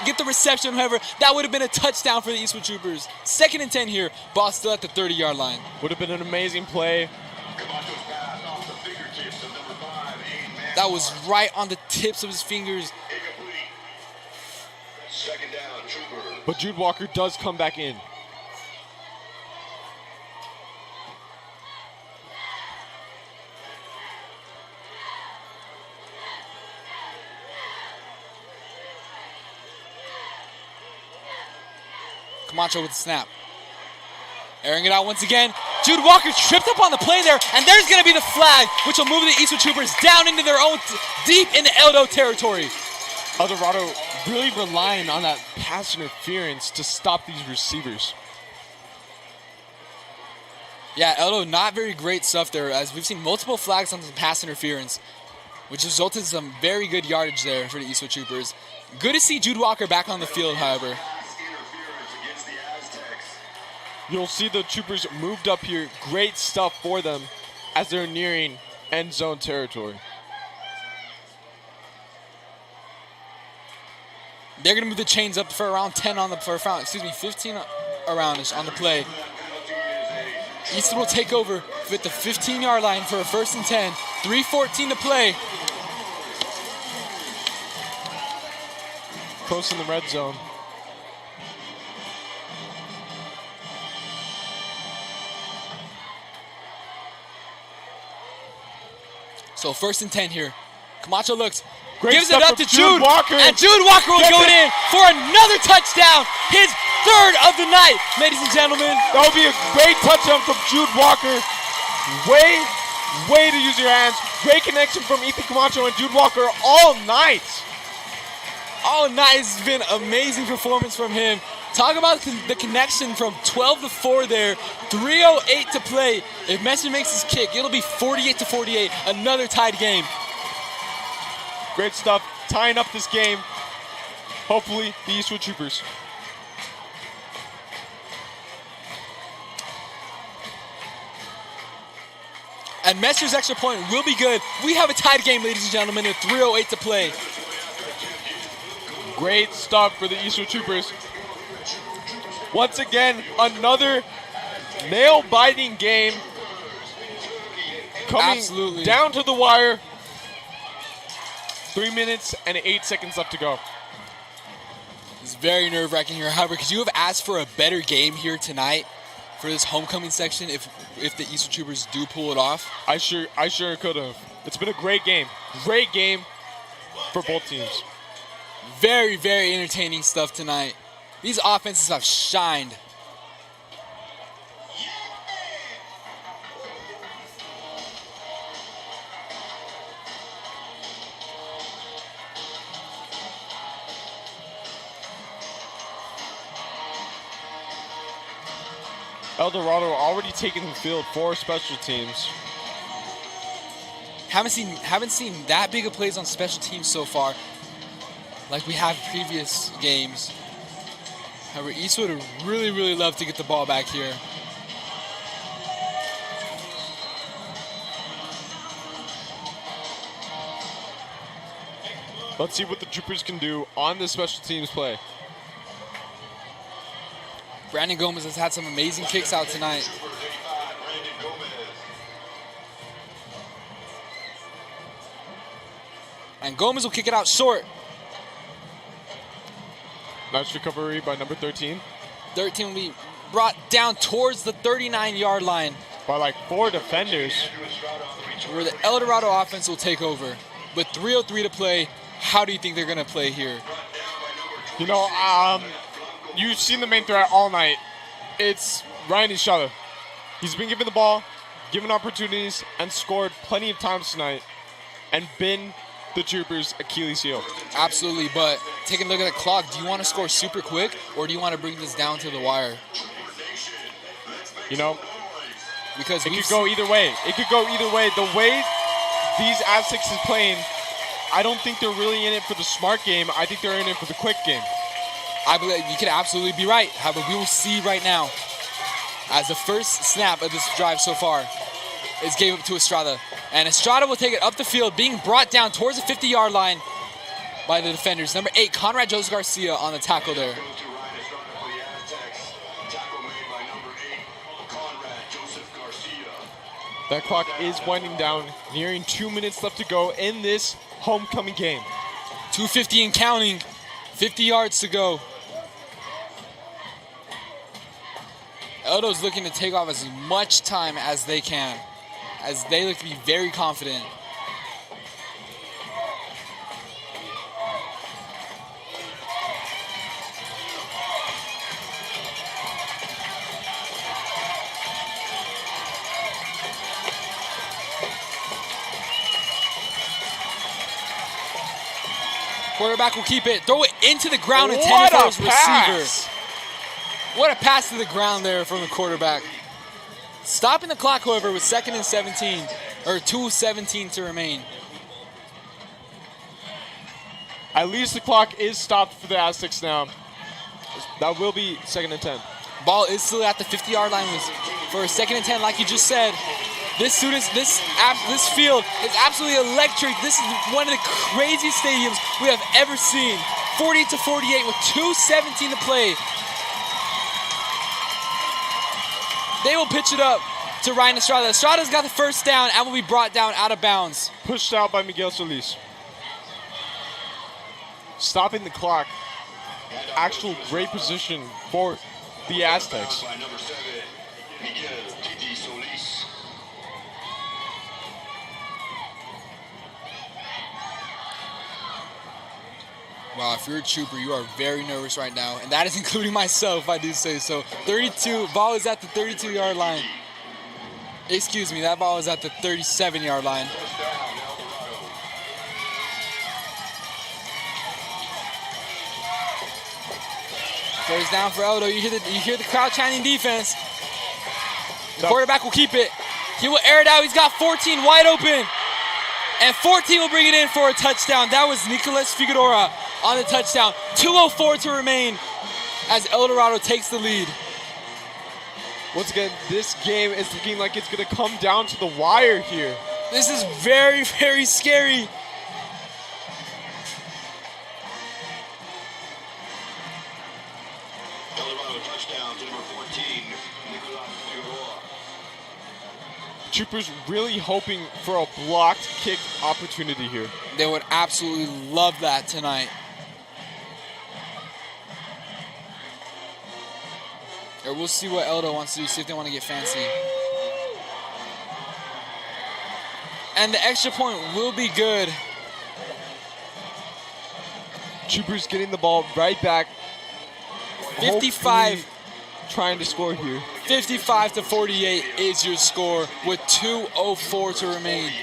get the reception, however. That would have been a touchdown for the Eastwood Troopers. 2nd and 10 here. Ball still at the 30-yard line. Would have been an amazing play. Camacho's pass off the fingertips of number 5, Aiden Manhart. That was right on the tips of his fingers. Incomplete. 2nd down, Troopers. But Jude Walker does come back in. Camacho with the snap. Airing it out once again. Jude Walker tripped up on the play there, and there's going to be the flag, which will move the Eastwood Troopers down into their own, deep into Eldo territory. Dorado really relying on that pass interference to stop these receivers. Yeah, Eldo, not very great stuff there, as we've seen multiple flags on some pass interference, which resulted in some very good yardage there for the Eastwood Troopers. Good to see Jude Walker back on the field, however. Interference against the Aztecs. You'll see the Troopers moved up here. Great stuff for them as they're nearing end zone territory. They're going to move the chains up for around 10 on the, 15 around on the play. Eastwood will take over with the 15-yard line for a 1st and 10. 3:14 to play. Close in the red zone. So 1st and 10 here. Camacho looks, Great gives it stuff up from to Jude Walker. and Jude Walker will Gets go it. in for another touchdown. His 3rd of the night, ladies and gentlemen. That would be a great touchdown from Jude Walker. Way to use your hands. Great connection from Ethan Camacho and Jude Walker all night. All night has been amazing performance from him. Talk about the connection from 12 to 4 there. 3:08 to play. If Messi makes his kick, it'll be 48-48. Another tied game. Great stuff. Tying up this game. Hopefully, the Eastwood Troopers. And Messer's extra point will be good. We have a tied game, ladies and gentlemen, with 3:08 to play. Great stuff for the Eastwood Troopers. Once again, another nail-biting game. Coming Absolutely. down to the wire. 3 minutes and 8 seconds left to go. It's very nerve-wracking here. However, could you have asked for a better game here tonight for this homecoming section if the Eastwood Troopers do pull it off? I sure could have. It's been a great game. Great game for both teams. Very, very entertaining stuff tonight. These offenses have shined. Dorado already taking the field for special teams. Haven't seen that big of plays on special teams so far, like we have previous games. However, Eastwood would really love to get the ball back here. Let's see what the Troopers can do on the special teams play. Brandon Gomez has had some amazing kicks out tonight. Number 35, Brandon Gomez. And Gomez will kick it out short. Nice recovery by number 13. 13 will be brought down towards the 39-yard line, By like 4 defenders. where the El Dorado offense will take over. With 3:03 to play, how do you think they're going to play here? You know, you've seen the main threat all night. It's Ryan Estrada. He's been given the ball, given opportunities, and scored plenty of times tonight, and been the Troopers' Achilles heel. Absolutely, but taking a look at the clock, do you want to score super quick, or do you want to bring this down to the wire? You know, Because it we've could go either way. It could go either way. The way these Aztecs is playing, I don't think they're really in it for the smart game. I think they're in it for the quick game. I believe you could absolutely be right. However, we will see right now as the first snap of this drive so far is gave up to Estrada. And Estrada will take it up the field, being brought down towards the 50-yard line by the defenders. Number 8, Conrad Jose Garcia on the tackle there. Goes to Ryan Estrada for the Aztecs. Tackle made by number 8, Conrad Joseph Garcia. That clock is winding down, nearing 2 minutes left to go in this homecoming game. 2:50 and counting, 50 yards to go. Eldo's looking to take off as much time as they can, as they look to be very confident. Quarterback will keep it. Throw it into the ground and What intended for a his pass. receiver. What a pass to the ground there from the quarterback. Stopping the clock, however, with 2nd and 17, or 2:17 to remain. At least the clock is stopped for the Aztecs now. That will be 2nd and 10. Ball is still at the 50-yard line for a 2nd and 10, like you just said. This field is absolutely electric. This is one of the craziest stadiums we have ever seen. 48-48 with 2:17 to play. They will pitch it up to Ryan Estrada. Estrada's got the first down and will be brought down out of bounds. Pushed out by Miguel Solis. Stopping the clock. Actual great position for the Aztecs. By number 7, Miguel Titi Solis. Wow, if you're a trooper, you are very nervous right now. And that is including myself, if I do say so. 32, ball is at the 32-yard line. Excuse me, that ball is at the 37-yard line. First down for Eldo. You hear the crowd chanting defense. The quarterback will keep it. He will air it out. He's got 14 wide open. And 14 will bring it in for a touchdown. That was Nicolas Figueroa on the touchdown. 2:04 to remain as El Dorado takes the lead. Once again, this game is looking like it's going to come down to the wire here. This is very, very scary. Colorado touchdown to number 14, Nicolas Figueroa. Troopers really hoping for a blocked kick opportunity here. They would absolutely love that tonight. Or we'll see what Eldo wants to do, see if they want to get fancy. And the extra point will be good. Troopers getting the ball right back. 55. Hopefully trying to score here. 55-48 is your score with 2:04 to remain.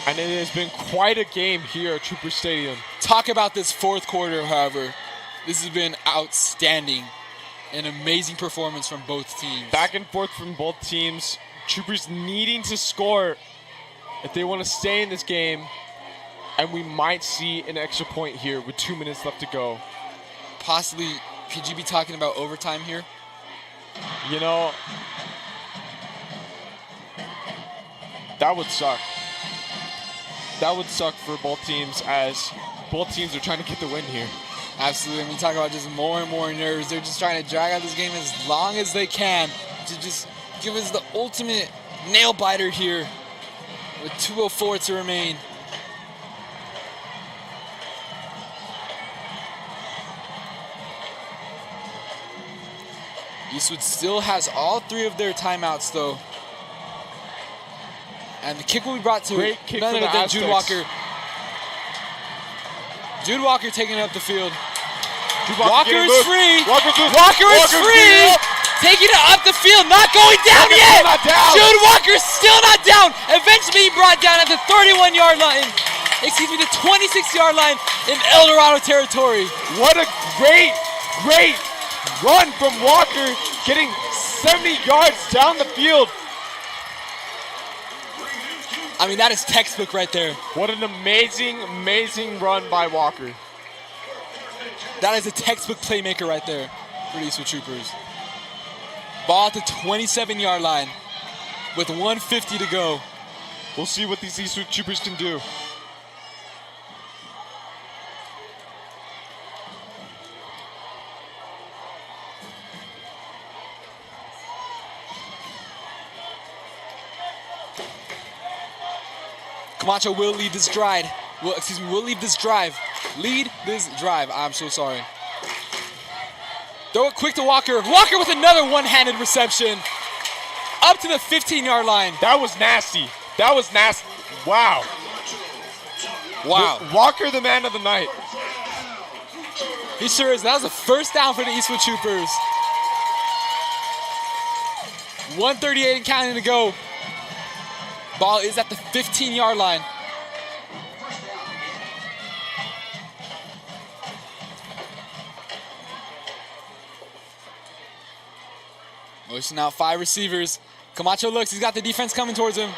And it has been quite a game here at Trooper Stadium. Talk about this fourth quarter, however. This has been outstanding. An amazing performance from both teams. Back and forth from both teams. Troopers needing to score if they want to stay in this game. And we might see an extra point here with 2 minutes left to go. Possibly, could you be talking about overtime here? You know, that would suck. That would suck for both teams as both teams are trying to get the win here. Absolutely. When you talk about just more and more nerves, they're just trying to drag out this game as long as they can to just give us the ultimate nail biter here with 2:04 to remain. Eastwood still has all three of their timeouts, though. And the kick will be brought to Great kick none for other the than Jude Aztecs. Walker. Jude Walker taking it up the field. Walker Walker is loose. free. Walker's loose. Walker is Walker's free. free. Taking it up the field, not going down Walker's yet. still not down. Jude Walker's still not down. Eventually brought down at the 31-yard line. Excuse me, the 26-yard line in El Dorado territory. What a great run from Walker, getting 70 yards down the field. I mean, that is textbook right there. What an amazing run by Walker. That is a textbook playmaker right there for the Eastwood Troopers. Ball at the 27-yard line with 1:50 to go. We'll see what these Eastwood Troopers can do. Camacho will lead this drive. Will lead this drive. Lead this drive. I'm so sorry. Throw it quick to Walker. Walker with another one-handed reception. Up to the 15-yard line. That was nasty. That was nasty. Wow. Wow. Walker, the man of the night. He sure is. That was a first down for the Eastwood Troopers. 1:38 and counting to go. Ball is at the 15-yard line. Pushing out 5 receivers. Camacho looks. He's got the defense coming towards him.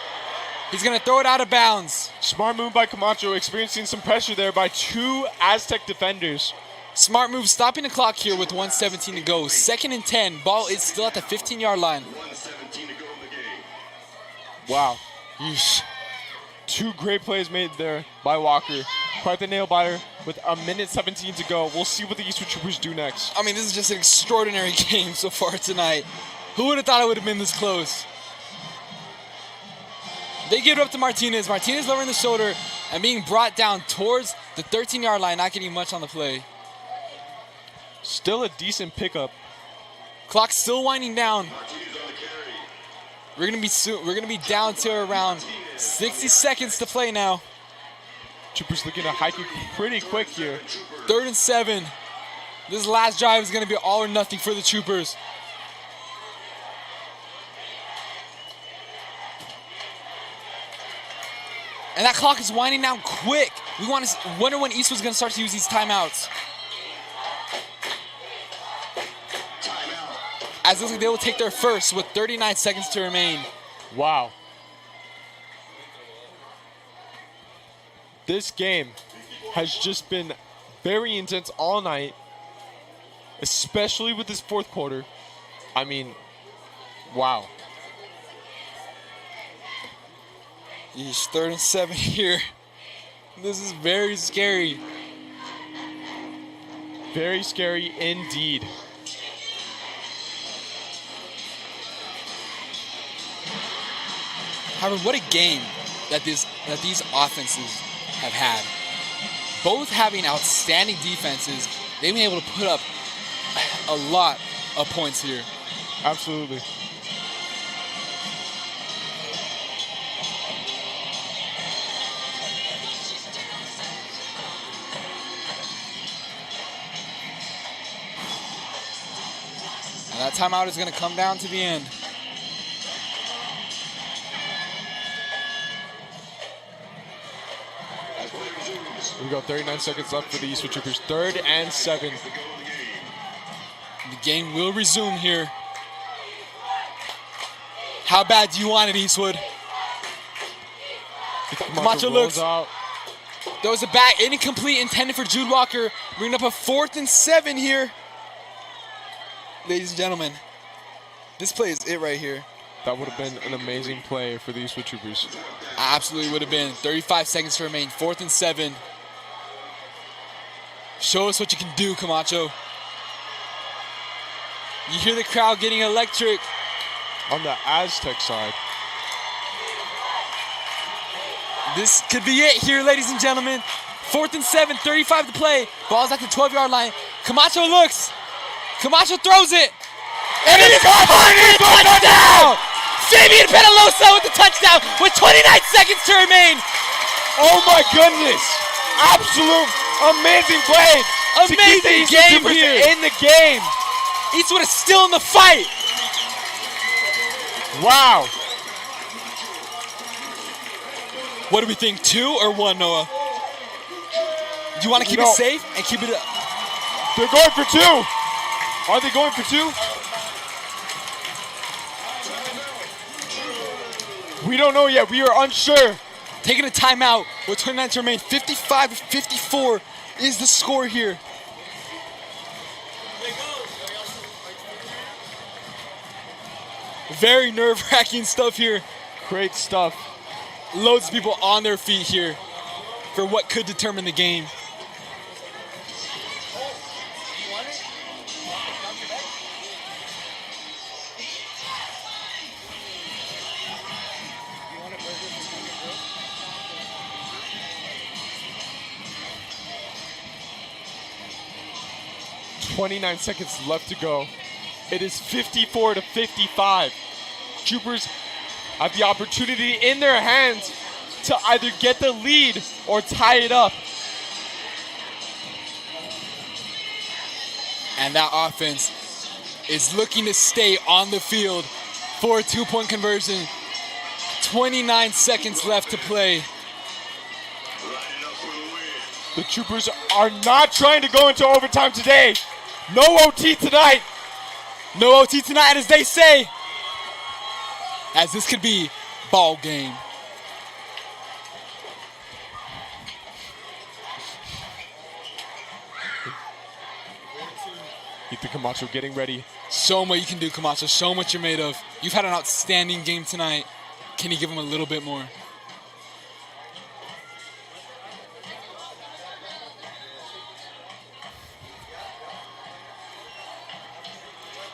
He's going to throw it out of bounds. Smart move by Camacho, experiencing some pressure there by 2 Aztec defenders. Smart move, stopping the clock here with 1:17 to go. 2nd and 10. Ball is still at the 15-yard line. 1:17 to go in the game. Wow. Yeesh. 2 great plays made there by Walker. Quite the nail biter with 1:17 to go. We'll see what the Eastwood Troopers do next. I mean, this is just an extraordinary game so far tonight. Who would have thought it would have been this close? They give it up to Martinez. Martinez lowering the shoulder and being brought down towards the 13-yard line, not getting much on the play. Still a decent pickup. Clock's still winding down. Martinez on the carry. We're gonna be down to around 60 seconds to play now. Troopers looking to hike it pretty quick here. 3rd and 7. This last drive is gonna be all or nothing for the Troopers. And that clock is winding down quick. We wonder when Eastwood's gonna start to use these timeouts. Timeout. As it looks like they will take their first with 39 seconds to remain. Wow. This game has just been very intense all night, especially with this 4th quarter. I mean, wow. Yeesh, 3rd and 7 here. This is very scary. Very scary indeed. However, what a game that these offenses have had. Both having outstanding defenses, they've been able to put up a lot of points here. Absolutely. And that timeout is going to come down to the end. We got 39 seconds left for the Eastwood Troopers. 3rd and 7. The game will resume here. How bad do you want it, Eastwood? Camacho looks. Out. Throws it back, incomplete, intended for Jude Walker. Bringing up a 4th and 7 here. Ladies and gentlemen, this play is it right here. That would have been an amazing play for the Eastwood Troopers. Absolutely would have been. 35 seconds to remain, 4th and 7. Show us what you can do, Camacho. You hear the crowd getting electric. On the Aztec side. This could be it here, ladies and gentlemen. 4th and 7, 35 to play. Ball's at the 12-yard line. Camacho looks. Camacho throws it. And it is caught for a touchdown! Fabian Penalosa with the touchdown with 29 seconds to remain. Oh my goodness! Absolute amazing play! Amazing game here. In the game! Eastwood is still in the fight. Wow! What do we think, 2 or 1, Noah? Do you want to keep it safe and keep it up? They're going for 2! Are they going for 2? We don't know yet. We are unsure. Taking a timeout with 29 to remain. 55-54 is the score here. Very nerve-wracking stuff here. Great stuff. Loads of people on their feet here for what could determine the game. .29 seconds left to go. It is 54-55. Troopers have the opportunity in their hands to either get the lead or tie it up. And that offense is looking to stay on the field for a 2-point conversion. 29 seconds left to play. The Troopers are not trying to go into overtime today. No OT tonight. No OT tonight, as they say. as this could be ball game. Ethan Camacho getting ready. Show him what you can do, Camacho. Show him what you're made of. You've had an outstanding game tonight. Can you give him a little bit more?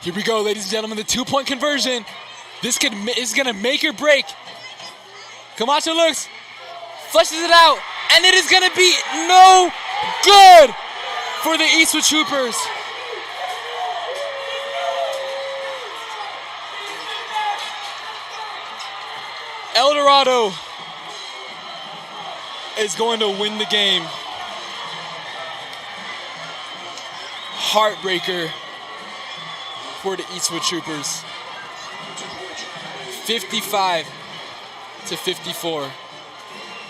Here we go, ladies and gentlemen, the 2-point conversion. This is gonna make or break. Camacho looks, flushes it out, and it is gonna be no good for the Eastwood Troopers. El Dorado is going to win the game. Heartbreaker for the Eastwood Troopers. 55-54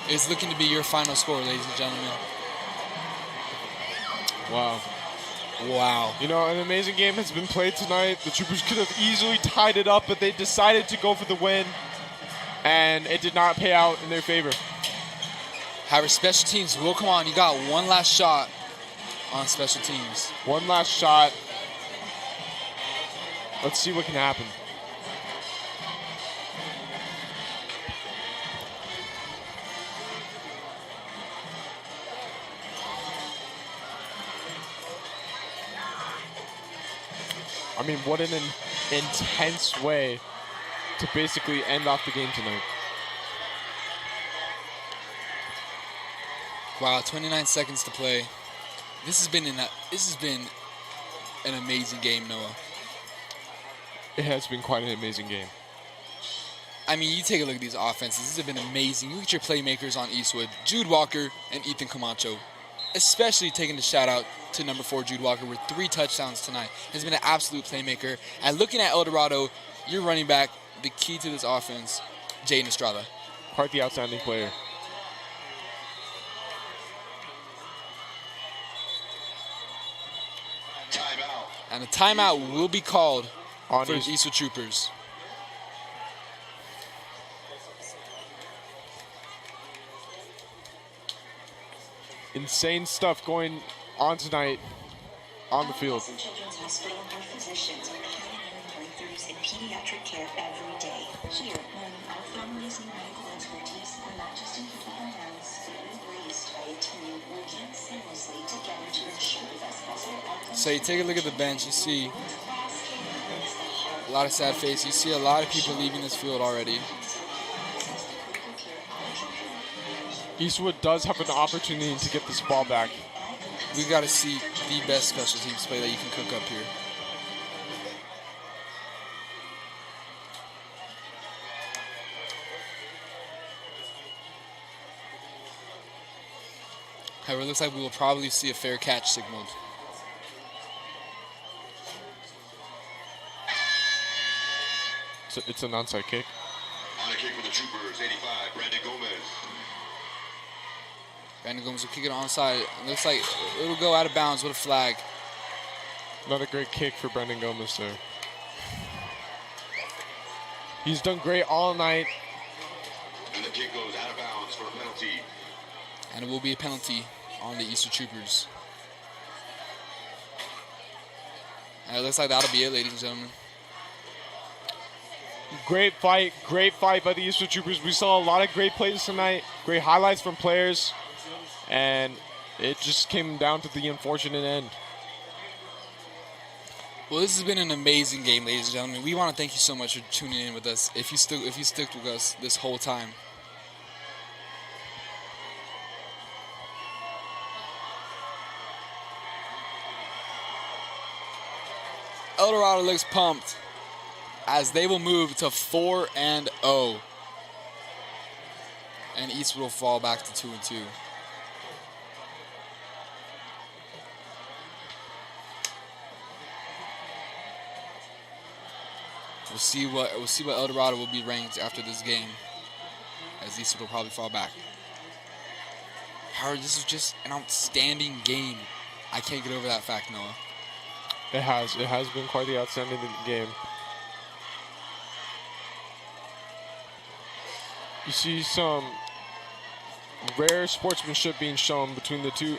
is looking to be your final score, ladies and gentlemen. Wow. Wow. You know, an amazing game has been played tonight. The Troopers could have easily tied it up, but they decided to go for the win, and it did not pay out in their favor. However, special teams will come on. You got one last shot on special teams. One last shot. Let's see what can happen. I mean, what an intense way to basically end off the game tonight. Wow, 29 seconds to play. This has been an amazing game, Noah. It has been quite an amazing game. I mean, you take a look at these offenses. These have been amazing. Look at your playmakers on Eastwood. Jude Walker and Ethan Camacho. Especially taking the shout out to number 4, Jude Walker, with 3 touchdowns tonight. Has been an absolute playmaker. And looking at El Dorado, your running back, the key to this offense, Jaden Estrada. Quite the outstanding player. Timeout. And a timeout will be called On for the Eastwood Troopers. Insane stuff going on tonight on the field. Children's Hospital, our physicians are pioneering breakthroughs in pediatric care every day. Here, our families need medical expertise are not just in keeping our hands, but embraced by a team working seamlessly together to ensure the best possible outcomes. So you take a look at the bench, you see a lot of sad faces. You see a lot of people leaving this field already. Eastwood does have an opportunity to get this ball back. We got to see the best special teams play that you can cook up here. However, it looks like we will probably see a fair catch signaled. So it's an onside kick. On a kick for the Troopers, 85, Brandon Gomez. Brandon Gomez will kick it onside. It looks like it'll go out of bounds with a flag. Another great kick for Brandon Gomez there. He's done great all night. And the kick goes out of bounds for a penalty. And it will be a penalty on the Eastwood Troopers. And it looks like that'll be it, ladies and gentlemen. Great fight by the Eastwood Troopers. We saw a lot of great plays tonight, great highlights from players, and it just came down to the unfortunate end. Well, this has been an amazing game, ladies and gentlemen. We want to thank you so much for tuning in with us. If you stuck with us this whole time. El Dorado looks pumped as they will move to 4-0. And Eastwood will fall back to 2-2. We'll see what El Dorado will be ranked after this game, as Eastwood will probably fall back. Howard, this is just an outstanding game. I can't get over that fact, Noah. It has been quite the outstanding game. You see some rare sportsmanship being shown between the two,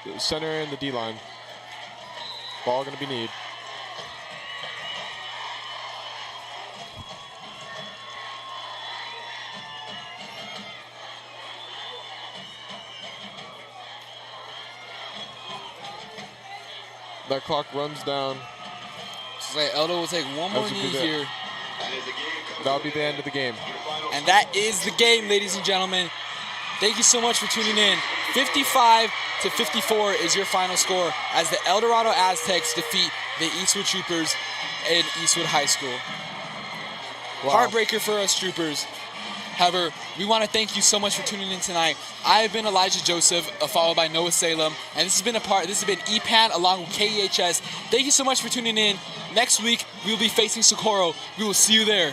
the center and the D-line. Ball going to be need. That clock runs down. So Eldo will take one more knee here. That'll be the end of the game. And that is the game, ladies and gentlemen. Thank you so much for tuning in. 55-54 is your final score as the El Dorado Aztecs defeat the Eastwood Troopers in Eastwood High School. Wow. Heartbreaker for us Troopers. However, we want to thank you so much for tuning in tonight. I have been Elijah Joseph, followed by Noah Salem, and this has been EPAN along with KEHS. Thank you so much for tuning in. Next week, we will be facing Socorro. We will see you there.